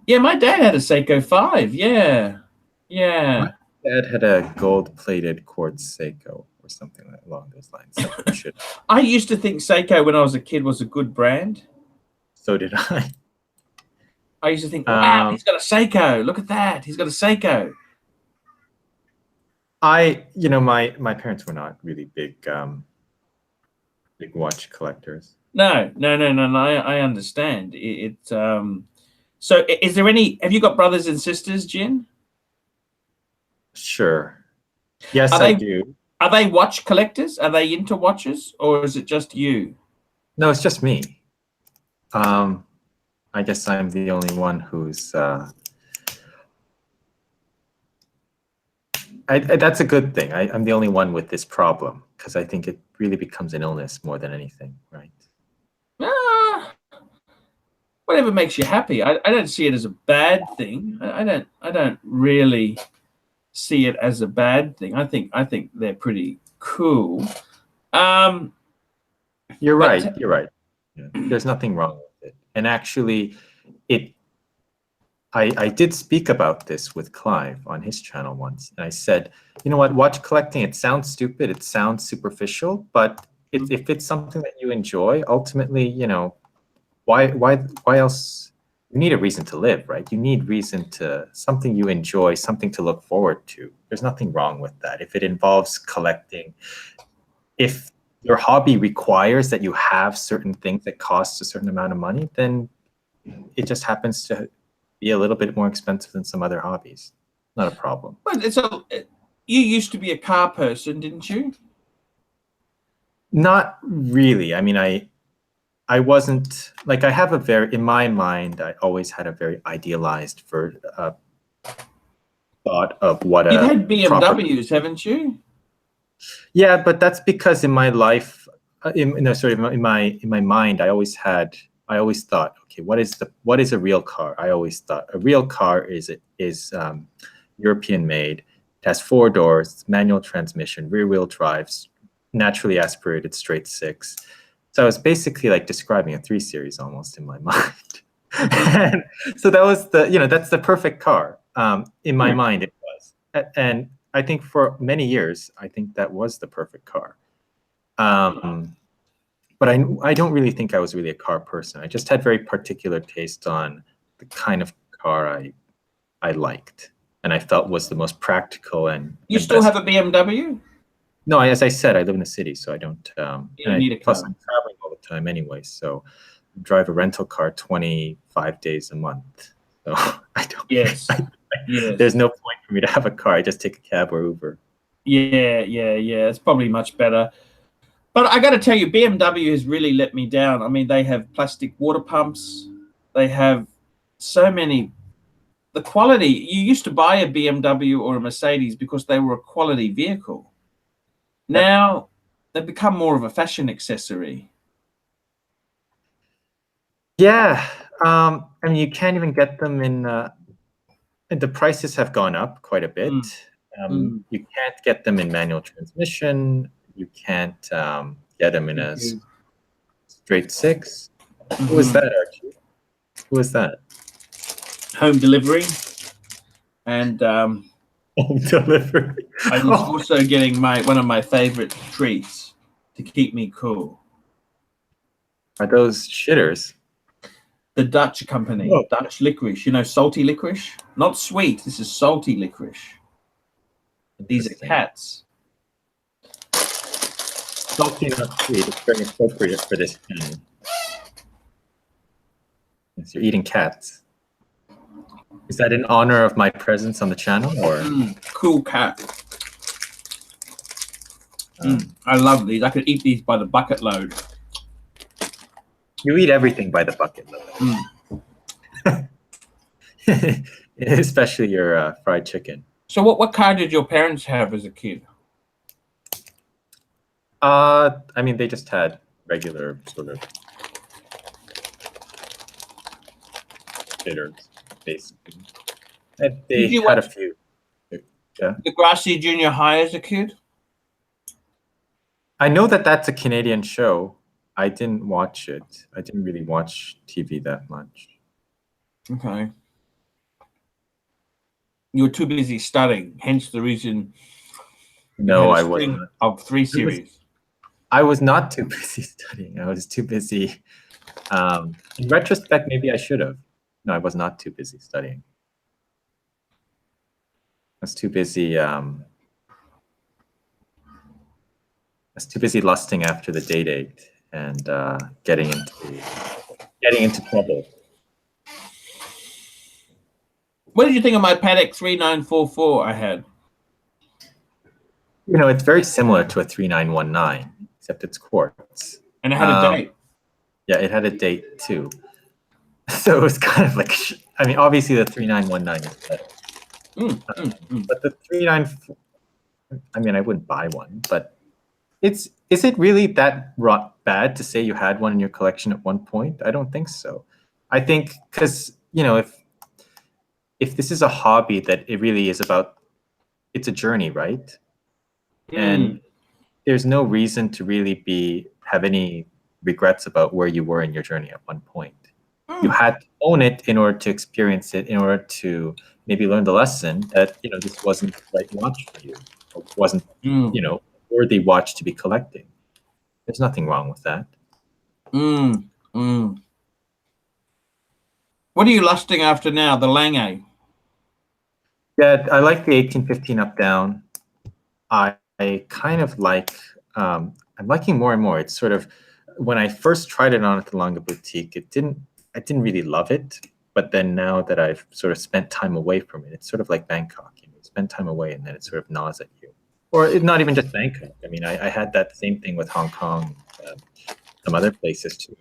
Yeah, my dad had a Seiko 5. Yeah. My dad had a gold-plated quartz Seiko or something along those lines. I used to think Seiko when I was a kid was a good brand. So did I. I used to think, wow, he's got a Seiko. Look at that. He's got a Seiko. My parents were not really big watch collectors. No. I understand. So is there have you got brothers and sisters, Jin? Sure. Yes, I do. Are they watch collectors? Are they into watches, or is it just you? No, it's just me. I guess I'm the only one who's that's a good thing. I'm the only one with this problem because I think it really becomes an illness more than anything, right? Whatever makes you happy. I don't see it as a bad thing. I don't really see it as a bad thing. I think they're pretty cool. You're right. Yeah. There's nothing wrong with it. And actually, I did speak about this with Clive on his channel once, and I said, you know what, watch collecting, it sounds stupid, it sounds superficial, but if it's something that you enjoy, ultimately, you know, why else? You need a reason to live, right? You need reason to something you enjoy, something to look forward to. There's nothing wrong with that. If it involves collecting, if your hobby requires that you have certain things that cost a certain amount of money, then it just happens to be a little bit more expensive than some other hobbies. Not a problem. Well, you used to be a car person, didn't you? Not really. I mean, I wasn't like, I have a very, in my mind, I always had a very idealized thought of what You've a had BMWs, haven't you? Yeah, but that's because in my life, in my mind, I always thought, okay, what is a real car? I always thought a real car is European made. It has 4 doors, manual transmission, rear wheel drives, naturally aspirated straight 6. So I was basically like describing a 3 Series almost in my mind. And so that was that's the perfect car. In my mind it was. And I think for many years, I think that was the perfect car. But I don't really think I was really a car person. I just had very particular taste on the kind of car I liked and I felt was the most practical and still have a BMW? No, as I said, I live in the city, so I don't. You don't need a car. Plus, I'm traveling all the time anyway, so I drive a rental car 25 days a month. So I don't. Yes. Yes. There's no point for me to have a car. I just take a cab or Uber. Yeah. It's probably much better. But I got to tell you, BMW has really let me down. I mean, they have plastic water pumps. They have so many. The quality. You used to buy a BMW or a Mercedes because they were a quality vehicle. Now they've become more of a fashion accessory. Yeah, I mean, you can't even get them in. The prices have gone up quite a bit. You can't get them in manual transmission. You can't get them in a straight 6. Who is that, Archie? Who is that? Home delivery. And home delivery. I was also getting one of my favorite treats to keep me cool. Are those shitters? The Dutch company, Dutch licorice. You know, salty licorice? Not sweet. This is salty licorice. These are cats. Salty, not sweet. It's very appropriate for this channel. Yes, you're eating cats. Is that in honor of my presence on the channel, or cool cat? I love these. I could eat these by the bucket load. You eat everything by the bucket load. Especially your fried chicken. So what car did your parents have as a kid? I mean, they just had regular sort of bitters, basically. And they had a few. Yeah. Degrassi Junior High as a kid? I know that that's a Canadian show. I didn't watch it. I didn't really watch TV that much. Okay. You were too busy studying, hence the reason. No, I wasn't. Of 3 series. I was not too busy studying. I was too busy. In retrospect, maybe I should have. No, I was not too busy studying. I was too busy. I was too busy lusting after the date and getting into trouble. What did you think of my Paddock 3944 I had? You know, it's very similar to a 3919, except it's quartz. And it had a date. Yeah, it had a date too. So it was kind of like, I mean, obviously the 3919 is better. But the 394, I mean, I wouldn't buy one, but is it really that bad to say you had one in your collection at one point? I don't think so. I think because, you know, if this is a hobby that it really is about, it's a journey, right? And there's no reason to really have any regrets about where you were in your journey at one point. You had to own it in order to experience it, in order to maybe learn the lesson that, you know, this wasn't the right watch for you, or wasn't, you know, worthy watch to be collecting. There's nothing wrong with that. What are you lusting after now? The Lange? Yeah, I like the 1815 up down. I kind of like, I'm liking more and more. It's sort of, when I first tried it on at the Lange Boutique, I didn't really love it. But then now that I've sort of spent time away from it, it's sort of like Bangkok. You spend time away and then it sort of gnaws at you. Or not even just Bangkok. I mean, I had that same thing with Hong Kong, some other places too,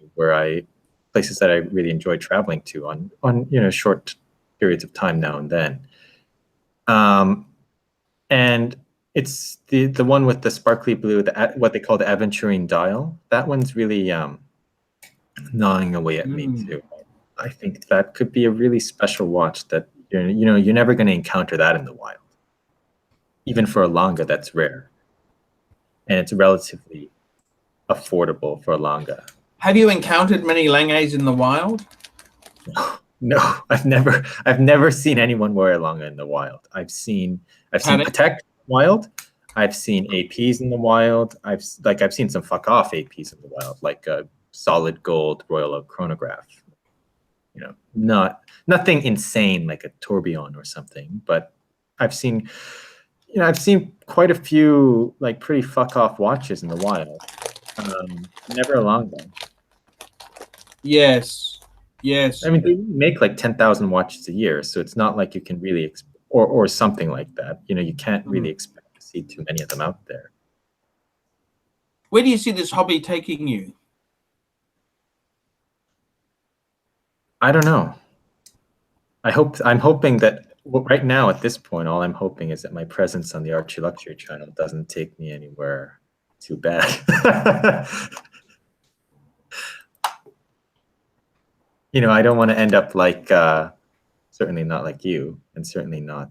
places that I really enjoyed traveling to on short periods of time now and then. And it's the one with the sparkly blue, what they call the aventurine dial. That one's really gnawing away at me too. I think that could be a really special watch that you're never going to encounter that in the wild. Even for a Lange, that's rare, and it's relatively affordable for a Lange. Have you encountered many Langes in the wild? No, I've never seen anyone wear a Lange in the wild. I've seen Patek in the wild. I've seen APs in the wild. I've seen some fuck off APs in the wild, like a solid gold Royal Oak chronograph. Nothing insane like a tourbillon or something, but I've seen quite a few like pretty fuck off watches in the wild. Never a Lange. Yes. I mean, they make like 10,000 watches a year, so it's not like you can really or something like that. You can't really expect to see too many of them out there. Where do you see this hobby taking you? I don't know. I'm hoping that right now at this point, all I'm hoping is that my presence on the ArchieLuxury channel doesn't take me anywhere too bad. I don't want to end up like certainly not like you, and certainly not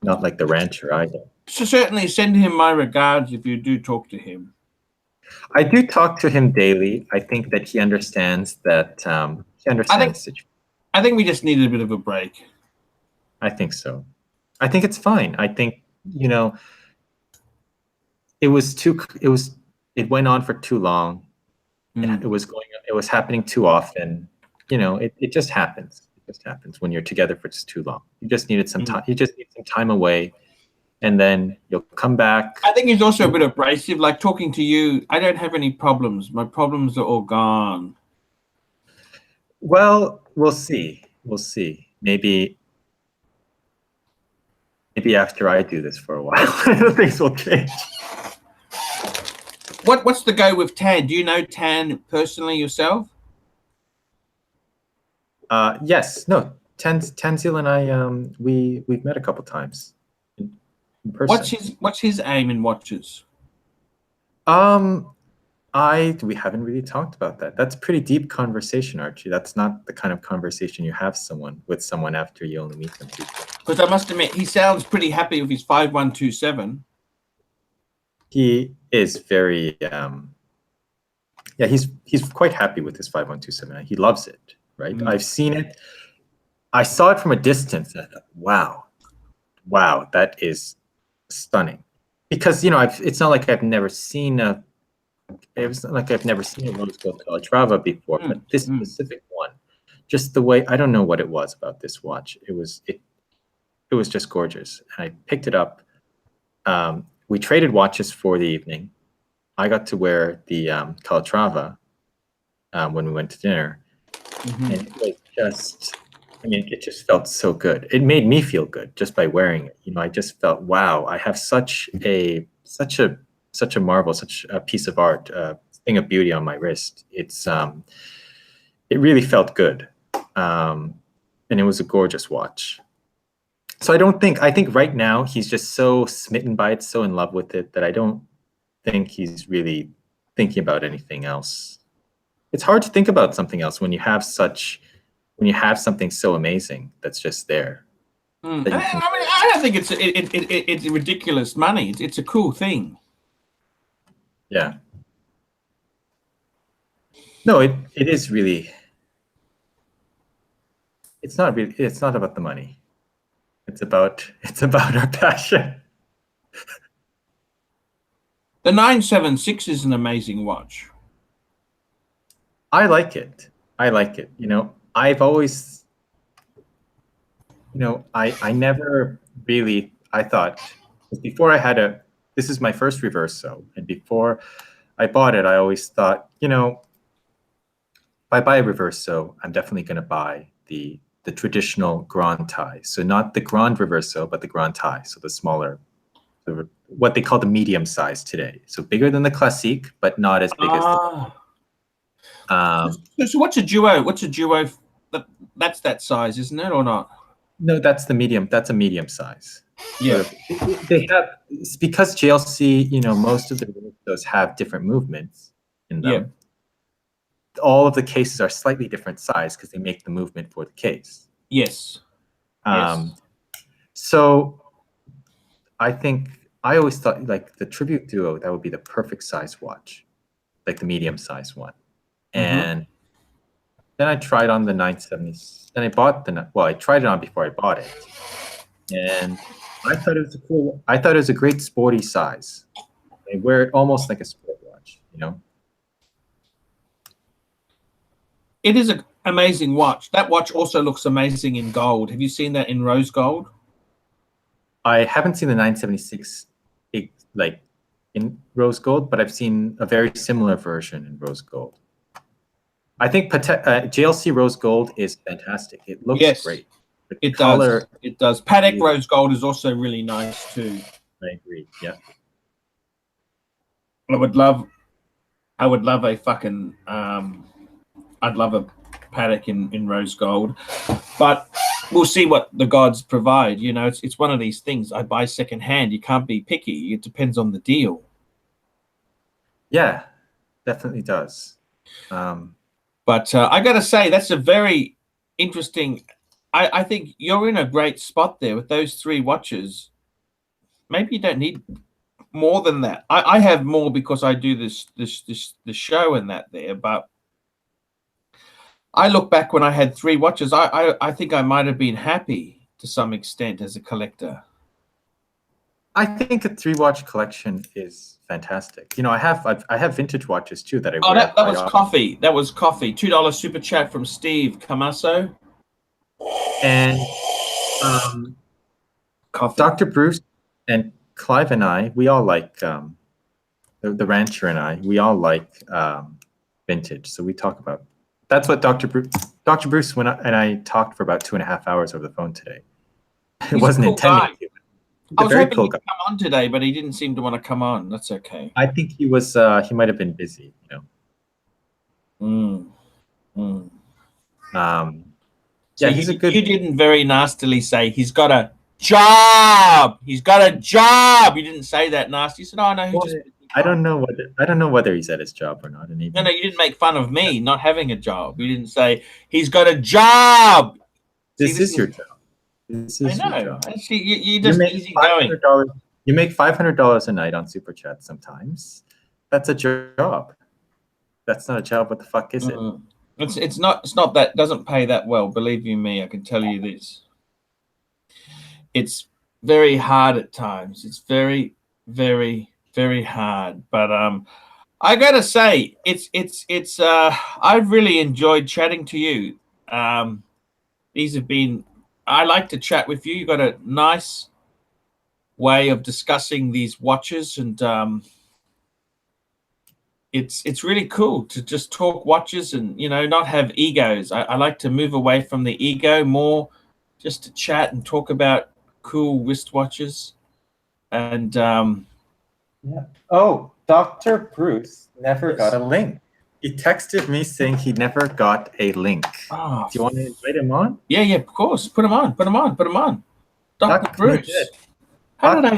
like the rancher either. So certainly send him my regards if you do talk to him. I do talk to him daily. I think that he understands that the situation. I think we just needed a bit of a break. I think so. I think it's fine. I think it went on for too long. It was happening too often. It just happens. It just happens when you're together for just too long. You just needed some time. You just need some time away, and then you'll come back. I think he's also a bit abrasive. Like talking to you, I don't have any problems. My problems are all gone. Well, we'll see. We'll see. Maybe after I do this for a while, things will change. What's the go with Tan? Do you know Tan personally yourself? Yes. No. Tanzil and I, we've met a couple times in person. What's his aim in watches? We haven't really talked about that. That's pretty deep conversation, Archie. That's not the kind of conversation you have with someone after you only meet them. Because I must admit, he sounds pretty happy with his 5127. He is very, he's quite happy with his 5127. He loves it, right? I've seen it. I saw it from a distance. And I thought, wow, that is stunning. Because it's not like I've never seen a rose gold Calatrava before, but this specific one, just the way, I don't know what it was about this watch. It was just gorgeous. And I picked it up. We traded watches for the evening. I got to wear the Calatrava when we went to dinner. And it was just, it just felt so good. It made me feel good just by wearing it. I just felt, wow, I have such a marvel, such a piece of art, a thing of beauty on my wrist. It really felt good. And it was a gorgeous watch. So I think right now he's just so smitten by it, so in love with it, that I don't think he's really thinking about anything else. It's hard to think about something else when you have something so amazing that's just there. I don't think it's ridiculous money. It's a cool thing. Yeah. No, it is really. It's not about the money. It's about our passion. The 976 is an amazing watch. I like it. I like it. You know, I've always, you know, I never really, I thought, before I had a, this is my first reverso, and before I bought it, I always thought, you know, if I buy a reverso, I'm definitely going to buy the traditional grand tie. So not the grand reverso, but the grand tie. So the smaller, what they call the medium size today. So bigger than the classique, but not as big as the. So what's a duo? What's a duo? That's that size, isn't it, or not? No, that's the medium. That's a medium size. Yeah. They have, because JLC, you know, most of the reversos have different movements in them. Yeah. All of the cases are slightly different size because they make the movement for the case. Yes. Yes. So I think I always thought like the Tribute Duo, that would be the perfect size watch, like the medium size one. And then I tried on the 970. Then I bought I tried it on before I bought it. And I thought it was a cool, I thought it was a great sporty size. I wear it almost like a sport watch, you know? It is an amazing watch. That watch also looks amazing in gold. Have you seen that in rose gold? I haven't seen the 976 like in rose gold, but I've seen a very similar version in rose gold. I think JLC rose gold is fantastic. It looks great. It does. It does. Patek rose gold is also really nice too. I agree. Yeah. I would love a fucking I'd love a Patek in rose gold, but we'll see what the gods provide. You know, it's one of these things. I buy secondhand. You can't be picky. It depends on the deal. Yeah, definitely does. But I got to say, that's a very interesting. I think you're in a great spot there with those three watches. Maybe you don't need more than that. I have more because I do the show and that there, but I look back when I had three watches. I think I might have been happy to some extent as a collector. I think a 3-watch collection is fantastic. You know, I have vintage watches too that I wear. That was coffee. That was coffee. $2 super chat from Steve Camasso. And coffee. Dr. Bruce and Clive and I, we all like the rancher and I, we all like vintage. So we talk about, that's what Dr. Bruce and I talked for about 2.5 hours over the phone today. It wasn't intended to. I was hoping he'd come on today, but he didn't seem to want to come on. That's okay. I think he was. He might have been busy. You know. So yeah, he's a good. You didn't very nastily say he's got a job. He's got a job. You didn't say that nasty. You said, "Oh no, I don't know whether he's at his job or not." And no, you didn't make fun of me not having a job. You didn't say he's got a job. This is your job. This is I know. your job. Actually, you just easy going. You make $500 a night on Super Chat sometimes. That's a job. That's not a job. What the fuck is it? It's not that. It doesn't pay that well. Believe you me, I can tell you this. It's very hard at times. It's very, very, very hard. But I gotta say, it's I've really enjoyed chatting to you. These have been. I like to chat with you. You've got a nice way of discussing these watches, and it's really cool to just talk watches and, you know, not have egos. I like to move away from the ego, more just to chat and talk about cool wristwatches. And yeah. Oh, Dr. Bruce never got a link. He texted me saying he never got a link. Oh, do you want to invite him on? Yeah, of course. Put him on. Dr. Bruce. How did I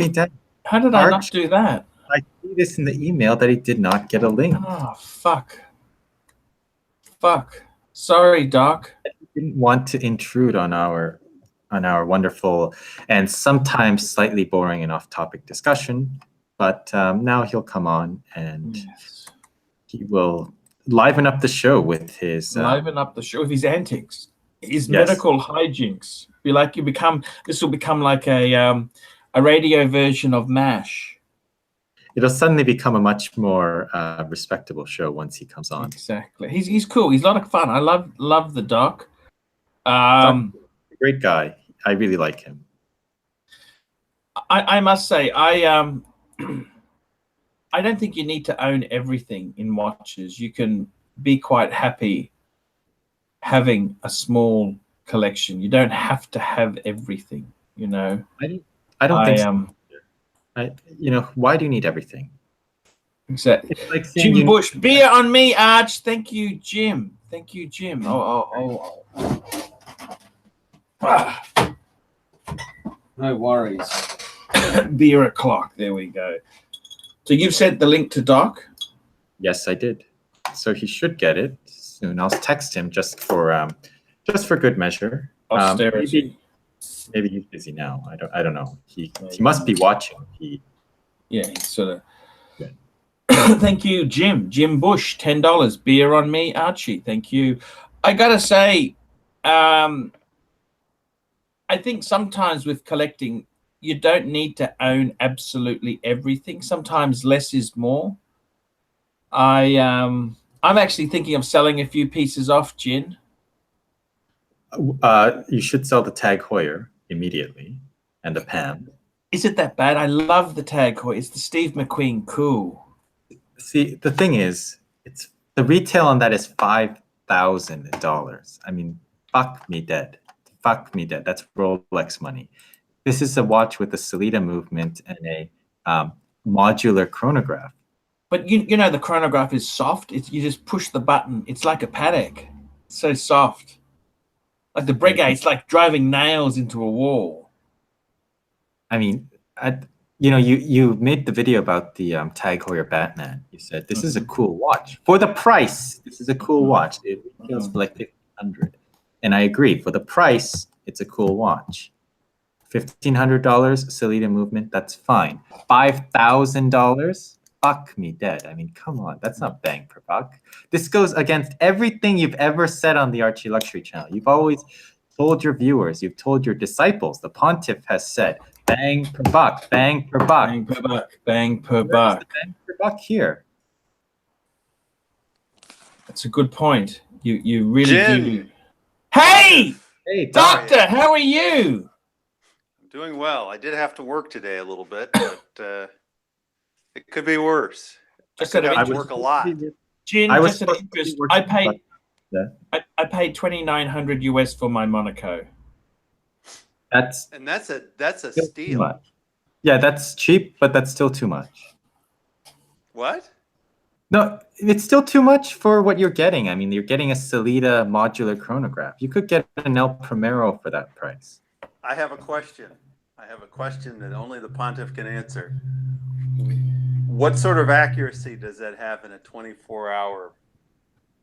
not do that? I see this in the email that he did not get a link. Oh, fuck. Sorry, Doc. I didn't want to intrude on our wonderful and sometimes slightly boring and off-topic discussion, but now he'll come on and he will liven up the show with his antics, his medical hijinks. This will become like a radio version of MASH. it'll suddenly become a much more respectable show once he comes on. Exactly. He's cool. He's a lot of fun. I love the doc. Great guy. I really like him. I must say, I don't think you need to own everything in watches. You can be quite happy having a small collection. You don't have to have everything, you know. I don't think so. Why do you need everything? Exactly. It's like Jim Bush, beer on me, Arch. Thank you, Jim. Thank you, Jim. Oh. No worries. Beer o'clock. There we go. So you've sent the link to Doc? Yes, I did. So he should get it soon. I'll text him just for good measure. Austerity. Maybe he's busy now. I don't know. He must be watching. He's sort of. Thank you, Jim. Jim Bush, $10. Beer on me, Archie. Thank you. I gotta say, I think sometimes with collecting, you don't need to own absolutely everything. Sometimes less is more. I'm actually thinking of selling a few pieces off, Jin. You should sell the Tag Heuer immediately and the Pam. Is it that bad? I love the Tag Heuer. It's the Steve McQueen cool. See, the thing is, the retail on that is $5,000. I mean, fuck me dead. Fuck me dead. That's Rolex money. This is a watch with a Sellita movement and a modular chronograph. But you know the chronograph is soft. You just push the button. It's like a Patek. It's so soft. Like the Breguet, it's like driving nails into a wall. I mean, you made the video about the Tag Heuer Batman. You said this is a cool watch for the price. This is a cool watch. It retails for like $1,500, and I agree. For the price, it's a cool watch. $1,500 Sellita movement. That's fine. $5,000. Fuck me dead. I mean, come on. That's not bang per buck. This goes against everything you've ever said on the Archie Luxury channel. You've always told your viewers, you've told your disciples, the pontiff has said, bang per buck, bang per buck. Bang per buck, bang per buck. Bang per buck here. That's a good point. You really Jin. do. Hey! Hey, Doctor, how are you? I'm doing well. I did have to work today a little bit, but it could be worse. I have to work a lot. Jin, just an interest. I paid $2,900 US for my Monaco. That's a steal. Yeah, that's cheap, but that's still too much. What? No, it's still too much for what you're getting. I mean, you're getting a Sellita modular chronograph. You could get an El Primero for that price. I have a question. That only the pontiff can answer. What sort of accuracy does that have in a 24-hour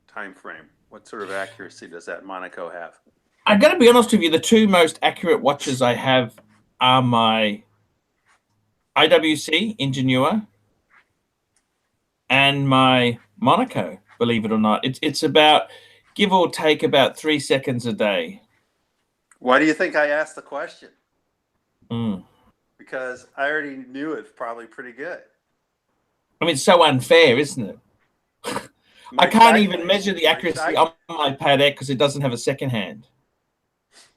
time frame? What sort of accuracy does that Monaco have? I'm going to be honest with you. The two most accurate watches I have are my IWC Ingenua and my Monaco, believe it or not. It's about, give or take, about 3 seconds a day. Why do you think I asked the question? Mm. Because I already knew it probably pretty good. I mean, it's so unfair, isn't it? I can't even measure the accuracy on my Patek because it doesn't have a second hand.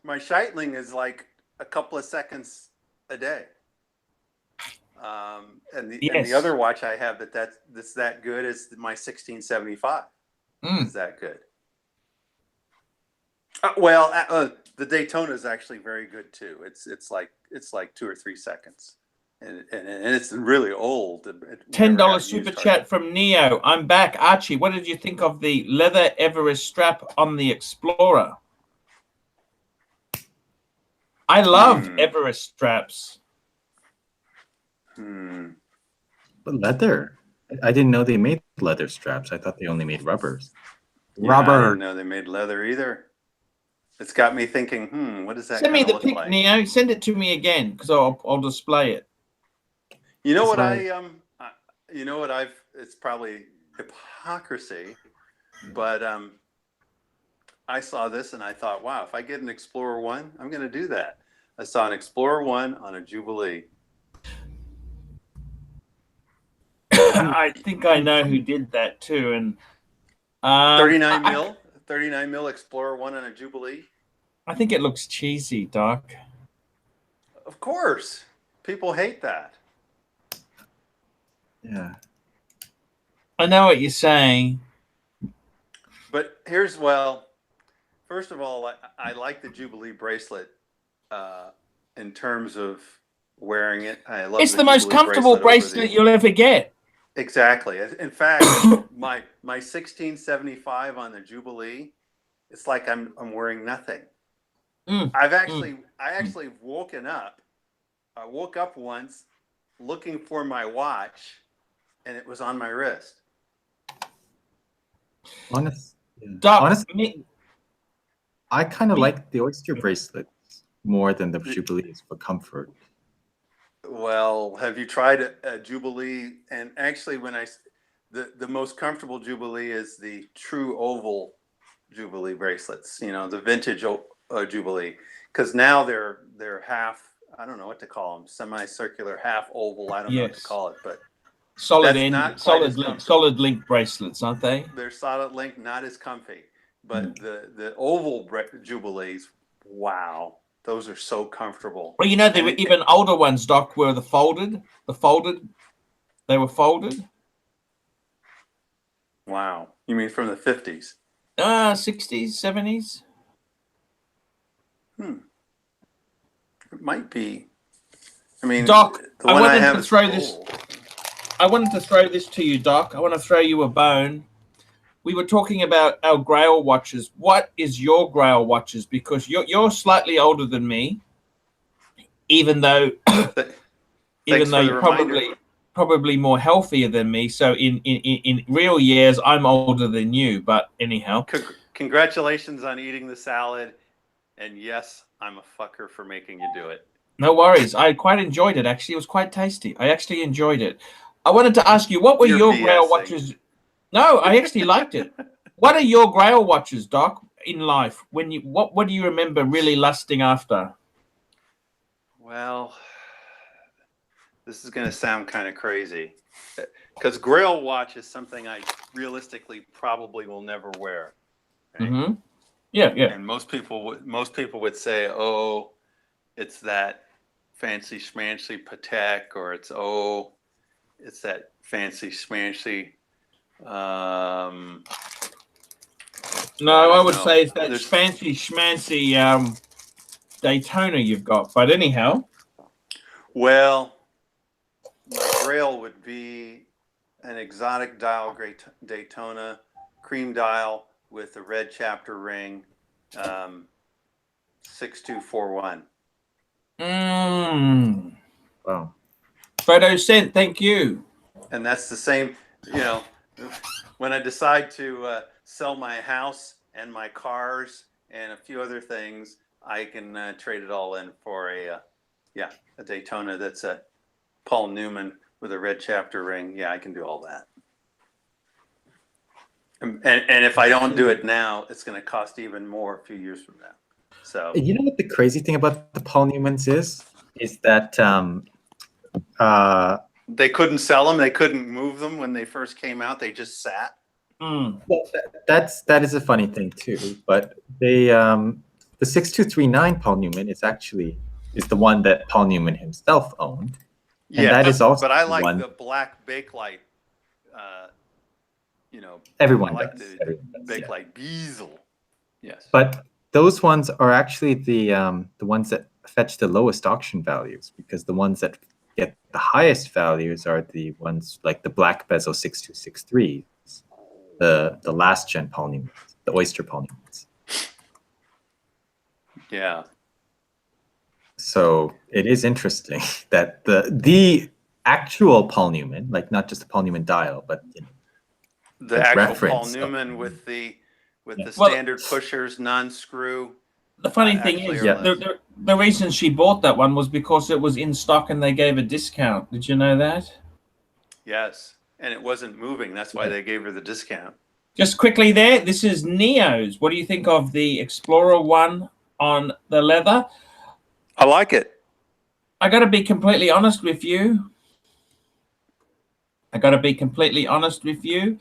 My Scheitling is like a couple of seconds a day. And the other watch I have that's that good is my 1675. Is that good? The Daytona is actually very good too. It's like 2 or 3 seconds, and it's really old. $10 super chat from Neo. I'm back, Archie. What did you think of the leather Everest strap on the Explorer? I love Everest straps. But leather? I didn't know they made leather straps. I thought they only made rubbers. Yeah, I didn't know they made leather either. It's got me thinking, what does that Send me the pic, like? Neo. Send it to me again because I'll display it. You know what it's probably hypocrisy, but I saw this and I thought, wow, if I get an Explorer 1, I'm going to do that. I saw an Explorer 1 on a Jubilee. I think I know who did that too. And 39 mil Explorer 1 and a Jubilee. I think it looks cheesy, Doc. Of course, people hate that. Yeah. I know what you're saying. But first of all, I like the Jubilee bracelet in terms of wearing it. I love It's the most comfortable bracelet you'll ever get. Exactly. In fact, my 1675 on the Jubilee, it's like I'm wearing nothing. I actually woken up. I woke up once looking for my watch, and it was on my wrist. Honestly, I kind of like the Oyster bracelets more than the Jubilees for comfort. Well, have you tried a Jubilee? And actually, the most comfortable Jubilee is the true oval Jubilee bracelets. You know, the vintage Jubilee, because now they're half. I don't know what to call them. Semicircular, half oval. I don't know what to call it, but solid link bracelets, aren't they? They're solid link, not as comfy. But the oval Jubilees, wow. Those are so comfortable. Well, you know, there were even older ones, Doc, were they were folded. Wow. You mean from the 50s? 60s, 70s? It might be. I mean, Doc, I wanted to throw this to you, Doc. I want to throw you a bone. We were talking about our Grail watches. What is your Grail watches? Because you're slightly older than me, even though you're probably more healthier than me. So in real years, I'm older than you. But anyhow, congratulations on eating the salad. And yes, I'm a fucker for making you do it. No worries. I quite enjoyed it. Actually, it was quite tasty. I actually enjoyed it. I wanted to ask you, what were your Grail watches? No, I actually liked it. What are your Grail watches, Doc, in life? What do you remember really lusting after? Well, this is going to sound kind of crazy, because Grail watch is something I realistically probably will never wear. Right? Mm-hmm. Yeah. And most people would say, oh, it's that fancy schmancy Patek, or it's that fancy schmancy. No, I would say it's that fancy schmancy Daytona you've got. But anyhow. Well, my Grail would be an exotic dial Daytona, cream dial with a red chapter ring, 6241. Wow. Photo sent. Thank you. And that's the same, when I decide to sell my house and my cars and a few other things, I can trade it all in for a Daytona that's a Paul Newman with a red chapter ring. Yeah, I can do all that. And if I don't do it now, it's going to cost even more a few years from now. So you know what the crazy thing about the Paul Newmans is that they couldn't sell them. They couldn't move them when they first came out. They just sat. Well, that is a funny thing too. But the 6239 Paul Newman is the one that Paul Newman himself owned. And that is also. But I like the black bakelite. Everyone I like does. the bakelite Beazle. Yes. But those ones are actually the ones that fetch the lowest auction values, because the ones that get the highest values are the ones like the black bezel 6263s, the last gen Paul Newmans, the Oyster Paul Newmans. Yeah. So it is interesting that the actual Paul Newman, like not just the Paul Newman dial, but the actual Paul Newman with the standard pushers, non-screw. The funny thing is, the reason she bought that one was because it was in stock and they gave a discount. Did you know that? Yes, and it wasn't moving. That's why they gave her the discount. Just quickly there, this is Neo's. What do you think of the Explorer one on the leather? I like it. I got to be completely honest with you. I got to be completely honest with you.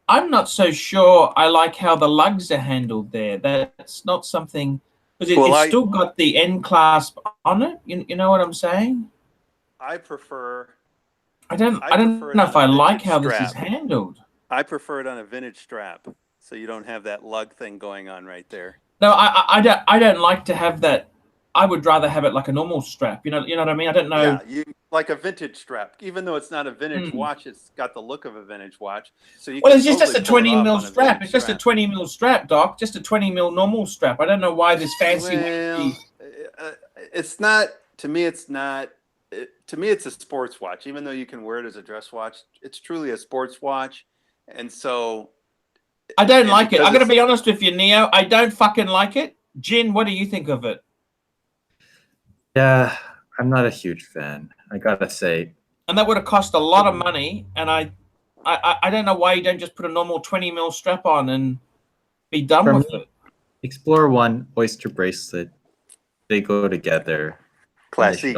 I'm not so sure I like how the lugs are handled there. That's not something, because Well, it's still got the end clasp on it. You know what I'm saying? I prefer I don't it know on if a I like vintage how this is strap. handled. I prefer it on a vintage strap, so you don't have that lug thing going on right there. No, I don't like to have that. I would rather have it like a normal strap. You know what I mean? I don't know. Yeah, you like a vintage strap, even though it's not a vintage watch. It's got the look of a vintage watch, so you Well, can it's just totally a pull it 20 off mil on a strap. vintage It's just a strap. 20 mil strap, Doc. Just a 20 mil normal strap. I don't know why this fancy one. It's not. To me, it's not. To me, it's a sports watch. Even though you can wear it as a dress watch, it's truly a sports watch, and so. I don't like it. I got to be honest with you, Neo. I don't fucking like it. Jin, what do you think of it? Yeah, I'm not a huge fan, I gotta say. And that would have cost a lot of money. And I don't know why you don't just put a normal 20 mil strap on and be done with it. Explorer One, Oyster bracelet, they go together. Classic.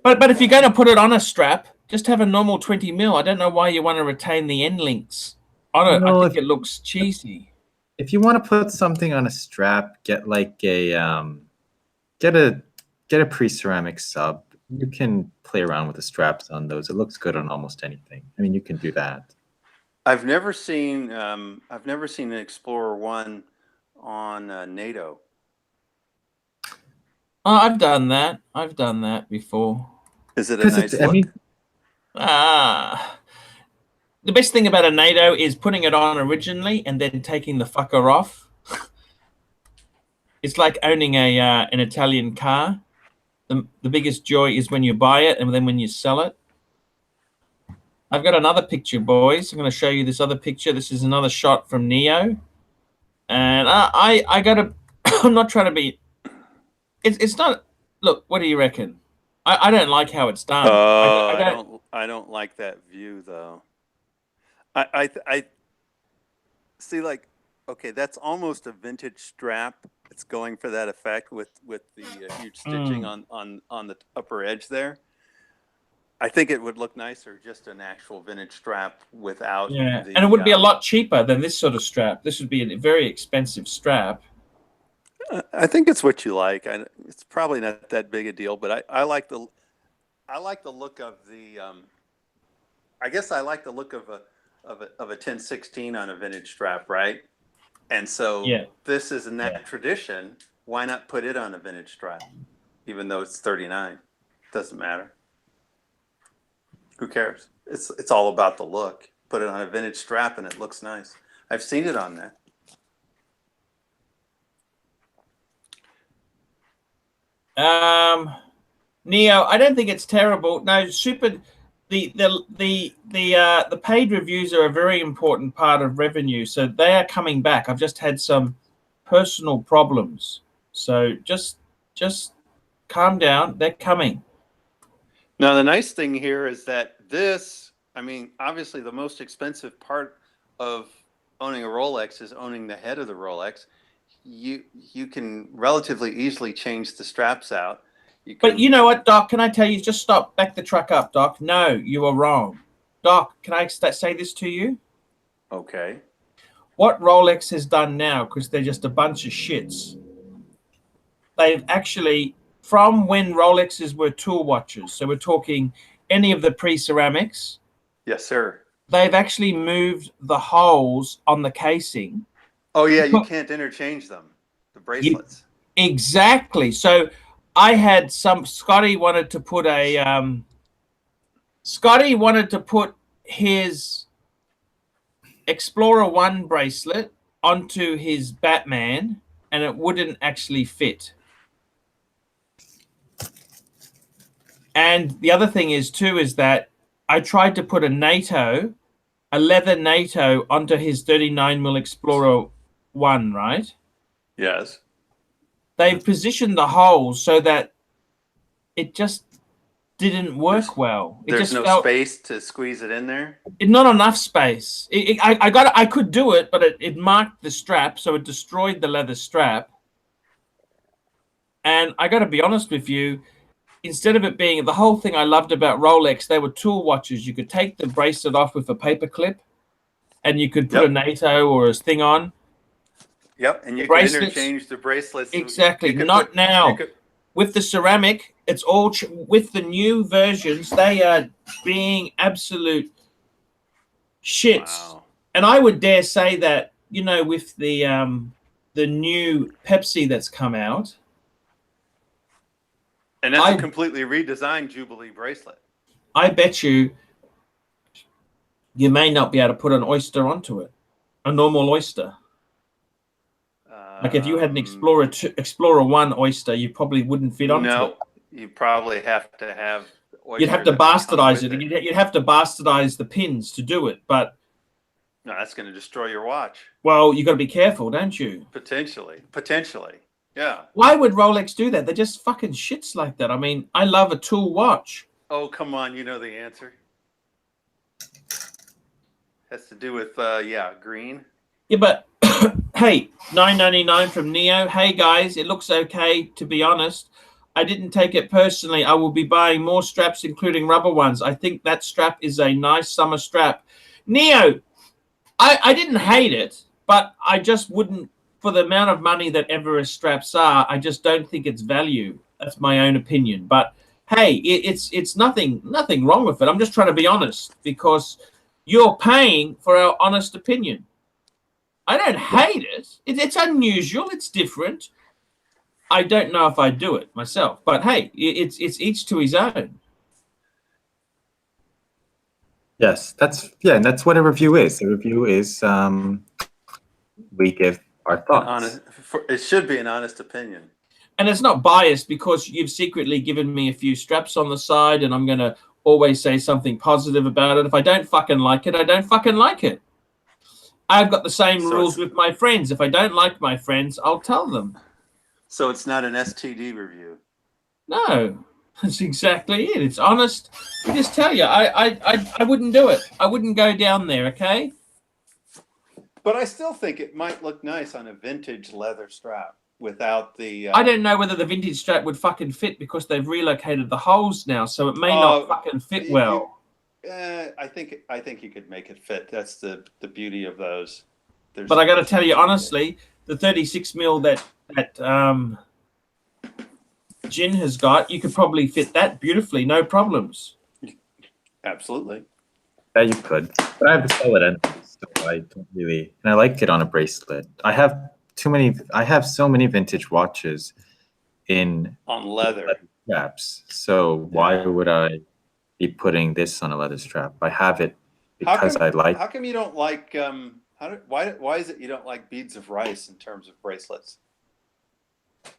But if you're going to put it on a strap, just have a normal 20 mil. I don't know why you want to retain the end links on it. I think it looks cheesy. If you want to put something on a strap, get like a get a pre-ceramic sub. You can play around with the straps on those. It looks good on almost anything. I mean, you can do that. I've never seen an Explorer One on NATO. Oh, I've done that. I've done that before. Is it a nice look? The best thing about a NATO is putting it on originally and then taking the fucker off. It's like owning an Italian car. The biggest joy is when you buy it and then when you sell it. I've got another picture, boys. I'm going to show you this other picture. This is another shot from Neo. And I got to... I'm not trying to be... It's not... Look, what do you reckon? I don't like how it's done. I don't like that view, though. I see, like, okay, that's almost a vintage strap. It's going for that effect with the huge stitching on the upper edge there. I think it would look nicer just an actual vintage strap without. Yeah, and it would be a lot cheaper than this sort of strap. This would be a very expensive strap. I think it's what you like. It's probably not that big a deal, but I like the look of the. I guess I like the look of a 1016 on a vintage strap, right? And so this is in that tradition. Why not put it on a vintage strap, even though it's 39? Doesn't matter. Who cares? It's all about the look. Put it on a vintage strap and it looks nice. I've seen it on that. Neo, I don't think it's terrible. No, the paid reviews are a very important part of revenue, so they are coming back. I've just had some personal problems, so just calm down. They're coming. Now, the nice thing here is that this, I mean, obviously the most expensive part of owning a Rolex is owning the head of the Rolex. You can relatively easily change the straps out. But you know what, Doc? Can I tell you? Just stop. Back the truck up, Doc. No, you are wrong. Doc, can I say this to you? Okay. What Rolex has done now, because they're just a bunch of shits, they've actually, from when Rolexes were tool watches, so we're talking any of the pre-ceramics. Yes, sir. They've actually moved the holes on the casing. Oh, yeah, you can't interchange them, the bracelets. Exactly. So I had Scotty wanted to put his Explorer One bracelet onto his Batman, and it wouldn't actually fit. And the other thing is that I tried to put a leather NATO onto his 39mm Explorer One, right? Yes. They've positioned the holes so that it just didn't work well. There's no space to squeeze it in there? Not enough space. I could do it, but it marked the strap, so it destroyed the leather strap. And I got to be honest with you, instead of it being the whole thing I loved about Rolex, they were tool watches. You could take the bracelet off with a paper clip, and you could put a NATO or a thing on. Yep, and you can interchange the bracelets. Exactly. Not now. With the ceramic, it's all with the new versions. They are being absolute shits. Wow. And I would dare say that, you know, with the new Pepsi that's come out. And that's a completely redesigned Jubilee bracelet. I bet you may not be able to put an oyster onto it, a normal oyster. Like if you had an Explorer 1 oyster, you probably wouldn't fit onto it. No, you probably have to have. You'd have to bastardize it. You'd have to bastardize the pins to do it, but no, that's going to destroy your watch. Well, you got to be careful, don't you? Potentially, yeah. Why would Rolex do that? They're just fucking shits like that. I mean, I love a tool watch. Oh, come on, you know the answer. Has to do with green. Yeah, but hey, $9.99 from Neo. Hey guys, it looks okay. To be honest, I didn't take it personally. I will be buying more straps, including rubber ones. I think that strap is a nice summer strap. Neo, I didn't hate it, but I just wouldn't, for the amount of money that Everest straps are, I just don't think it's value. That's my own opinion. But hey, it's nothing wrong with it. I'm just trying to be honest because you're paying for our honest opinion. I don't hate it. It's unusual. It's different. I don't know if I do it myself, but hey, it's each to his own. Yes, and that's what a review is. A review is we give our thoughts. It should be an honest opinion. And it's not biased because you've secretly given me a few straps on the side, and I'm going to always say something positive about it. If I don't fucking like it, I don't fucking like it. I've got the same rules with my friends. If I don't like my friends, I'll tell them. So it's not an STD review. No, that's exactly it. It's honest. I just tell you, I wouldn't do it. I wouldn't go down there, okay? But I still think it might look nice on a vintage leather strap without the... I don't know whether the vintage strap would fucking fit because they've relocated the holes now, so it may not fucking fit well. I think you could make it fit. That's the beauty of those. But I got to tell you honestly, the 36 mil that JIN has got, you could probably fit that beautifully, no problems. Absolutely. Yeah, you could. But I have the solid end, so I don't really. And I like it on a bracelet. I have so many vintage watches on leather straps. So why would I be putting this on a leather strap? I have it because I like. How come you don't like? Why is it you don't like beads of rice in terms of bracelets?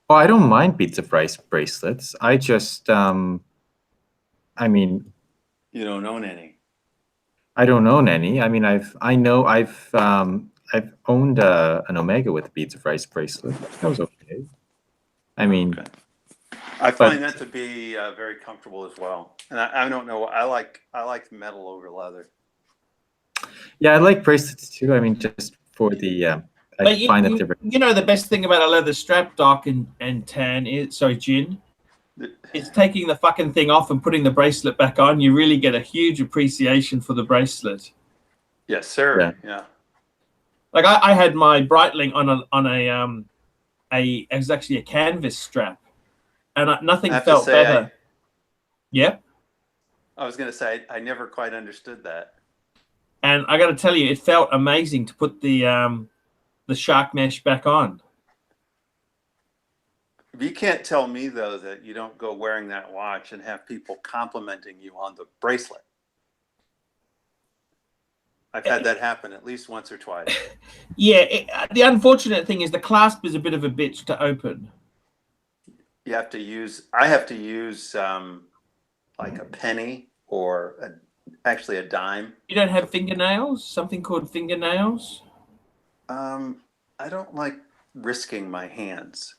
Oh, I don't mind beads of rice bracelets. I just, I mean, you don't own any. I don't own any. I mean, I've owned an Omega with beads of rice bracelet. That was okay. I mean. Okay. I find that to be very comfortable as well, and I don't know. I like metal over leather. Yeah, I like bracelets too. I mean, just for the. You know the best thing about a leather strap, Doc and Tan is JIN. It's taking the fucking thing off and putting the bracelet back on. You really get a huge appreciation for the bracelet. Yes, sir. Yeah. Like I had my Breitling on it was actually a canvas strap. And nothing felt better. Yeah. I was going to say I never quite understood that. And I got to tell you, it felt amazing to put the shark mesh back on. You can't tell me though that you don't go wearing that watch and have people complimenting you on the bracelet. I've had that happen at least once or twice. Yeah. The unfortunate thing is the clasp is a bit of a bitch to open. I have to use like a penny or actually a dime. You don't have fingernails? Something called fingernails? I don't like risking my hands.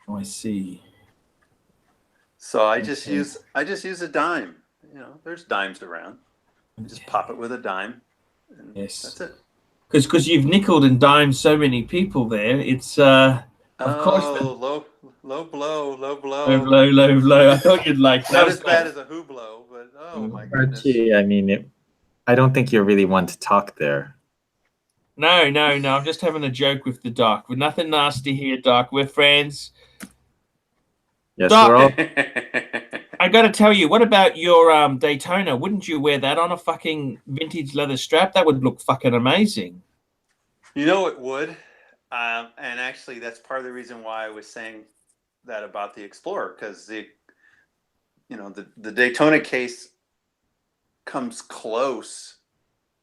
Oh, I see. So I just use a dime. You know, there's dimes around. I just pop it with a dime. And yes. That's it. Because you've nickeled and dimed so many people there. It's of course low Low blow, low blow. Low blow, low blow. I thought you'd like that. Not as bad as a who blow, but oh my goodness. Archie, I mean, I don't think you're really one to talk there. No. I'm just having a joke with the Doc. We're nothing nasty here, Doc. We're friends. Yes, Doc, we're all. I got to tell you, what about your Daytona? Wouldn't you wear that on a fucking vintage leather strap? That would look fucking amazing. You know it would. And actually, that's part of the reason why I was saying that about the Explorer, because the Daytona case comes close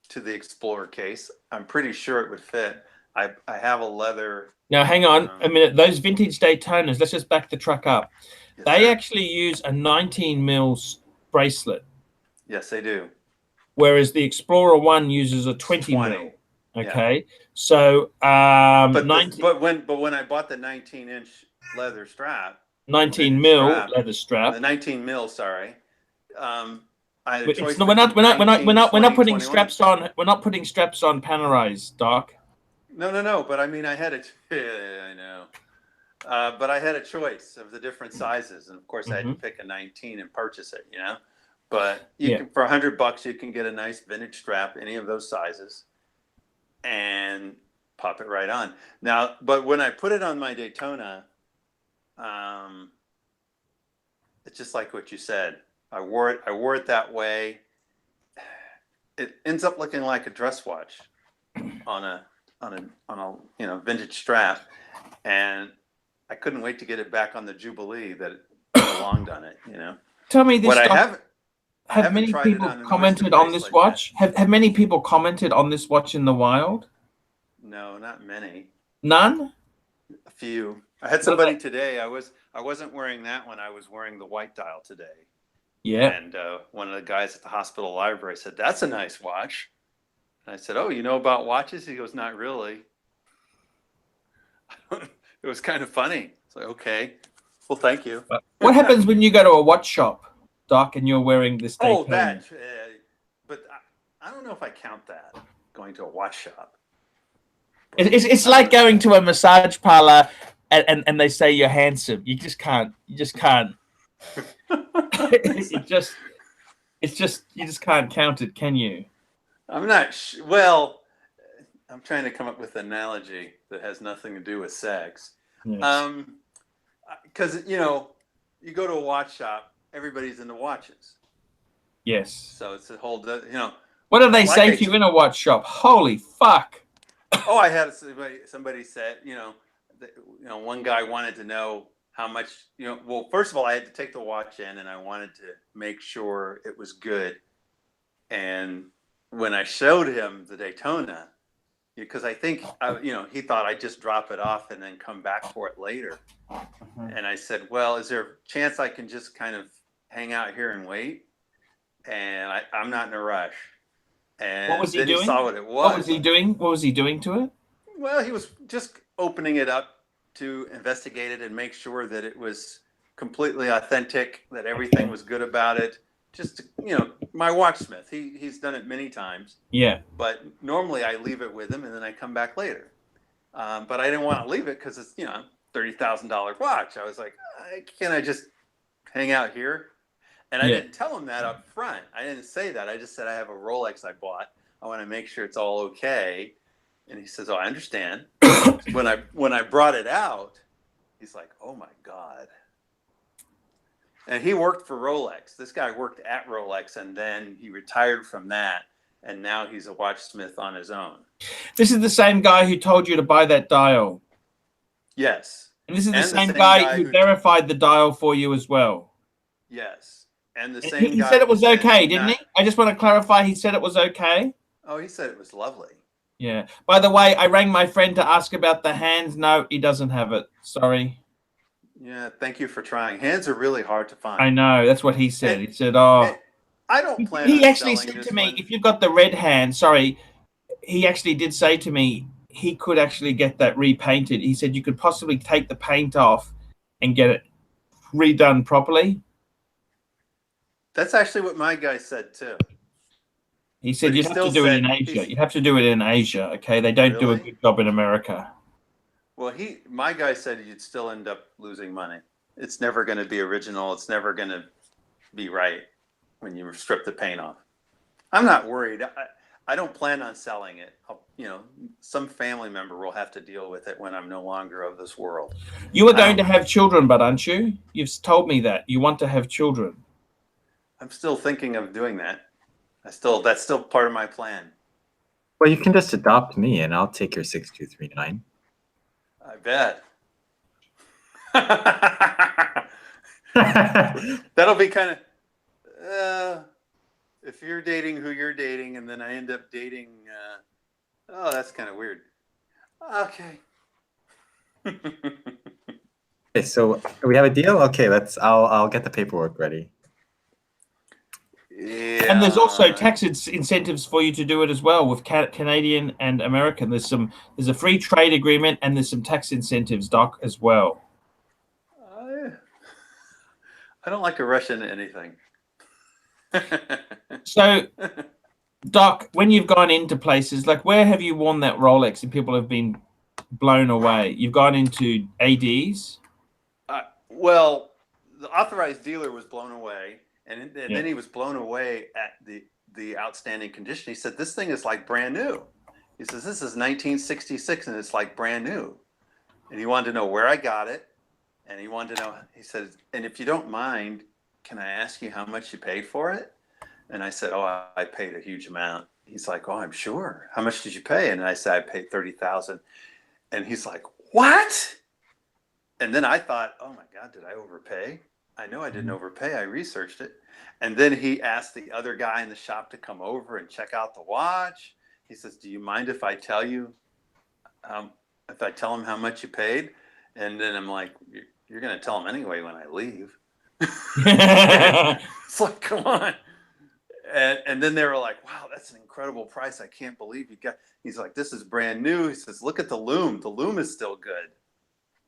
to the Explorer case. I'm pretty sure it would fit. I have a leather. Now, hang on a minute. Those vintage Daytonas, let's just back the truck up. Yes, They sir. actually use a 19 mils bracelet, Yes, they do. whereas the Explorer 1 uses a 20 mil. Okay, Yeah. so but when I bought the 19-inch leather strap, 19 mil leather strap. the 19 mil, sorry. I had a It's choice no, we're not putting 20, straps on. We're not putting straps on Panerais, Doc. No. But I mean, I had I know. But I had a choice of the different sizes, and of course, I had to pick a 19 and purchase it. You know, but you can, for $100, you can get a nice vintage strap, any of those sizes, and pop it right on. Now, but when I put it on my Daytona, it's just like what you said. I wore it that way. It ends up looking like a dress watch on a vintage strap, and I couldn't wait to get it back on the Jubilee that it belonged on it. You know. Tell me this. Have many people commented on this watch? Have many people commented on this watch in the wild? No, not many. None? A few. I had somebody today. I wasn't wearing that one. I was wearing the white dial today. Yeah. And one of the guys at the hospital library said, "That's a nice watch." And I said, "Oh, you know about watches?" He goes, "Not really." It was kind of funny. It's like, okay, well, thank you. What happens when you go to a watch shop, Doc, and you're wearing this Daytona? Oh, that. But I don't know if I count that, going to a watch shop. It's like going to a massage parlor and they say you're handsome. You just can't. You just can't count it, can you? I'm not well, I'm trying to come up with an analogy that has nothing to do with sex. Yes. Because you go to a watch shop, everybody's into watches. Yes. So it's a whole, What do they say to you in a watch shop? Holy fuck. Oh, I had somebody said, one guy wanted to know how much, well, first of all, I had to take the watch in and I wanted to make sure it was good. And when I showed him the Daytona, because I think, he thought I'd just drop it off and then come back for it later. And I said, well, is there a chance I can just kind of hang out here and wait? And I'm not in a rush. And what was he doing? He saw what it was. What was he doing? What was he doing to it? Well, he was just opening it up to investigate it and make sure that it was completely authentic, that everything was good about it. Just, my watchsmith, he's done it many times. Yeah. But normally I leave it with him and then I come back later. But I didn't want to leave it because it's, $30,000 watch. I was like, can I just hang out here? And I didn't tell him that up front. I didn't say that. I just said, I have a Rolex I bought. I want to make sure it's all okay. And he says, oh, I understand. When I brought it out, he's like, oh my God. And he worked for Rolex. This guy worked at Rolex and then he retired from that. And now he's a watchsmith on his own. This is the same guy who told you to buy that dial. Yes. And this is the same guy who verified the dial for you as well. Yes. And the same he guy said it was okay, didn't he? I just want to clarify, he said it was okay. Oh, he said it was lovely. Yeah. By the way, I rang my friend to ask about the hands. No, he doesn't have it. Sorry. Yeah, thank you for trying. Hands are really hard to find. I know. That's what he said. He said, oh. I don't plan He on actually selling said this to me, one. if you've got the red hand, sorry, he actually did say to me, he could actually get that repainted. He said you could possibly take the paint off and get it redone properly. That's actually what my guy said too. He said you'd have to do it in Asia. You'd have to do it in Asia, okay? They don't do a good job in America. Well, my guy said you'd still end up losing money. It's never going to be original. It's never going to be right when you strip the paint off. I'm not worried. I don't plan on selling it. Some family member will have to deal with it when I'm no longer of this world. You are going to have children, but aren't you? You've told me that you want to have children. I'm still thinking of doing that. That's still part of my plan. Well, you can just adopt me, and I'll take your 6239. I bet. That'll be kind of. If you're dating who you're dating, and then I end up dating, that's kind of weird. Okay. Okay, so we have a deal. Okay, I'll get the paperwork ready. Yeah. And there's also tax incentives for you to do it as well with Canadian and American. There's a free trade agreement, and there's some tax incentives, Doc, as well. I don't like to rush into anything. So, Doc, when you've gone into places, like where have you worn that Rolex and people have been blown away? You've gone into ADs? Well, the authorized dealer was blown away, and then he was blown away at the outstanding condition. He said, this thing is like brand new. He says, this is 1966, and it's like brand new. And he wanted to know where I got it, and he wanted to know, he said, and if you don't mind, can I ask you how much you paid for it? And I said, oh, I paid a huge amount. He's like, oh, I'm sure. How much did you pay? And I said, I paid $30,000. And he's like, what? And then I thought, oh my God, did I overpay? I know I didn't overpay. I researched it. And then he asked the other guy in the shop to come over and check out the watch. He says, do you mind if I tell you, if I tell him how much you paid? And then I'm like, you're going to tell him anyway when I leave. It's like, come on. And then they were like, wow, that's an incredible price. I can't believe you got. He's like, this is brand new. He says, look at the lume. The lume is still good.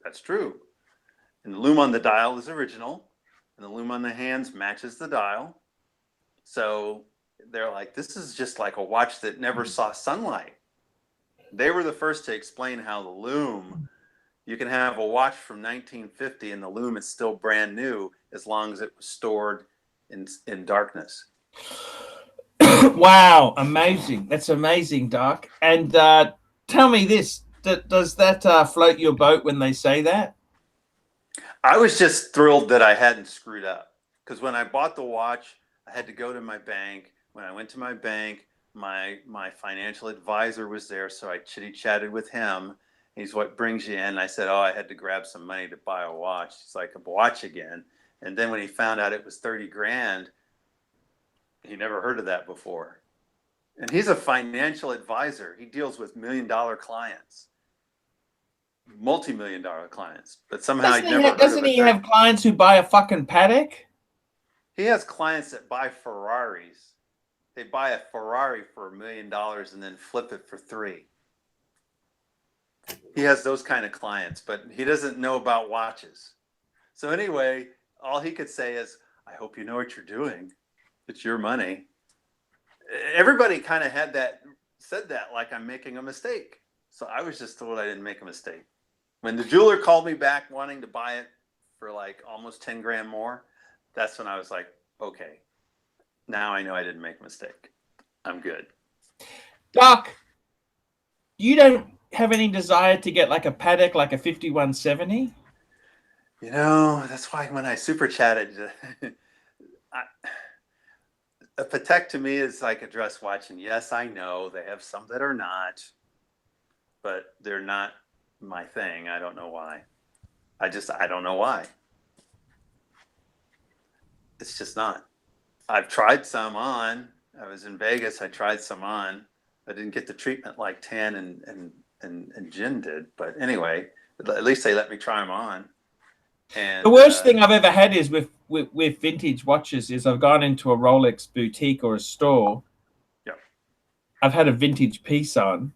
That's true. And the lume on the dial is original. And the lume on the hands matches the dial. So they're like, this is just like a watch that never saw sunlight. They were the first to explain how the lume, you can have a watch from 1950 and the lume is still brand new as long as it was stored in darkness. Wow, amazing. That's amazing, Doc. And tell me this, does that float your boat when they say that? I was just thrilled that I hadn't screwed up, because when I bought the watch, I had to go to my bank. When I went to my bank, my financial advisor was there, so I chitty-chatted with him. He's, what brings you in? I said, oh, I had to grab some money to buy a watch. He's like, a watch again? And then when he found out it was 30 grand, he never heard of that before. And he's a financial advisor. He deals with $1 million clients, multi-million-dollar clients. But somehow doesn't he have clients who buy a fucking Patek? He has clients that buy Ferraris. They buy a Ferrari for $1 million and then flip it for $3 million. He has those kind of clients, but he doesn't know about watches. So anyway, all he could say is, I hope you know what you're doing. It's your money. Everybody kind of said that like I'm making a mistake. So I was just told I didn't make a mistake. When the jeweler called me back wanting to buy it for like almost 10 grand more, that's when I was like, okay, now I know I didn't make a mistake. I'm good. Doc, you don't have any desire to get like a Patek, like a 5170? You know, that's why when I super chatted, a Patek to me is like a dress watch. And yes, I know they have some that are not, but they're not my thing. I don't know why. I don't know why. It's just not. I've tried some on. I was in Vegas. I tried some on. I didn't get the treatment like Tan and JIN did. But anyway, at least they let me try them on. And the worst thing I've ever had is with vintage watches is I've gone into a Rolex boutique or a store. Yeah. I've had a vintage piece on,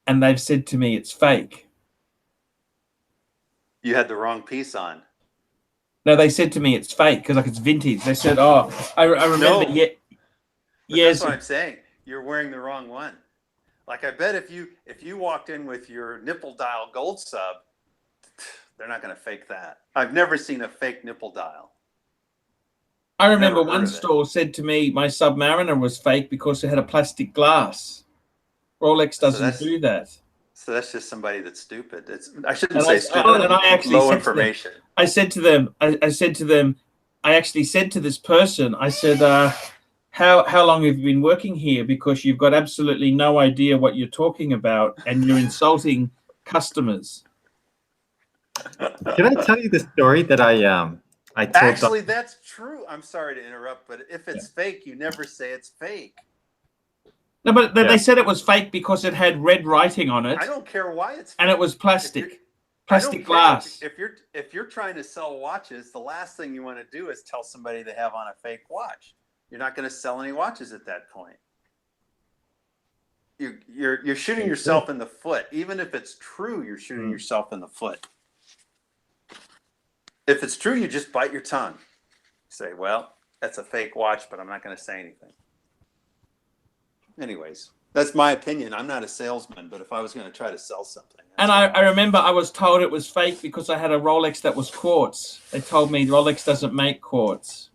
and they've said to me it's fake. You had the wrong piece on. No, they said to me it's fake because like it's vintage. They said, "Oh, I remember." No, yeah, yes, that's what I'm saying. You're wearing the wrong one. Like, I bet if you walked in with your nipple dial gold sub, they're not going to fake that. I've never seen a fake nipple dial. I remember one store said to me my Submariner was fake because it had a plastic glass. Rolex doesn't do that. So that's just somebody that's stupid. I shouldn't say stupid. And I actually low information. I said to them, I actually said to this person, I said, how long have you been working here? Because you've got absolutely no idea what you're talking about, and you're insulting customers. Can I tell you the story that I told? Actually, that's true. I'm sorry to interrupt, but if it's fake, you never say it's fake. No, but they said it was fake because it had red writing on it. I don't care why it's fake. And it was plastic glass. If you're trying to sell watches, the last thing you want to do is tell somebody they have on a fake watch. You're not going to sell any watches at that point. You're shooting yourself in the foot. Even if it's true, you're shooting yourself in the foot. If it's true, you just bite your tongue. Say, well, that's a fake watch, but I'm not going to say anything. Anyways, that's my opinion. I'm not a salesman, but if I was going to try to sell something. And I remember I was told it was fake because I had a Rolex that was quartz. They told me Rolex doesn't make quartz.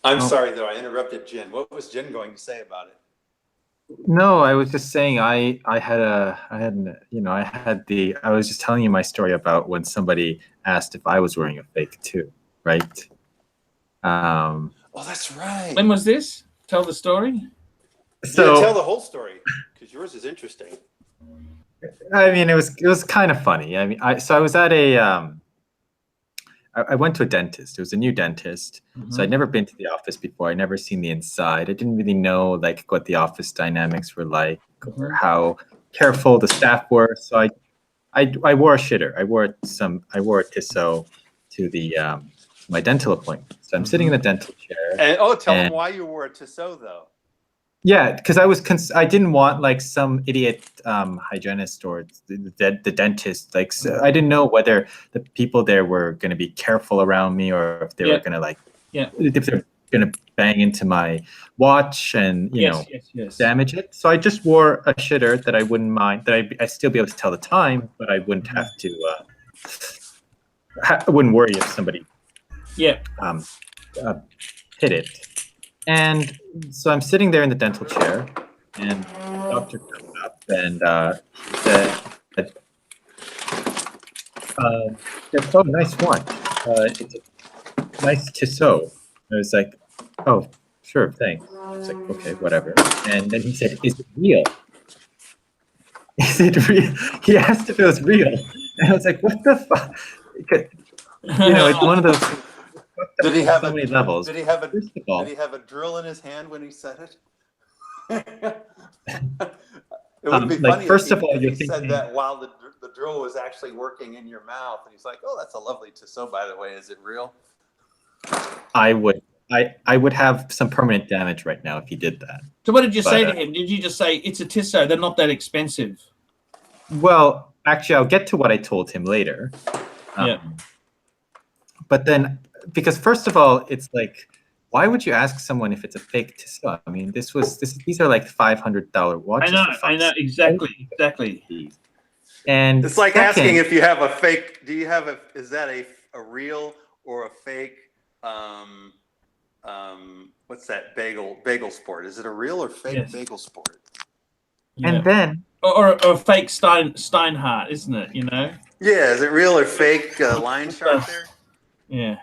I'm sorry, though. I interrupted Jin. What was Jin going to say about it? No, I was just saying I was just telling you my story about when somebody asked if I was wearing a fake too, right? Oh, that's right. When was this? Tell the story. So tell the whole story because yours is interesting. I mean, it was kind of funny. I mean, I was at I went to a dentist. It was a new dentist. So I'd never been to the office before. I'd never seen the inside. I didn't really know like what the office dynamics were like or how careful the staff were. So I wore a shitter. I wore a Tissot to the my dental appointment. So I'm sitting in the dental chair. And tell them why you wore a Tissot though. Yeah, because I didn't want like some idiot hygienist or the dentist. Like I didn't know whether the people there were going to be careful around me or if they were going to if they're going to bang into my watch and damage it. So I just wore a shitter that I wouldn't mind, that I still be able to tell the time, but I wouldn't have to. I wouldn't worry if somebody hit it. And so I'm sitting there in the dental chair, and the doctor comes up and he said, "Oh, nice watch. It's a nice Tissot." I was like, "Oh, sure, thanks." I was like, "Okay, whatever." And then he said, "Is it real?" Is it real? He asked if it was real, and I was like, "What the fuck?" It's one of those. Did he have so many levels? Did he have a drill in his hand when he said it? It would be funny if he said that while the drill was actually working in your mouth, and he's like, "Oh, that's a lovely Tissot, by the way. Is it real?" I would have some permanent damage right now if he did that. So what did you say to him? Did you just say it's a Tissot? They're not that expensive. Well, actually, I'll get to what I told him later. But then, because first of all, it's like, why would you ask someone if it's a fake Tissot? I mean, these are like $500 watches. I know, exactly. And it's like asking if you have a fake. Is that a real or a fake? What's that bagel sport? Is it a real or fake bagel sport? Yeah. And then or a fake Steinhardt, isn't it? Yeah, is it real or fake line sharp there? Yeah.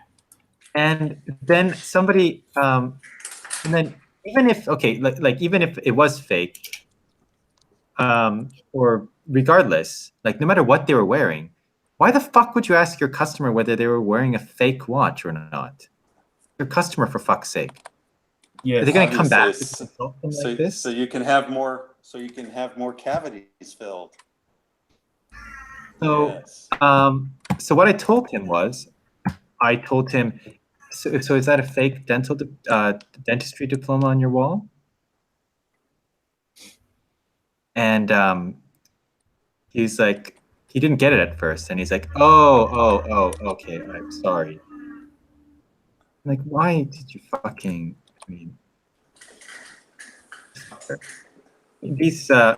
And then somebody, and then even if even if it was fake, or regardless, like no matter what they were wearing, why the fuck would you ask your customer whether they were wearing a fake watch or not? Your customer, for fuck's sake. Yeah. Are they going to come back to consult them like this? So you can have more. So you can have more cavities filled. So, yes. So what I told him was, so is that a fake dentistry diploma on your wall? And he's like, he didn't get it at first, and he's like, oh, okay, I'm sorry. I'm like, why did you fucking? I mean, These and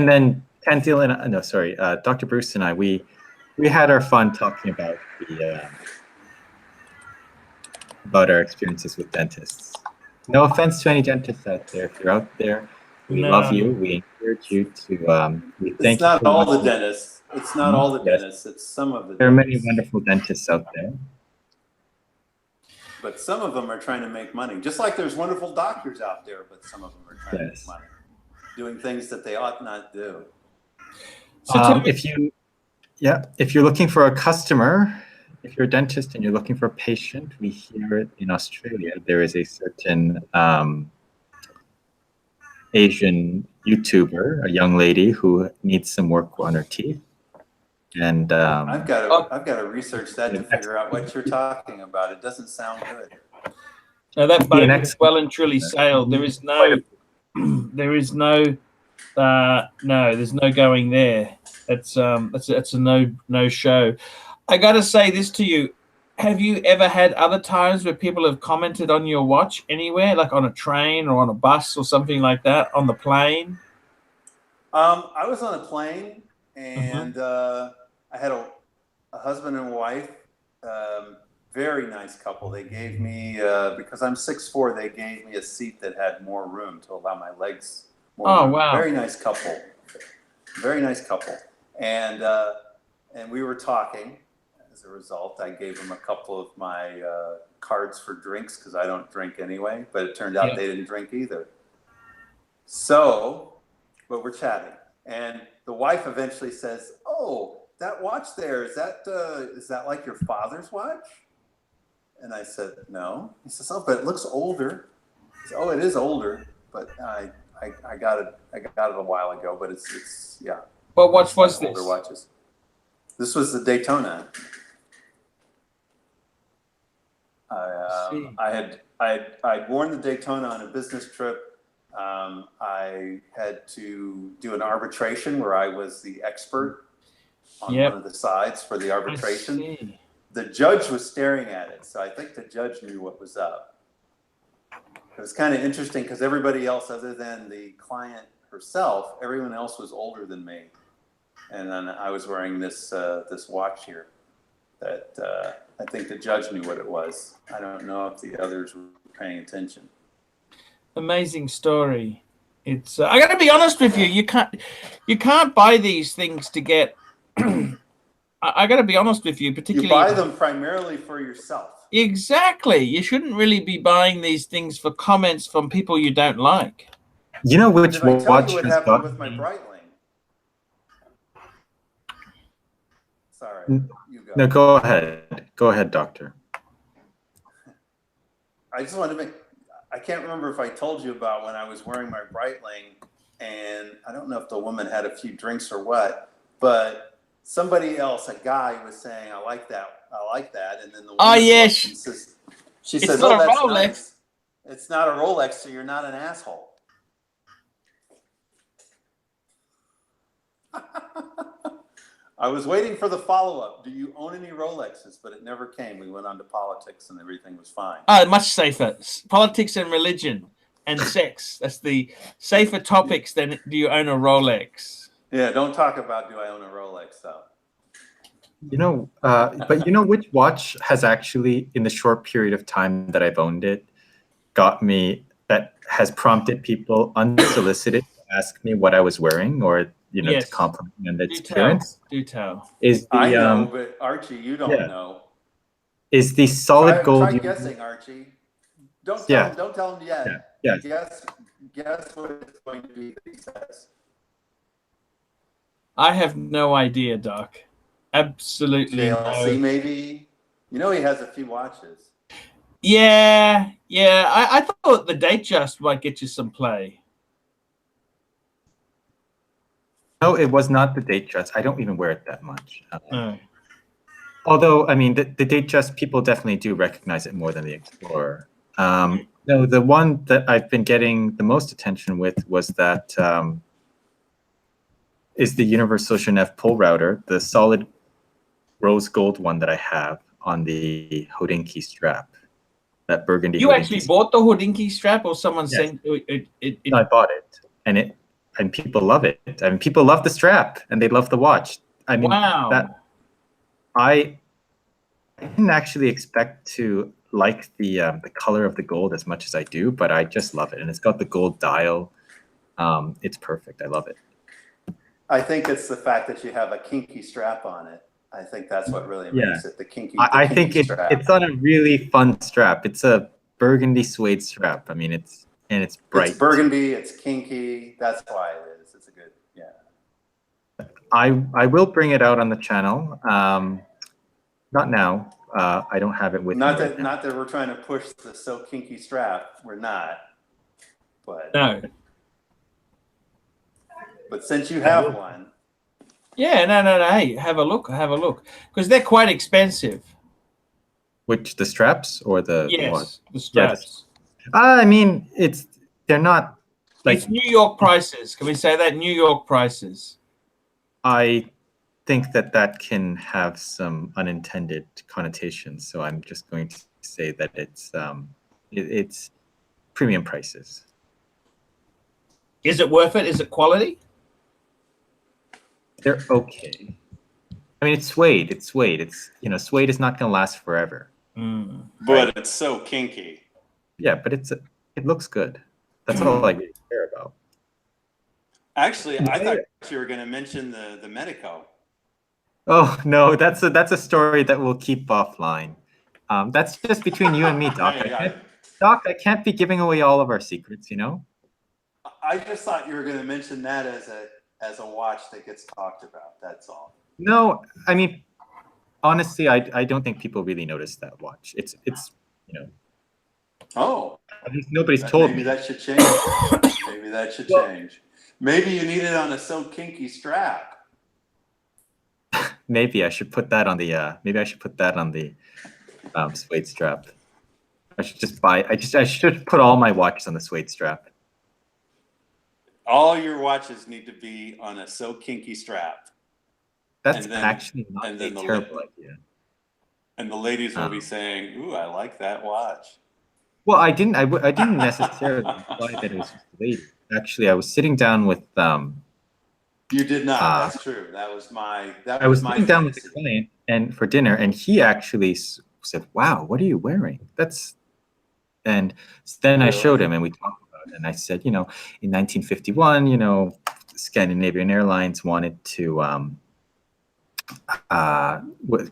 then Tantil and no, sorry, Dr. Bruce and I, we had our fun talking about the about our experiences with dentists. No offense to any dentists out there. If you're out there, we love you. We encourage you to. We thank It's not you for all the watching. dentists. It's not all the Yes. dentists. It's some of the There are many dentists. wonderful dentists out there. But some of them are trying to make money. Just like there's wonderful doctors out there, but some of them are trying to make money. Doing things that they ought not do. So if you're looking for a customer, if you're a dentist and you're looking for a patient, we hear in Australia there is a certain Asian YouTuber, a young lady who needs some work on her teeth, and I've got to research that to figure out what you're talking about. It doesn't sound good. Now that boat is well and truly sailed. There is no, there's no going there. It's a no show. I got to say this to you. Have you ever had other times where people have commented on your watch anywhere, like on a train or on a bus or something like that, on the plane? I was on a plane and I had a husband and wife, very nice couple. They gave me, because I'm 6'4", they gave me a seat that had more room to allow my legs more room. Wow. Very nice couple. Very nice couple. And we were talking. As a result, I gave them a couple of my cards for drinks because I don't drink anyway, but it turned out they didn't drink either. So, but we're chatting. And the wife eventually says, "Oh, that watch there, is that like your father's watch?" And I said, "No." He says, "Oh, but it looks older." He said, "Oh, it is older, but I got it a while ago, but it's yeah." What watch was this? Older watches. This was the Daytona. I'd worn the Daytona on a business trip. I had to do an arbitration where I was the expert on one of the sides for the arbitration. The judge was staring at it, so I think the judge knew what was up. It was kind of interesting because everybody else, other than the client herself, everyone else was older than me. And then I was wearing this watch here that I think the judge knew what it was. I don't know if the others were paying attention. Amazing story. It's I got to be honest with you. You can't buy these things to get. I got to be honest with you, particularly. You buy them primarily for yourself. Exactly. You shouldn't really be buying these things for comments from people you don't like. You know which Did I tell watch you what happened with my Breitling? Sorry, you go. No, go ahead. Go ahead, doctor. I just wanted to make. I can't remember if I told you about when I was wearing my Breitling, and I don't know if the woman had a few drinks or what, but somebody else, a guy, was saying, "I like that," and then the woman she says, "Oh, that's nice. It's not a Rolex, so you're not an asshole." I was waiting for the follow-up. Do you own any Rolexes? But it never came. We went on to politics and everything was fine. Oh, much safer. Politics and religion and sex. That's the safer topics than do you own a Rolex. Yeah, don't talk about do I own a Rolex, though. You know, but you know which watch has actually, in the short period of time that I've owned it, that has prompted people unsolicited to ask me what I was wearing or to compliment me on its appearance. Do tell. I know, but Archie, you don't know. Is the solid gold? Try guessing, Archie. Don't tell him yet. Yeah. Guess what it's going to be that he says. I have no idea, Doc. Absolutely. JLC, maybe. You know he has a few watches. Yeah. I thought the Datejust might get you some play. No, it was not the Datejust. I don't even wear it that much. No. Although, I mean, the Datejust, people definitely do recognize it more than the Explorer. No, the one that I've been getting the most attention with was that is the Universal Genève pull router, the solid rose gold one that I have on the Hodinkee strap. that burgundy. You Hodinkee actually bought the Hodinkee strap, or someone Yes. sent it? No, I bought it, and people love it. I mean, people love the strap, and they love the watch. I mean, Wow. I didn't actually expect to like the color of the gold as much as I do, but I just love it, and it's got the gold dial. It's perfect. I love it. I think it's the fact that you have a kinky strap on it. I think that's what really makes it the kinky. I think strap. it's on a really fun strap. It's a burgundy suede strap. I mean, it's bright. It's burgundy. It's kinky. That's why it is. It's a good, yeah. I will bring it out on the channel. Not now. I don't have it with me. Not that we're trying to push the so kinky strap. We're not. But No. But since you have one. Yeah, no. Hey, have a look, because they're quite expensive. Which, the straps or the yes, the straps. I mean, they're not like it's New York prices. Can we say that? New York prices. I think that can have some unintended connotations, so I'm just going to say that it's premium prices. Is it worth it? Is it quality? They're okay. I mean, it's suede. It's suede. It's, suede is not going to last forever. But it's so kinky. Yeah, but it looks good. That's all I really care about. Actually, I thought you were going to mention the Medico. Oh no, that's a story that we'll keep offline. That's just between you and me, Doc. Doc, I can't be giving away all of our secrets, I just thought you were going to mention that as a watch that gets talked about. That's all. No, I mean, honestly, I don't think people really notice that watch. It's Oh. At least nobody's told me. Maybe that should change. Maybe that should change. Maybe you need it on a so kinky strap. Maybe I should put that on the suede strap. I should just I should put all my watches on the suede strap. All your watches need to be on a so kinky strap. That's actually not a terrible idea. And the ladies will be saying, "Ooh, I like that watch." Well, I didn't necessarily imply that it was just a lady. Actually, I was sitting down with You did not. That's true. I was sitting down with the client and for dinner, and he actually said, "Wow, what are you wearing?" And then I showed him, and we talked about it. And I said, in 1951, Scandinavian Airlines wanted to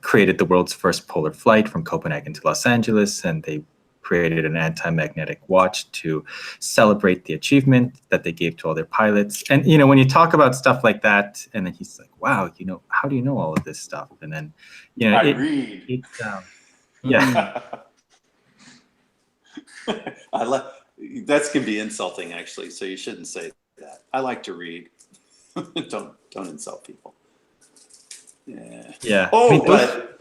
created the world's first polar flight from Copenhagen to Los Angeles, and they created an anti-magnetic watch to celebrate the achievement that they gave to all their pilots. And when you talk about stuff like that, and then he's like, "Wow, how do you know all of this stuff?" And then I read. Yeah. That can be insulting, actually. So you shouldn't say that. I like to read. Don't insult people. Yeah. Yeah. Oh, but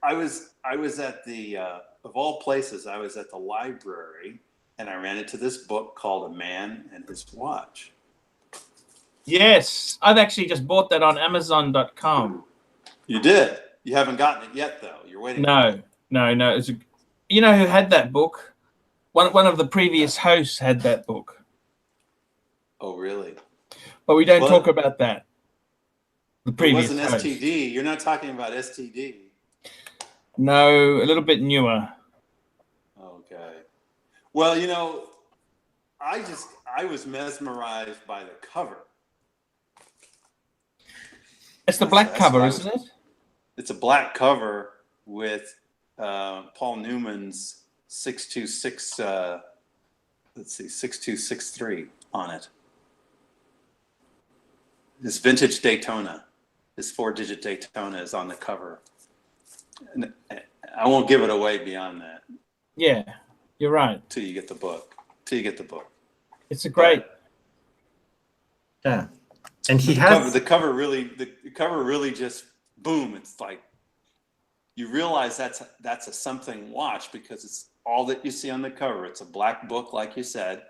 I was at the of all places, I was at the library, and I ran into this book called A Man and His Watch. Yes, I've actually just bought that on Amazon.com. You did? You haven't gotten it yet, though. You're waiting. No. It's who had that book? One of the previous hosts had that book. Oh, really? But we don't talk about that. The previous it wasn't host. STD. You're not talking about STD. No, a little bit newer. Okay. Well, I was mesmerized by the cover. It's the black cover, isn't it? It's a black cover with Paul Newman's 626. 6263 on it. This vintage Daytona, this 4-digit Daytona is on the cover. And I won't give it away beyond that. Yeah, you're right. Till you get the book. It's a great. Yeah, and the cover really just boom. It's like you realize that's a something watch because it's all that you see on the cover. It's a black book, like you said,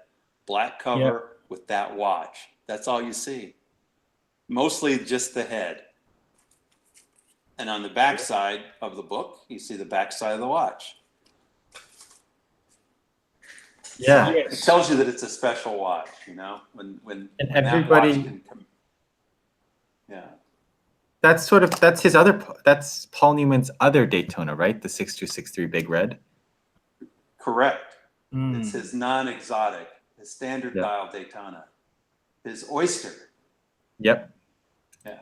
black cover with that watch. That's all you see. Mostly just the head. And on the back side of the book, you see the back side of the watch. Yeah. So it tells you that it's a special watch, you know, when everybody, that watch can come. Yeah. That's that's Paul Newman's other Daytona, right? The 6263 Big Red. Correct. It's his non-exotic, his standard dial Daytona, his Oyster. Yep. Yeah.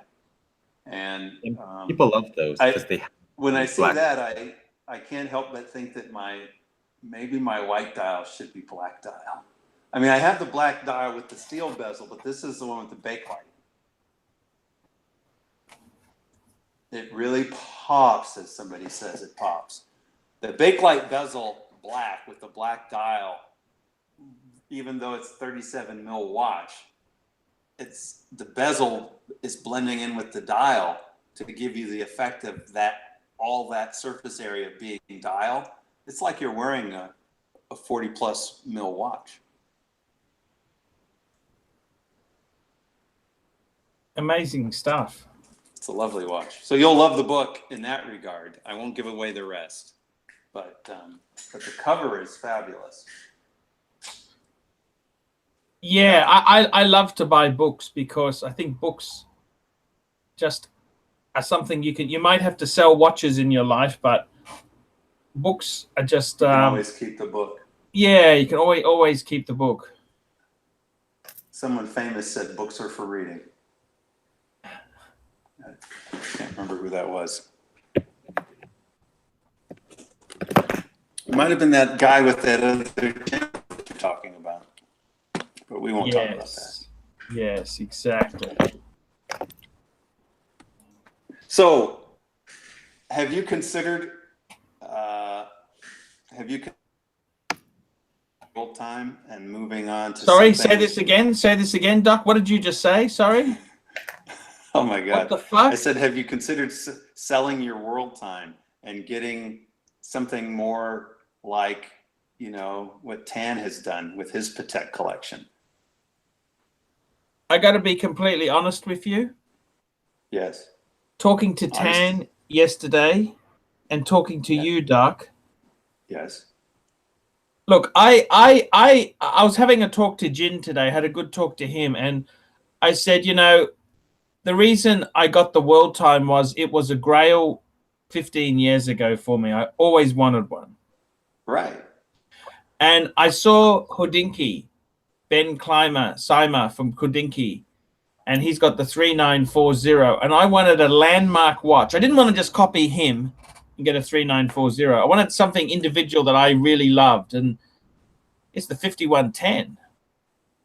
And people love those because they. When I see that, I can't help but think that maybe my white dial should be black dial. I mean, I have the black dial with the steel bezel, but this is the one with the bakelite. It really pops, as somebody says it pops. The bakelite bezel black with the black dial, even though it's 37 mil watch, it's the bezel is blending in with the dial to give you the effect of that, all that surface area being dial. It's like you're wearing a 40 plus mil watch. Amazing stuff. It's a lovely watch. So you'll love the book in that regard. I won't give away the rest, but the cover is fabulous. Yeah, I love to buy books because I think books just are something you might have to sell watches in your life, but books are just. You can always keep the book. Yeah, you can always keep the book. Someone famous said books are for reading. I can't remember who that was. It might have been that guy with that other channel that you're talking about. But we won't talk about that. Yes, exactly. So, have you considered old time and moving on to Sorry, something? Say this again, Doc. What did you just say? Sorry. Oh my God. What the fuck? I said, have you considered selling your world time and getting something more like, you know, what Tan has done with his Patek collection? I got to be completely honest with you. Yes. Talking to Tan yesterday and talking to you, Doc. Yes. Look, I was having a talk to JIN today, had a good talk to him, and I said, you know, the reason I got the world time was it was a Grail 15 years ago for me. I always wanted one. Right. And I saw Hodinkee, Ben Seimer from Hodinkee, and he's got the 3940, and I wanted a landmark watch. I didn't want to just copy him and get a 3940. I wanted something individual that I really loved, and it's the 5110.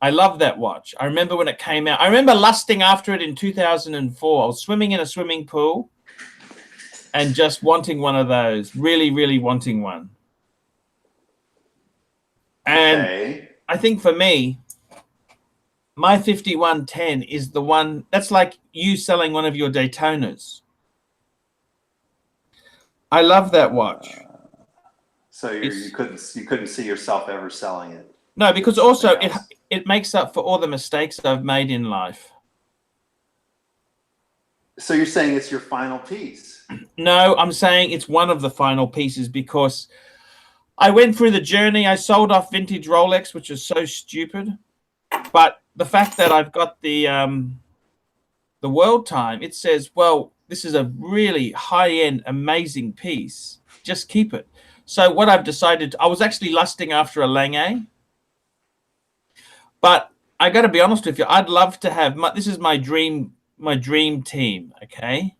I love that watch. I remember when it came out. I remember lusting after it in 2004. I was swimming in a swimming pool and just wanting one of those, really, really wanting one. And I think for me, my 5110 is the one that's like you selling one of your Daytonas. I love that watch. So you couldn't see yourself ever selling it? No, because also it makes up for all the mistakes I've made in life. So you're saying it's your final piece? No, I'm saying it's one of the final pieces because I went through the journey. I sold off vintage Rolex, which is so stupid. But the fact that I've got the world time, it says, well, this is a really high-end, amazing piece. Just keep it. So what I've decided, I was actually lusting after a Lange. But I got to be honest with you, I'd love to have, this is my dream team, okay?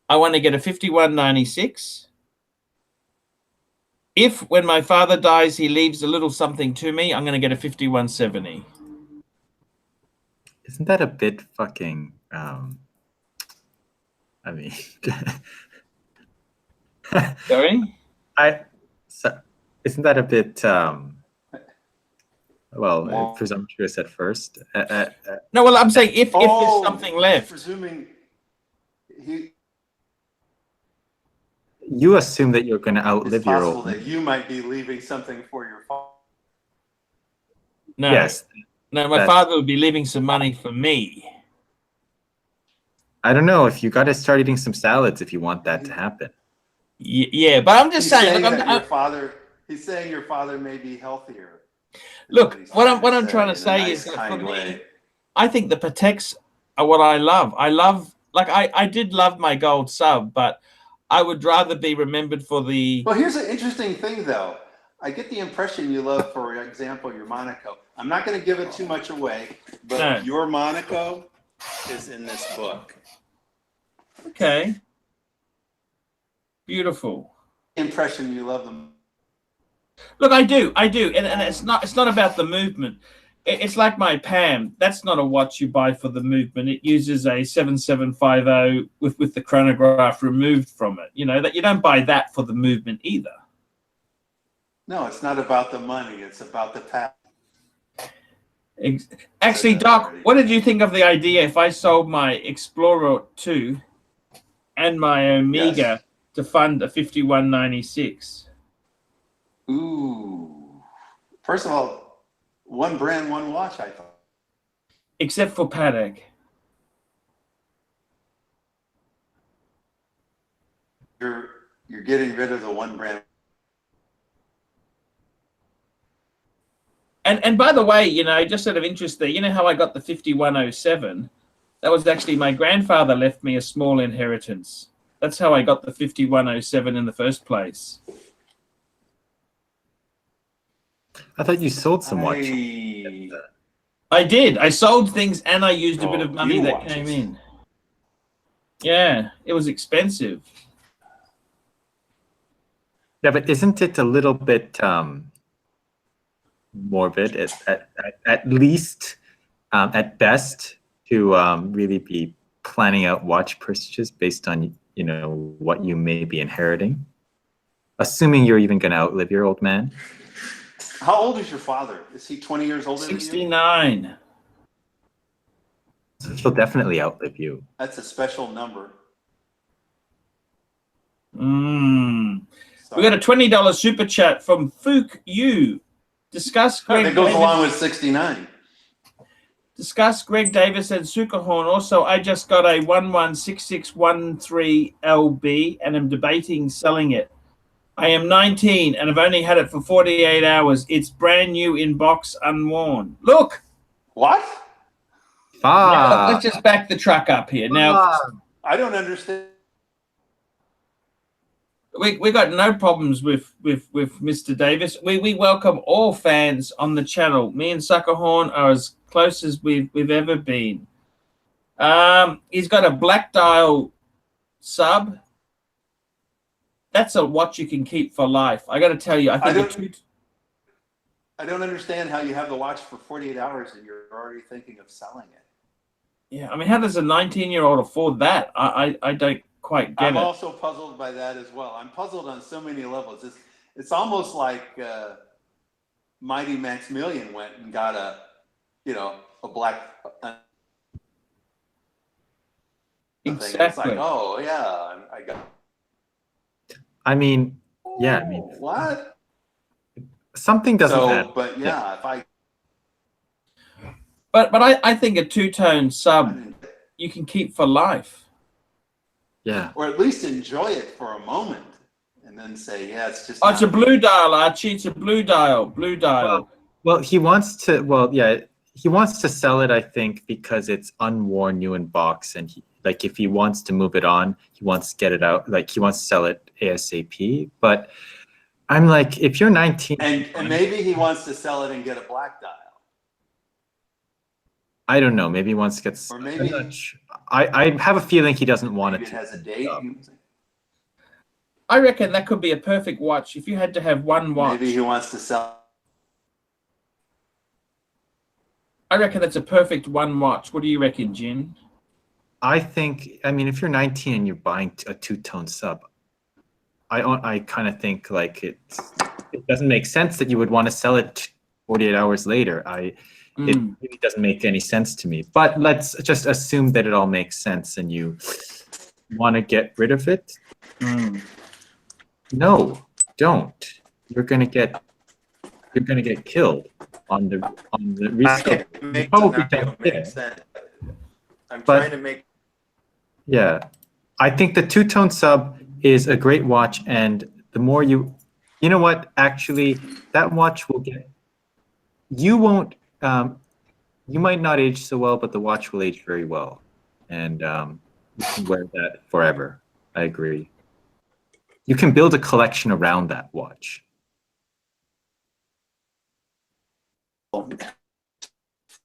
I want to get a 5196. If when my father dies, he leaves a little something to me, I'm going to get a 5170. Isn't that a bit fucking, I mean... Sorry? Isn't that a bit... well, presumptuous at first. No, well, I'm saying if there's something left. Presuming you assume that you're going to outlive your old. That you might be leaving something for your father. No. Yes. No, my father would be leaving some money for me. I don't know if you got to start eating some salads if you want that to happen. Yeah, but I'm just saying. Look, your father He's saying your father may be healthier. Look, what I'm trying to say is that for me, I think the Pateks are what I love. Like I did love my gold sub, but I would rather be remembered for the. Well, here's an interesting thing, though. I get the impression you love, for example, your Monaco. I'm not going to give it too much away, but your Monaco is in this book. Okay. Beautiful. Impression you love them. Look, I do, and it's not about the movement. It's like my Pam. That's not a watch you buy for the movement. It uses a 7750 with the chronograph removed from it. You know that you don't buy that for the movement either. No, it's not about the money. It's about the path. Actually, Doc, what did you think of the idea if I sold my Explorer 2 and my Omega to fund a 5196? Ooh. First of all, one brand, one watch, I thought. Except for Patek. You're getting rid of the one brand. And by the way, you know, just out of interest there, you know how I got the 5107? That was actually my grandfather left me a small inheritance. That's how I got the 5107 in the first place. I thought you sold some watches. I did. I sold things and I used a bit of money that came in. Yeah, it was expensive. Yeah, but isn't it a little bit morbid at least, at best, to really be planning out watch purchases based on, you know, what you may be inheriting, assuming you're even going to outlive your old man? How old is your father? Is he 20 years older than you? 69. So he'll definitely outlive you. That's a special number. We got a $20 super chat from Fook Yu. Discuss Greg that goes Davis. along with 69. Discuss Greg Davis and Sukerhorn. Also, I just got a 116613 LB and I'm debating selling it. I am 19 and I've only had it for 48 hours. It's brand new in box, unworn. Look. What? Now, let's just back the truck up here. Now, I don't understand. We got no problems with Mr. Davis. We welcome all fans on the channel. Me and Suckerhorn are as close as we've ever been. He's got a black dial sub. That's a watch you can keep for life. I got to tell you, I don't understand how you have the watch for 48 hours and you're already thinking of selling it. Yeah, I mean, how does a 19-year-old afford that? I don't quite get it. I'm also puzzled by that as well. I'm puzzled on so many levels. It's almost like Mighty Maximilian went and got a black exactly. thing. It's like, oh yeah, I got. I mean, yeah. I mean, what? Something doesn't happen. But yeah, if I. But I think a two-tone sub you can keep for life. Yeah. Or at least enjoy it for a moment and then say, yeah, it's just. Oh, it's a blue dial, Archie. It's a blue dial. Blue dial. Well, he wants to. Well, yeah, he wants to sell it, I think, because it's unworn, new in box, and if he wants to move it on, he wants to get it out. Like he wants to sell it ASAP. But I'm like, if you're 19, and maybe he wants to sell it and get a black dial. I don't know. Maybe he wants to get. Or maybe I have a feeling he doesn't want it. It has a date. I reckon that could be a perfect watch if you had to have one watch. Maybe he wants to sell. I reckon that's a perfect one watch. What do you reckon, Jin? I think. I mean, if you're 19 and you're buying a two-tone sub, I kind of think like it doesn't make sense that you would want to sell it 48 hours later. It really doesn't make any sense to me. But let's just assume that it all makes sense and you want to get rid of it. No, don't. You're gonna get killed on the resale. I'm trying to make. Yeah, I think the two-tone sub is a great watch, and the more you You know what? Actually, that watch will get. You won't. You might not age so well, but the watch will age very well, and you can wear that forever. I agree. You can build a collection around that watch.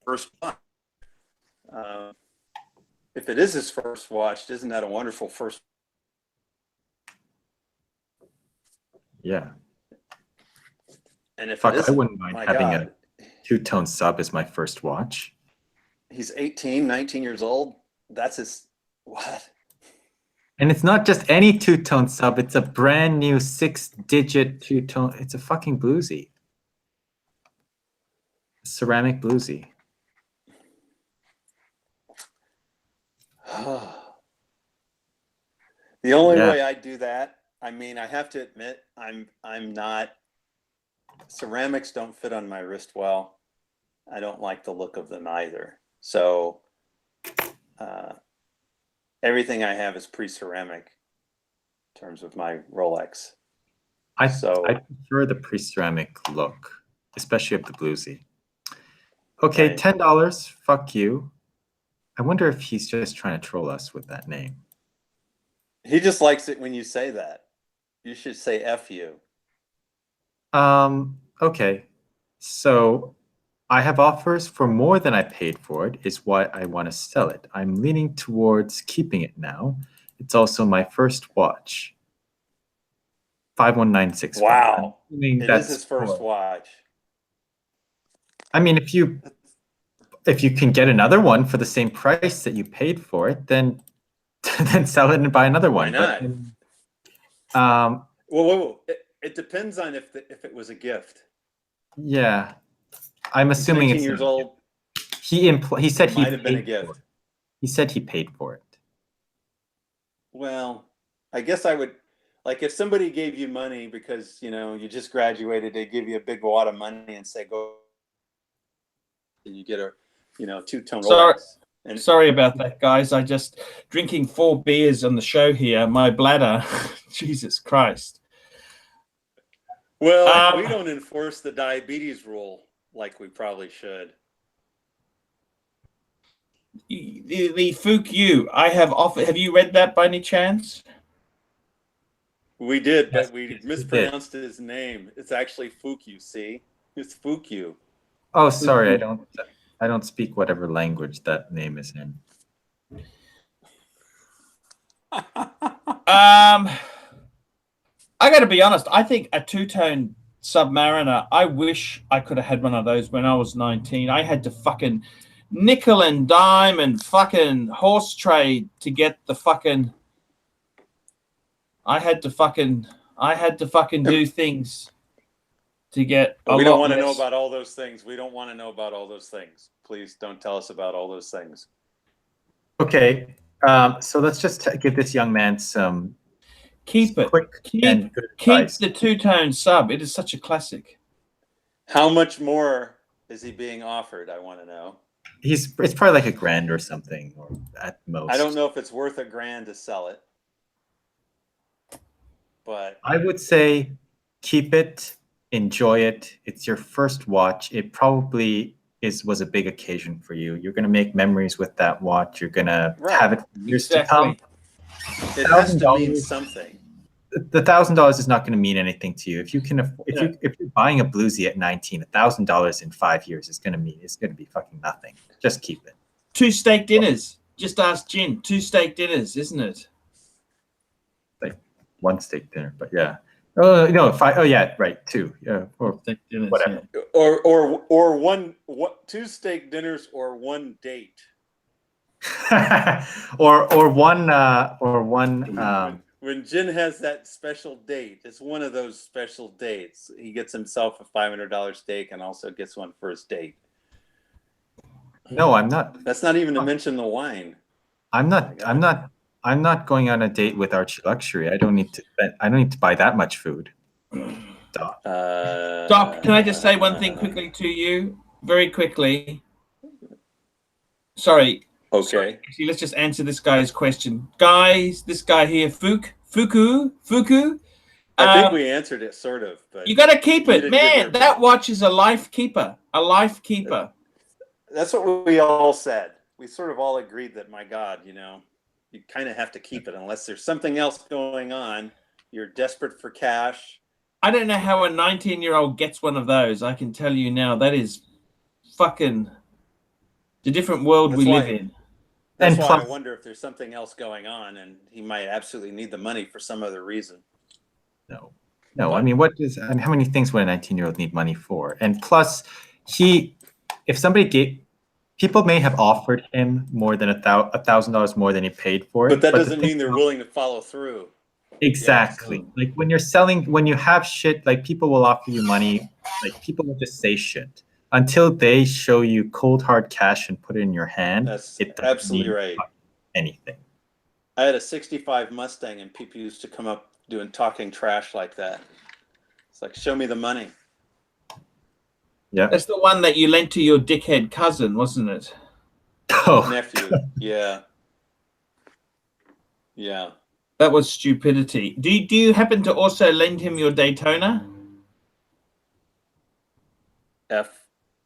First watch. If it is his first watch, isn't that a wonderful first? Yeah. And if Fuck, it I wouldn't mind having God, a two-tone sub as my first watch. He's 18, 19 years old. That's his what? And it's not just any two-tone sub. It's a brand new 6-digit two-tone. It's a fucking bluesy. Ceramic bluesy. The only way I do that, I mean, I have to admit, I'm not. Ceramics don't fit on my wrist well. I don't like the look of them either. So everything I have is pre-ceramic in terms of my Rolex. I prefer the pre-ceramic look, especially of the bluesy. Okay, right. $10. Fuck you. I wonder if he's just trying to troll us with that name. He just likes it when you say that. You should say F you. Okay. So I have offers for more than I paid for it, is why I want to sell it. I'm leaning towards keeping it now. It's also my first watch. 51965. Wow. It is his first watch. I mean, if you can get another one for the same price that you paid for it, then sell it and buy another one. Why not? Whoa. It depends on if it was a gift. Yeah. I'm assuming it's 19 years old. He said he might have been a gift. He said he paid for it. Well, I guess I would, like, if somebody gave you money because, you know, you just graduated, they give you a big wad of money and say, go, and you get a, you know, two-tone Rolex. Sorry about that, guys. I just drinking 4 beers on the show here. My bladder, Jesus Christ. Well, we don't enforce the diabetes rule like we probably should. The Fook You, I have offered. Have you read that by any chance? We did, but we mispronounced his name. It's actually Fook You. See, it's Fook You. Oh, sorry, I don't speak whatever language that name is in. I got to be honest. I think a two-tone Submariner. I wish I could have had one of those when I was 19. I had to fucking nickel and dime and fucking horse trade to get the fucking. I had to fucking do things to get. We don't want to know about all those things. We don't want to know about all those things. Please don't tell us about all those things. Okay, so let's just give this young man some. Keep it. Keep the two-tone sub. It is such a classic. How much more is he being offered? I want to know. It's probably like $1,000 or something, or at most. I don't know if it's worth $1,000 to sell it, but I would say keep it, enjoy it. It's your first watch. It probably was a big occasion for you. You're going to make memories with that watch. You're going to have it for years to come. It has to mean something. The $1,000 is not going to mean anything to you. If you can, if you're buying a bluesy at 19, $1,000 in 5 years is going to be fucking nothing. Just keep it. 2 steak dinners. Just ask Jin. 2 steak dinners, isn't it? Like 1 steak dinner, but yeah. Oh no, 5. Oh yeah, right. 2. Yeah, or steak dinners, whatever. Yeah. Or 2 steak dinners or 1 date. or one. When Jin has that special date, it's one of those special dates. He gets himself a $500 steak and also gets one for his date. No, I'm not. That's not even to mention the wine. I'm not going on a date with ArchieLuxury. I don't need to buy that much food. Doc, can I just say one thing quickly to you? Very quickly. Sorry. Okay. Sorry. Actually, let's just answer this guy's question. Guys, this guy here, Fuku, I think we answered it sort of, but you got to keep you it, didn't give your man. That watch is a life keeper. A life keeper. That's what we all said. We sort of all agreed that, my God, you know, you kind of have to keep it unless there's something else going on. You're desperate for cash. I don't know how a 19-year-old gets one of those. I can tell you now, that is fucking the different world we live in. That's why I wonder if there's something else going on, and he might absolutely need the money for some other reason. No. I mean, how many things would a 19-year-old need money for? And plus, if somebody people may have offered him more than $1,000 more than he paid for it. But that doesn't mean they're willing to follow through. Exactly. Yeah, like when you have shit, like people will offer you money, like people will just say shit until they show you cold hard cash and put it in your hand. That's it absolutely right. Anything. I had a 65 Mustang and people used to come up talking trash like that. It's like, show me the money. Yeah. That's the one that you lent to your dickhead cousin, wasn't it? Oh. Nephew. Yeah. Yeah. That was stupidity. Do you happen to also lend him your Daytona?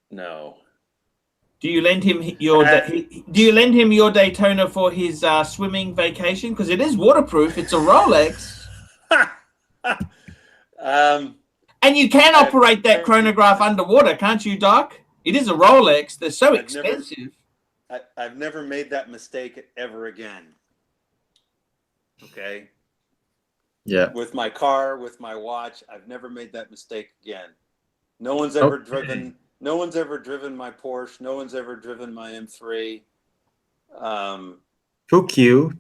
No. Do you lend him your Daytona for his swimming vacation? Because it is waterproof. It's a Rolex. And you can operate that chronograph underwater, can't you, Doc? It is a Rolex. They're so expensive. I've never made that mistake ever again. Okay. Yeah. With my car, with my watch, I've never made that mistake again. No one's ever driven. No one's ever driven my Porsche. No one's ever driven my M3. Hook you,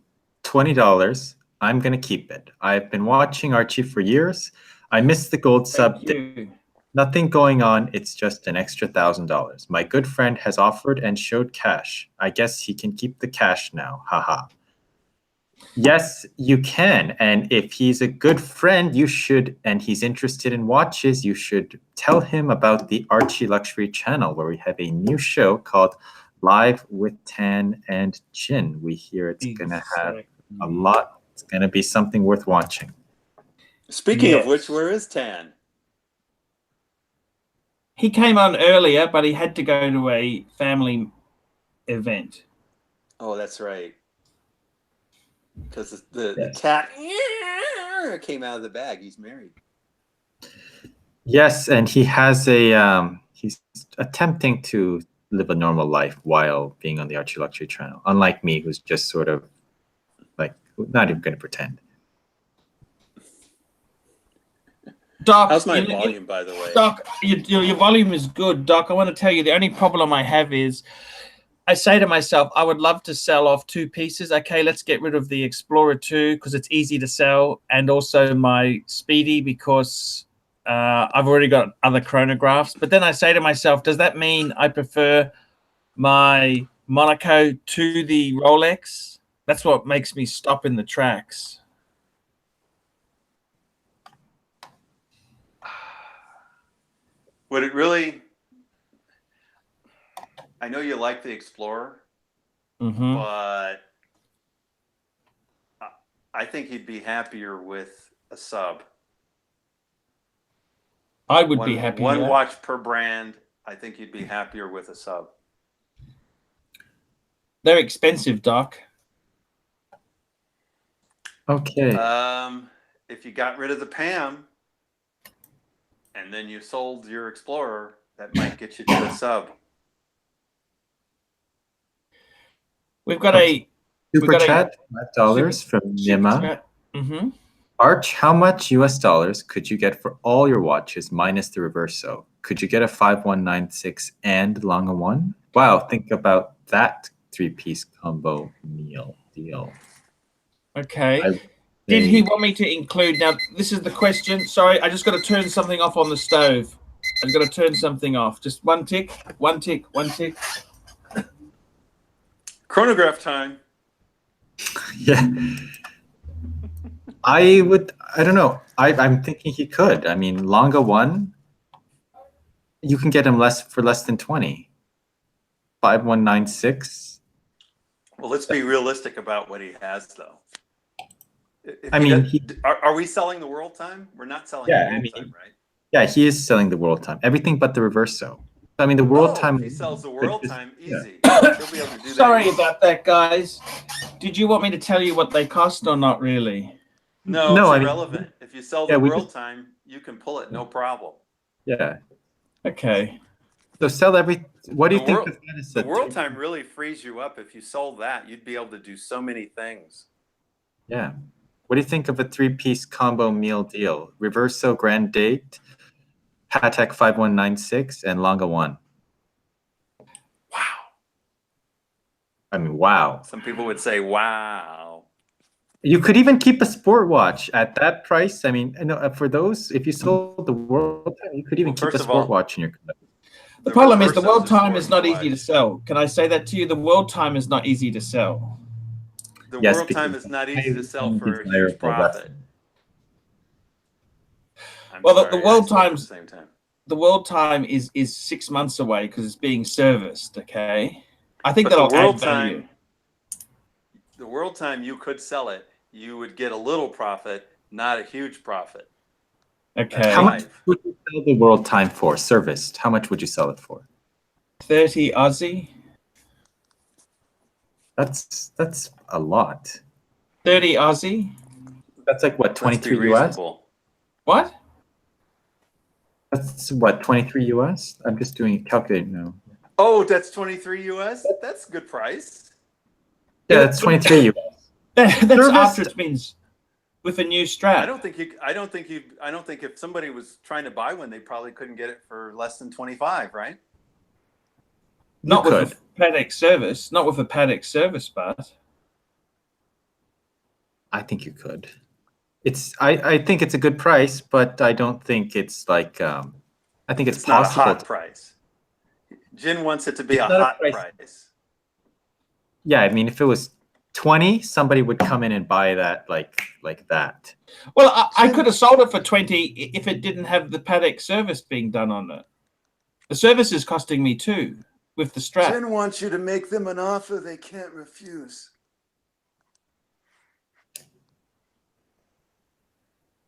$20. I'm gonna keep it. I've been watching Archie for years. I missed the gold sub. Nothing going on. It's just an extra $1,000. My good friend has offered and showed cash. I guess he can keep the cash now. Haha. Yes, you can. And if he's a good friend, you should, and he's interested in watches, you should tell him about the ArchieLuxury channel, where we have a new show called Live with Tan and JIN. We hear it's going to have a lot. It's going to be something worth watching. Speaking of which, where is Tan? He came on earlier, but he had to go to a family event. Oh, that's right. Because the cat came out of the bag. He's married. Yes, and he has he's attempting to live a normal life while being on the ArchieLuxury channel. Unlike me, who's just sort of like not even going to pretend. Doc, how's my volume, by the way? Doc, your volume is good. Doc, I want to tell you the only problem I have is I say to myself, I would love to sell off 2 pieces. Okay, let's get rid of the Explorer 2 because it's easy to sell, and also my Speedy because I've already got other chronographs. But then I say to myself, does that mean I prefer my Monaco to the Rolex? That's what makes me stop in the tracks. Would it really? I know you like the Explorer, but I think you'd be happier with a sub. I would be happy. One watch per brand. I think you'd be happier with a sub. They're expensive, Doc. Okay. If you got rid of the PAM and then you sold your Explorer, that might get you to a sub. We've got a super chat, $5 from Nima. Arch, how much US dollars could you get for all your watches minus the reverso? Could you get a 5196 and Longa 1? Wow, think about that 3-piece combo deal. Okay. Did he want me to include, now this is the question. Sorry, I just got to turn something off on the stove. I've got to turn something off. Just one tick, one tick, one tick. Chronograph time. Yeah. I don't know. I'm thinking he could. I mean, Longa 1, you can get him for less than 20. 5196. Well, let's be realistic about what he has, though. I mean, are we selling the world time? We're not selling Yeah, the world I mean, time, right? yeah, he is selling the world time. Everything but the reverso. I mean, the world time. If he sells the world time, easy. Yeah. He'll be able to do that. Sorry about that, guys. Did you want me to tell you what they cost or not really? No, it's irrelevant. If you sell the world just, time, you can pull it, no problem. Yeah. Okay. So sell every. What do you think? The world time really frees you up. If you sold that, you'd be able to do so many things. Yeah. What do you think of a 3-piece combo meal deal? Reverso Grand Date, Patek 5196, and Longa 1. Wow. I mean, wow. Some people would say, wow. You could even keep a sport watch at that price. I mean, for those, if you sold the world time, you could even keep a sport watch in your collection. The problem is the world time is not easy to sell. Can I say that to you? The world time is not easy to sell. The world time is not easy to sell for a huge profit. Well, the world time's the world time is 6 months away because it's being serviced. Okay, I think that'll add value. The world time, you could sell it. You would get a little profit, not a huge profit. Okay. How much would you sell the world time for, serviced? How much would you sell it for? 30 Aussie. That's a lot. 30 Aussie. That's like what, 23 US? What? That's what, 23 US? I'm just doing a calculator now. Oh, that's 23 US? That's a good price. Yeah, that's 23 US. That's after it's been with a new strap. I don't think if somebody was trying to buy one, they probably couldn't get it for less than 25, right? Not with a Patek service. Not with a Patek service, but I think you could. I think it's a good price, but I don't think it's like I think it's possible. Not a hot price. JIN wants it to be a hot price. Yeah, I mean, if it was 20, somebody would come in and buy that like that. Well, I could have sold it for 20 if it didn't have the Patek service being done on it. The service is costing me too with the strap. JIN wants you to make them an offer they can't refuse.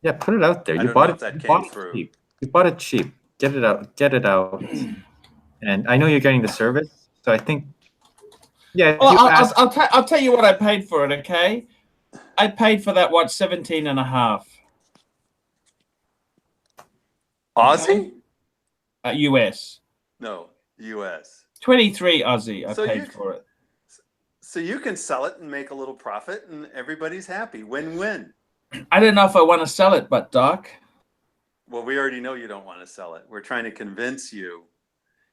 Yeah, put it out there. You bought it cheap. You bought it cheap. Get it out. Get it out. And I know you're getting the service, so I think. Yeah. Well, I'll tell you what I paid for it. Okay, I paid for that 17.5. Aussie? US. No, US. 23 Aussie. I paid for it. So you can sell it and make a little profit, and everybody's happy. Win-win. I don't know if I want to sell it, but Doc. Well, we already know you don't want to sell it. We're trying to convince you,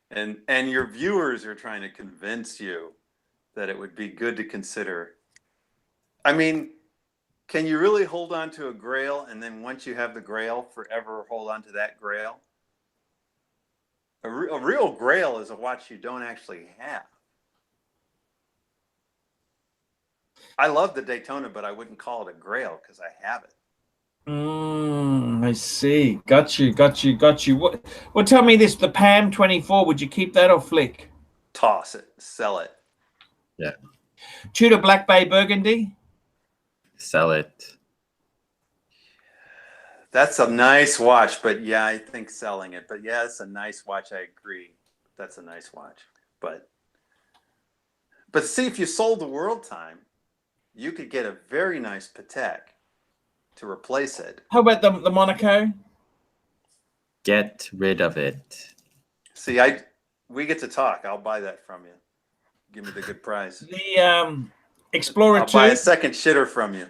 and your viewers are trying to convince you that it would be good to consider. I mean, can you really hold on to a Grail, and then once you have the Grail, forever hold on to that Grail? A real Grail is a watch you don't actually have. I love the Daytona, but I wouldn't call it a Grail because I have it. I see. Got you. Well, tell me this: the PAM 24. Would you keep that or flick? Toss it. Sell it. Yeah. Tudor Black Bay Burgundy. Sell it. That's a nice watch, but yeah, I think selling it. But yeah, it's a nice watch. I agree. That's a nice watch. But see, if you sold the world time, you could get a very nice Patek to replace it. How about the Monaco? Get rid of it. See, we get to talk. I'll buy that from you. Give me the good price. The Explorer 2. I'll buy a second shitter from you.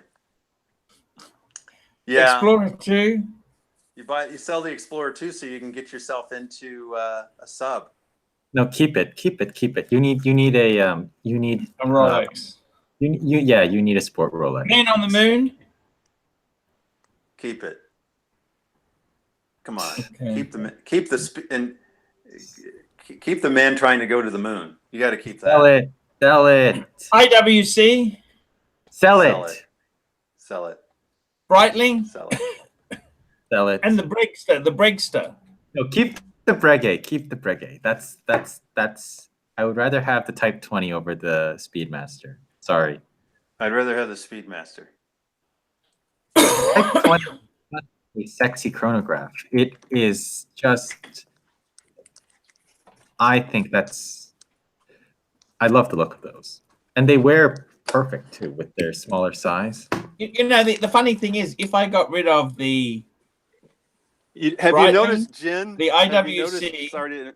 Yeah. Explorer 2. You sell the Explorer 2 so you can get yourself into a sub. No, keep it. You need a Rolex. You need a sport Rolex. Man on the Moon. Keep it. Come on. Okay. Keep the man trying to go to the moon. You got to keep that. Sell it. IWC. Sell it. Breitling. Sell it. Sell it. And the Brigster. No, keep the Breguet. That's. I would rather have the Type 20 over the Speedmaster. Sorry. I'd rather have the Speedmaster. Type 20 is not a sexy chronograph. It is just, I think I love the look of those. And they wear perfect too with their smaller size. You know, the funny thing is, if I got rid of the have you noticed, JIN? The IWC.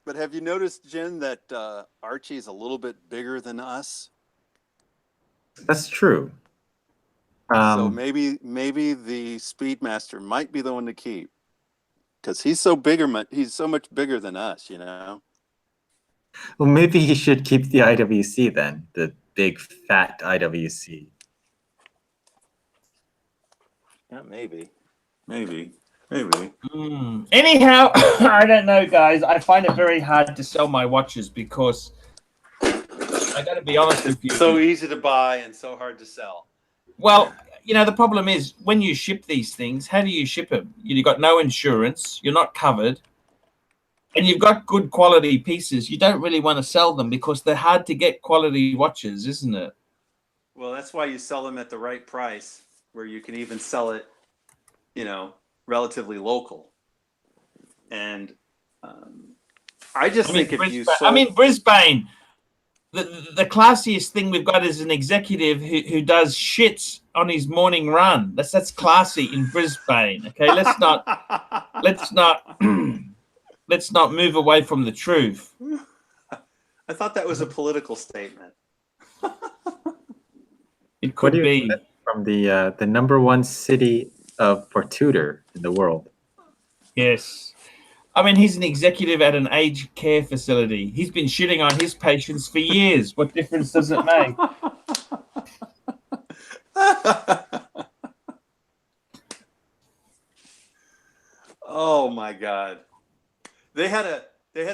But have you noticed, JIN, that Archie is a little bit bigger than us? That's true. So maybe the Speedmaster might be the one to keep, because he's so much bigger than us, you know. Well, maybe you should keep the IWC then, the big fat IWC. Yeah, maybe. Anyhow, I don't know, guys. I find it very hard to sell my watches because I got to be honest with you. It's so easy to buy and so hard to sell. Well, you know, the problem is when you ship these things, how do you ship them? You've got no insurance, you're not covered, and you've got good quality pieces. You don't really want to sell them because they're hard to get quality watches, isn't it? Well, that's why you sell them at the right price, where you can even sell it, you know, relatively local. And I think if you sold... I mean, Brisbane, the classiest thing we've got is an executive who does shits on his morning run. That's classy in Brisbane. Okay, let's not move away from the truth. I thought that was a political statement. It could be from the #1 city for tutor in the world. Yes. I mean, he's an executive at an aged care facility. He's been shitting on his patients for years. What difference does it make? Oh my God. They had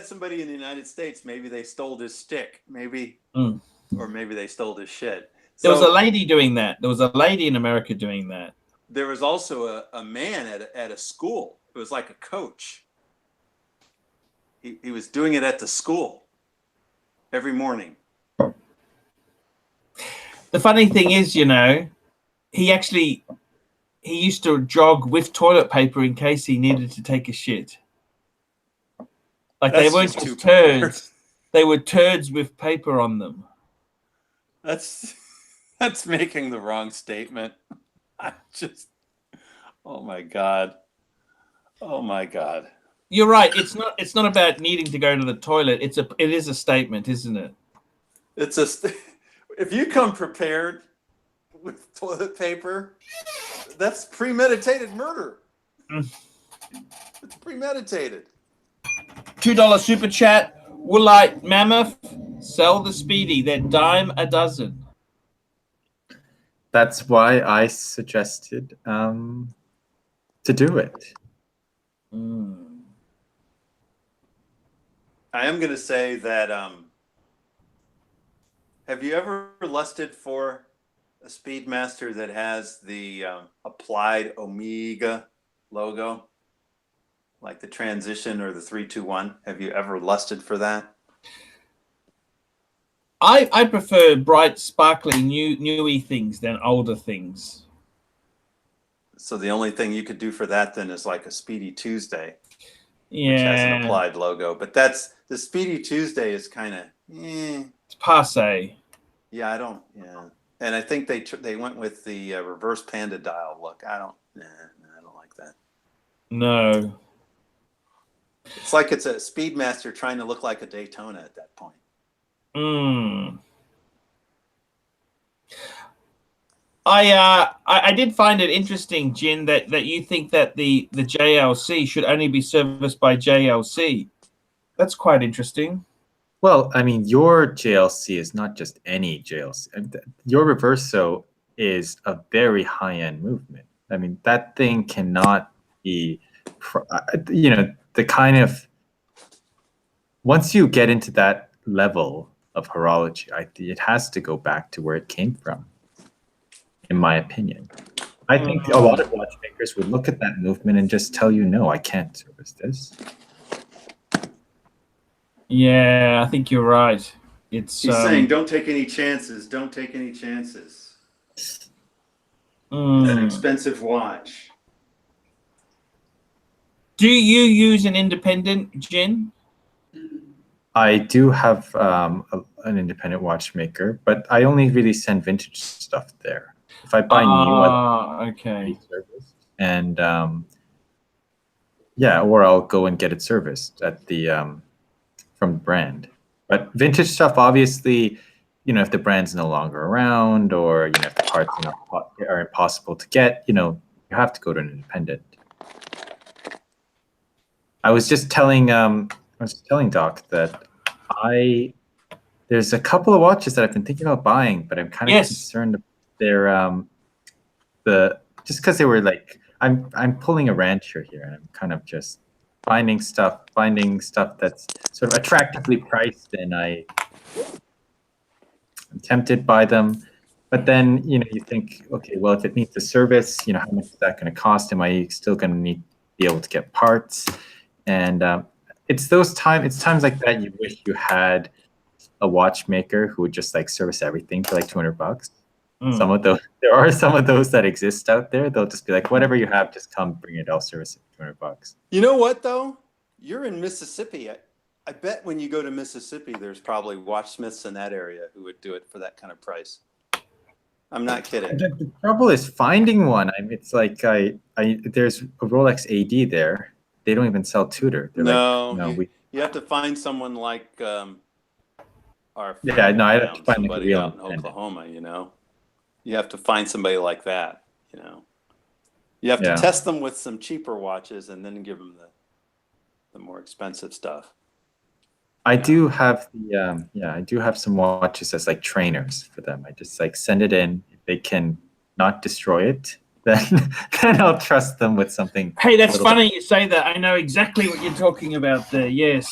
somebody in the United States, maybe they stole his stick, or maybe they stole his shit. There was a lady doing that. There was a lady in America doing that. There was also a man at a school. It was like a coach. He was doing it at the school every morning. The funny thing is, you know, he used to jog with toilet paper in case he needed to take a shit. Like they weren't just turds. They were turds with paper on them. That's making the wrong statement. Oh my God. Oh my God. You're right. It's not about needing to go to the toilet. It is a statement, isn't it? If you come prepared with toilet paper, that's premeditated murder. It's premeditated. $2 super chat. Woolite Mammoth, sell the Speedy. They're dime a dozen. That's why I suggested to do it. I am going to say that, have you ever lusted for a Speedmaster that has the applied Omega logo? Like the Transition or the 321? Have you ever lusted for that? I prefer bright, sparkling, newy things than older things. So the only thing you could do for that then is like a Speedy Tuesday, yeah, which has an applied logo. But the Speedy Tuesday is kind of it's passe. Yeah, and I think they went with the reverse panda dial look. I don't like that. No. It's like it's a Speedmaster trying to look like a Daytona at that point. I did find it interesting, Jin, that you think that the JLC should only be serviced by JLC. That's quite interesting. Well, I mean, your JLC is not just any JLC. Your Reverso is a very high-end movement. I mean, that thing cannot be, you know, the kind of, once you get into that level of horology, it has to go back to where it came from, in my opinion. I think a lot of watchmakers would look at that movement and just tell you, no, I can't service this. Yeah, I think you're right. He's saying, don't take any chances. Don't take any chances. an expensive watch. Do you use an independent JIN? I do have an independent watchmaker, but I only really send vintage stuff there. If I buy new, okay. service, and yeah, or I'll go and get it serviced at the from the brand. But vintage stuff, obviously, you know, if the brand's no longer around, or you know, if the parts are impossible to get, you know, you have to go to an independent. I was just telling Doc that there's a couple of watches that I've been thinking about buying, but I'm kind of concerned they're just because they were like, I'm pulling a rancher here, and I'm kind of just finding stuff that's sort of attractively priced, and I'm tempted by them. But then, you know, you think, okay, well, if it needs a service, you know, how much is that going to cost? Am I still going to need to be able to get parts? And it's times like that you wish you had a watchmaker who would just like service everything for like $200. Some of those, there are some of those that exist out there. They'll just be like, whatever you have, just come bring it. I'll service it for $200. You know what though? You're in Mississippi. I bet when you go to Mississippi, there's probably watchsmiths in that area who would do it for that kind of price. I'm not kidding. The trouble is finding one. I mean, it's like there's a Rolex AD there. They don't even sell Tudor. They're you have to find someone like our friend I'd have to find somebody out in Oklahoma. You know, you have to find somebody like that. You know, you have to test them with some cheaper watches and then give them the more expensive stuff. I do have I do have some watches as like trainers for them. I just like send it in. If they can not destroy it, then I'll trust them with something. Hey, that's funny you say that. I know exactly what you're talking about there. Yes.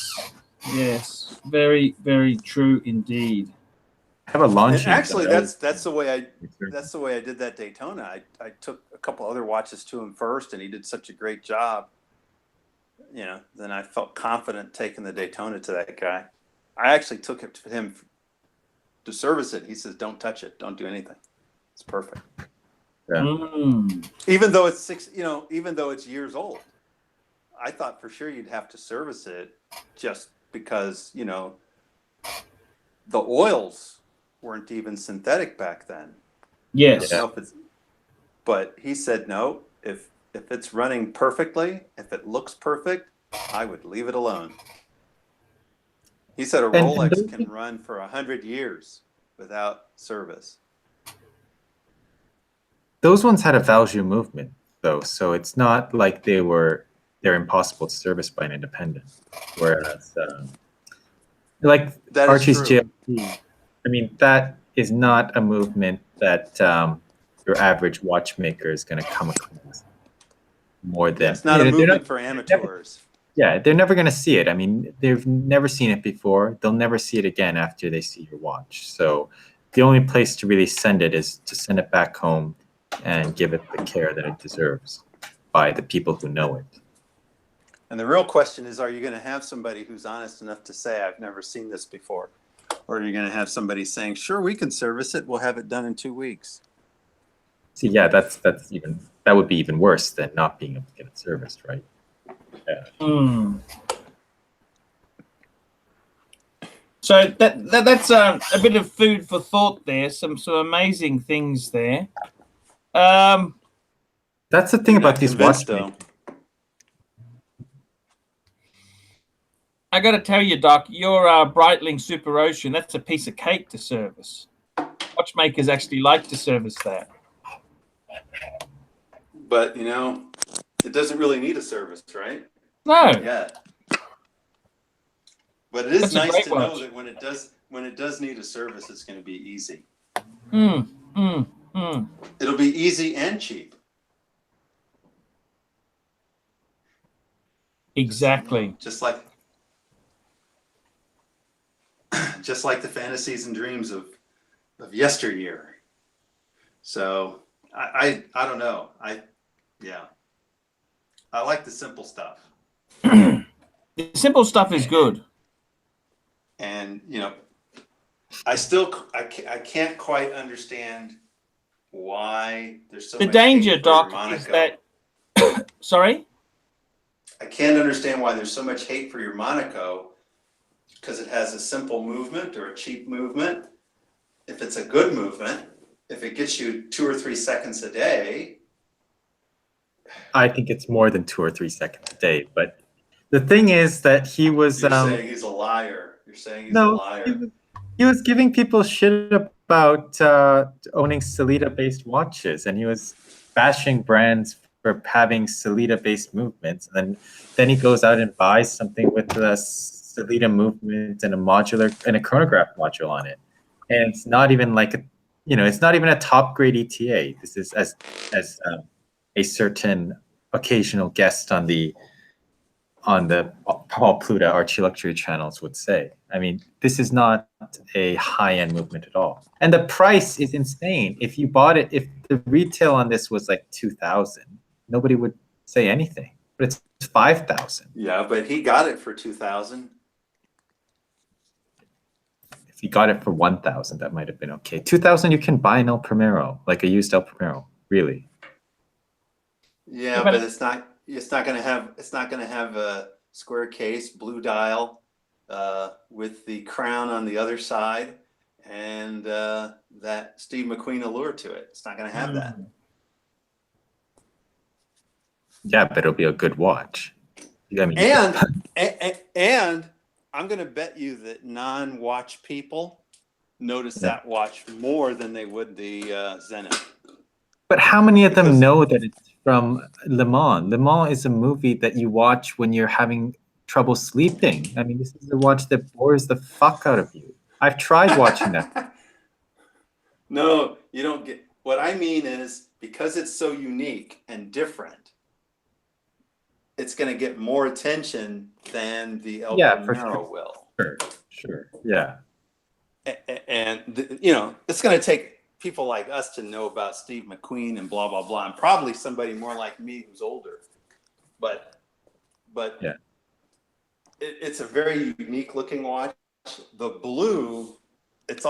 Very, very true indeed. I have a launch. Actually, that's the way I did that Daytona. I took a couple other watches to him first, and he did such a great job. You know, then I felt confident taking the Daytona to that guy. I actually took it to him to service it. He says, "Don't touch it. Don't do anything. It's perfect." Yeah. Even though it's years old, I thought for sure you'd have to service it just because, you know, the oils weren't even synthetic back then. Yes. But he said, no, if it's running perfectly, if it looks perfect, I would leave it alone. He said a Rolex can run for 100 years without service. Those ones had a Valjoux movement, though, so it's not like they're impossible to service by an independent. Whereas, like Archie's JLP, I mean, that is not a movement that your average watchmaker is going to come across more than. It's not a movement for amateurs. They're never going to see it. I mean, they've never seen it before. They'll never see it again after they see your watch. So the only place to really send it is to send it back home and give it the care that it deserves by the people who know it. And the real question is, are you going to have somebody who's honest enough to say, I've never seen this before? Or are you going to have somebody saying, sure, we can service it. We'll have it done in 2 weeks. See, yeah, that would be even worse than not being able to get it serviced, right? Yeah. So that's a bit of food for thought there. Some amazing things there. That's the thing about these watchmakers. I got to tell you, Doc, your Breitling Super Ocean, that's a piece of cake to service. Watchmakers actually like to service that. But, you know, it doesn't really need a service, right? No. Yeah. But it is nice to know that when it does need a service, it's going to be easy. It'll be easy and cheap. Exactly. Just like the fantasies and dreams of yesteryear. So I don't know. I like the simple stuff. The simple stuff is good. And, you know, I can't quite understand why there's so The much danger, hate for your Doc, is Monaco. that. Sorry? I can't understand why there's so much hate for your Monaco, because it has a simple movement or a cheap movement. If it's a good movement, if it gets you 2 or 3 seconds a day. I think it's more than 2 or 3 seconds a day. But the thing is that he was. You're saying he's a liar. You're saying he's a No, liar. he was giving people shit about owning Salida-based watches, and he was bashing brands for having Salida-based movements. And then he goes out and buys something with the Salida movement and a chronograph module on it, and it's not even like it's not even a top grade ETA. This is as a certain occasional guest on the Paul Pluta ArchieLuxury channels would say. I mean, this is not a high-end movement at all. And the price is insane. If you bought it, if the retail on this was like 2,000, nobody would say anything. But it's 5,000. Yeah, but he got it for 2,000. If you got it for 1,000, that might have been okay. 2,000, you can buy an El Primero, like a used El Primero, really. Yeah, but it's not going to have a square case, blue dial, with the crown on the other side, and that Steve McQueen allure to it. It's not going to have that. Yeah, but it'll be a good watch. I mean, and I'm going to bet you that non-watch people notice that watch more than they would the Zenith. But how many of them know that it's from Le Mans? Le Mans is a movie that you watch when you're having trouble sleeping. I mean, this is a watch that bores the fuck out of you. I've tried watching that. No, you don't get. What I mean is, because it's so unique and different, it's going to get more attention than the El Primero will. Sure. Yeah. And it's going to take people like us to know about Steve McQueen and blah blah blah, and probably somebody more like me who's older. But yeah, it's a very unique looking watch. The blue, it's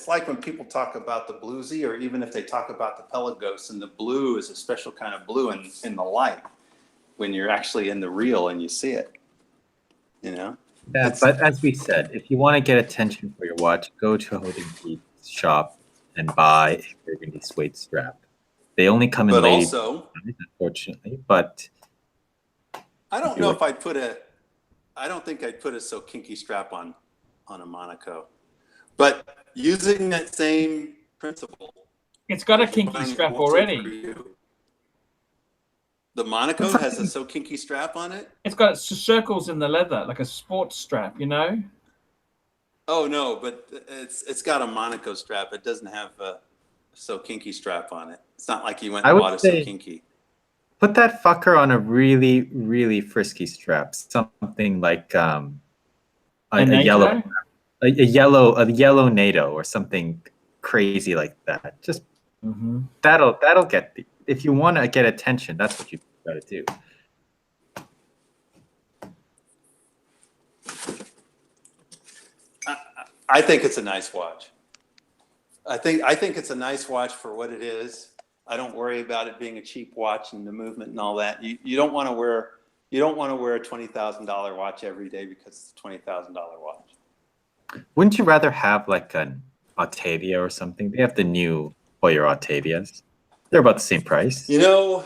like when people talk about the bluesy, or even if they talk about the Pelagos, and the blue is a special kind of blue in the light when you're actually in the reel and you see it. Yeah, but as we said, if you want to get attention for your watch, go to a holding Pete's shop and buy a burgundy suede strap. They only come in lady designs, unfortunately, but I don't know if I don't think I'd put a so kinky strap on a Monaco. But using that same principle, it's got a kinky strap already. The Monaco has a so kinky strap on it? It's got circles in the leather, like a sports strap, you know? Oh no, but it's got a Monaco strap. It doesn't have a so kinky strap on it. It's not like you went and bought a so kinky. Put that fucker on a really, really frisky strap. Something like a yellow NATO or something crazy like that. Just that'll get if you want to get attention, that's what you got to do. I think it's a nice watch. I think it's a nice watch for what it is. I don't worry about it being a cheap watch and the movement and all that. You don't want to wear a $20,000 watch every day because it's a $20,000 watch. Wouldn't you rather have like an Octavia or something? They have the new Hoyer Octavias. They're about the same price. You know,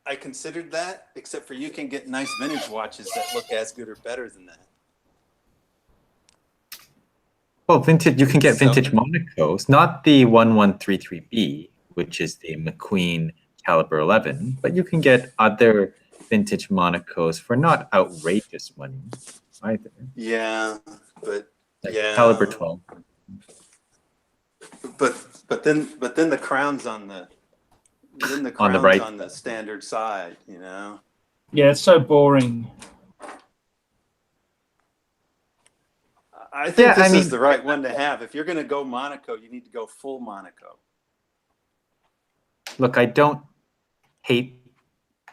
I considered that, except for you can get nice vintage watches that look as good or better than that. Well, vintage. You can get vintage Monacos, not the 1133B, which is the McQueen Caliber 11, but you can get other vintage Monacos for not outrageous money either. Yeah, but like Caliber 12. But then the crown's on the right. on the standard side, you know. Yeah, it's so boring. I think this is the right one to have. If you're going to go Monaco, you need to go full Monaco. Look, I don't hate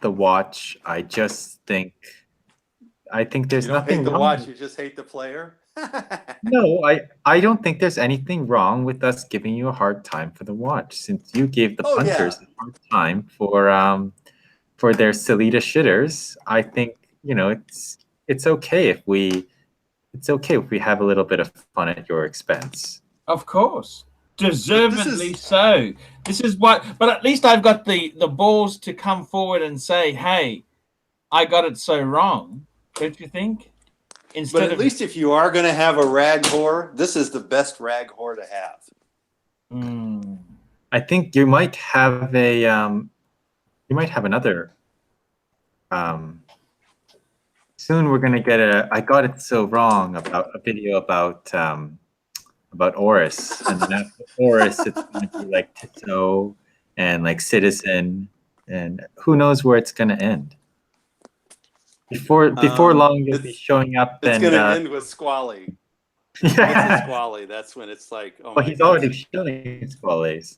the watch. I just think I think there's You don't nothing hate the wrong. watch, you just hate the player? No, I don't think there's anything wrong with us giving you a hard time for the watch, since you gave the punters a hard time for their Salida shitters. I think, you know, it's okay if we have a little bit of fun at your expense. Of course. Deservedly so. This is what, but at least I've got the balls to come forward and say, hey, I got it so wrong. Don't you think? But at least if you are going to have a rag whore, this is the best rag whore to have. I think you might have another. Soon we're going to get I got it so wrong about a video about Oris, and then after Oris, it's going to be like Tito and like Citizen, and who knows where it's going to end. Before long, you'll be showing up. It's going to end with Squally. Yeah. Squally. That's when it's like, oh well, my he's gosh. already showing Squallies.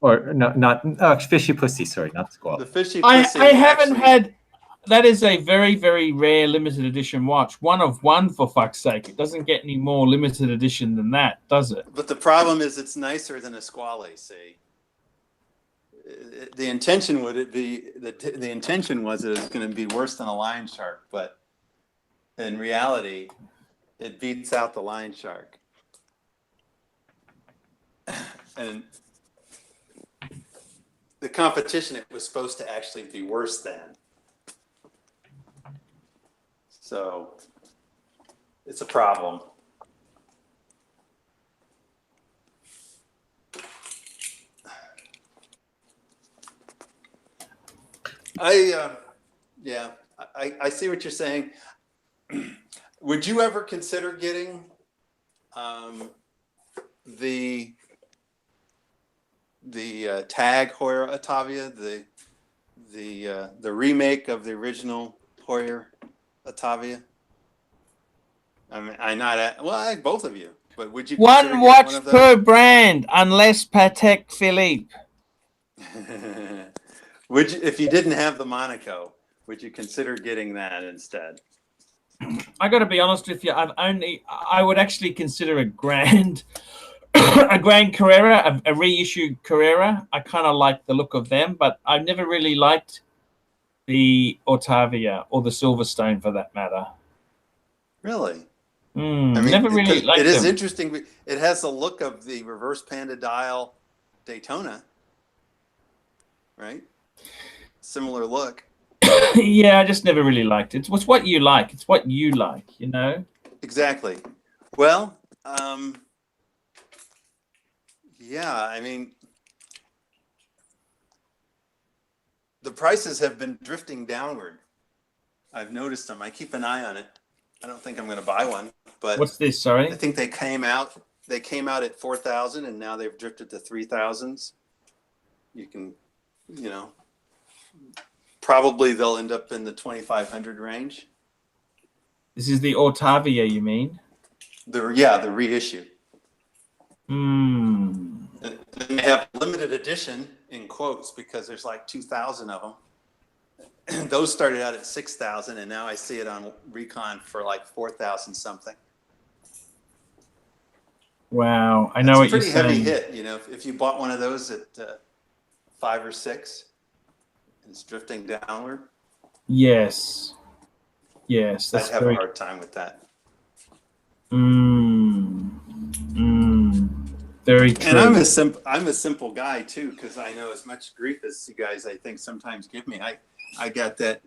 Or no, not Fishy Pussy. Sorry, not Squall. The Fishy Pussy. I haven't had. That is a very, very rare limited edition watch. 1 of 1, for fuck's sake. It doesn't get any more limited edition than that, does it? But the problem is it's nicer than a Squally, see? The intention was that it's going to be worse than a Lion Shark, but in reality, it beats out the Lion Shark. And the competition, it was supposed to actually be worse than. So it's a problem. I see what you're saying. Would you ever consider getting the tag Hoyer Atavia, the remake of the original Hoyer Atavia? I mean, both of you, but would you? One watch per brand, unless Patek Philippe. Would you, if you didn't have the Monaco, would you consider getting that instead? I got to be honest with you. I would actually consider a Grand Carrera, a reissued Carrera. I kind of like the look of them, but I've never really liked the Ortavia or the Silverstone, for that matter. Really? I mean, never really liked it. It is them. interesting. It has the look of the reverse Panda dial Daytona, right? Similar look. Yeah, I just never really liked it. It's what you like. It's what you like, you know? Exactly. Well, yeah, I mean, the prices have been drifting downward. I've noticed them. I keep an eye on it. I don't think I'm going to buy one, but what's this? Sorry, I think they came out at 4,000, and now they've drifted to 3,000s. You can, you know, probably they'll end up in the 2,500 range. This is the Ortavia, you mean? The reissue. They have limited edition in quotes because there's like 2,000 of them. Those started out at 6,000, and now I see it on Recon for like 4,000 something. Wow, I know what you're saying. It's a pretty heavy hit, you know. If you bought one of those at 5 or 6, and it's drifting downward. Yes, that's I'd have a hard time with that. Very true. And I'm a simple guy too, because I know as much grief as you guys, I think, sometimes give me. I got that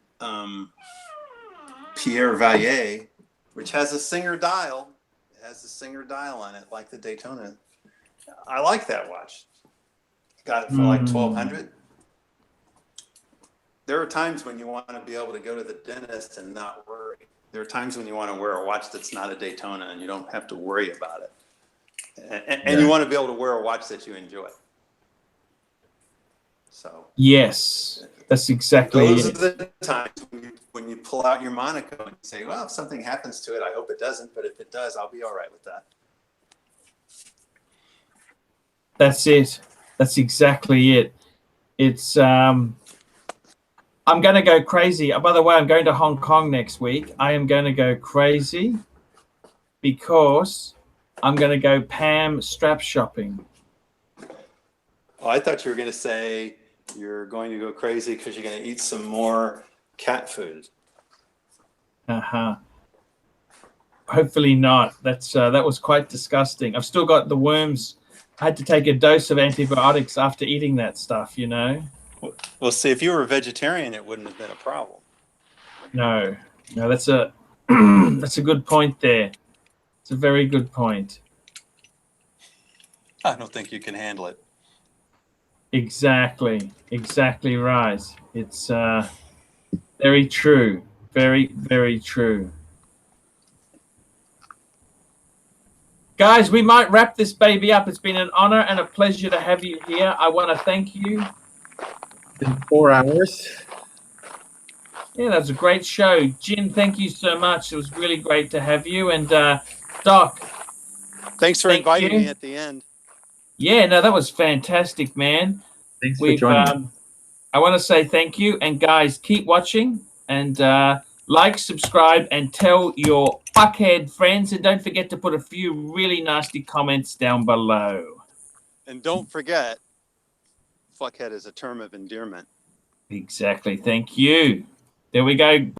Pierre Vallier, which has a Singer dial. It has a Singer dial on it, like the Daytona. I like that watch. Got it for like 1,200. There are times when you want to be able to go to the dentist and not worry. There are times when you want to wear a watch that's not a Daytona and you don't have to worry about it. And you want to be able to wear a watch that you enjoy. So yes, that's exactly those it. are the times when you pull out your Monaco and say, well, if something happens to it, I hope it doesn't. But if it does, I'll be all right with that. That's it. That's exactly it. It's I'm going to go crazy. By the way, I'm going to Hong Kong next week. I am going to go crazy because I'm going to go Pam strap shopping. Oh, I thought you were going to say you're going to go crazy because you're going to eat some more cat food. Hopefully not. That was quite disgusting. I've still got the worms. I had to take a dose of antibiotics after eating that stuff, you know. Well, see, if you were a vegetarian, it wouldn't have been a problem. No, that's a that's a good point there. It's a very good point. I don't think you can handle it. Exactly right. It's very true. Very true. Guys, we might wrap this baby up. It's been an honor and a pleasure to have you here. I want to thank you. In 4 hours. Yeah, that was a great show. Jin, thank you so much. It was really great to have you. And Doc. Thanks for inviting me at the end. Yeah, no, that was fantastic, man. Thanks for joining. I want to say thank you. And guys, keep watching and like, subscribe, and tell your fuckhead friends. And don't forget to put a few really nasty comments down below. And don't forget, fuckhead is a term of endearment. Exactly. Thank you. There we go.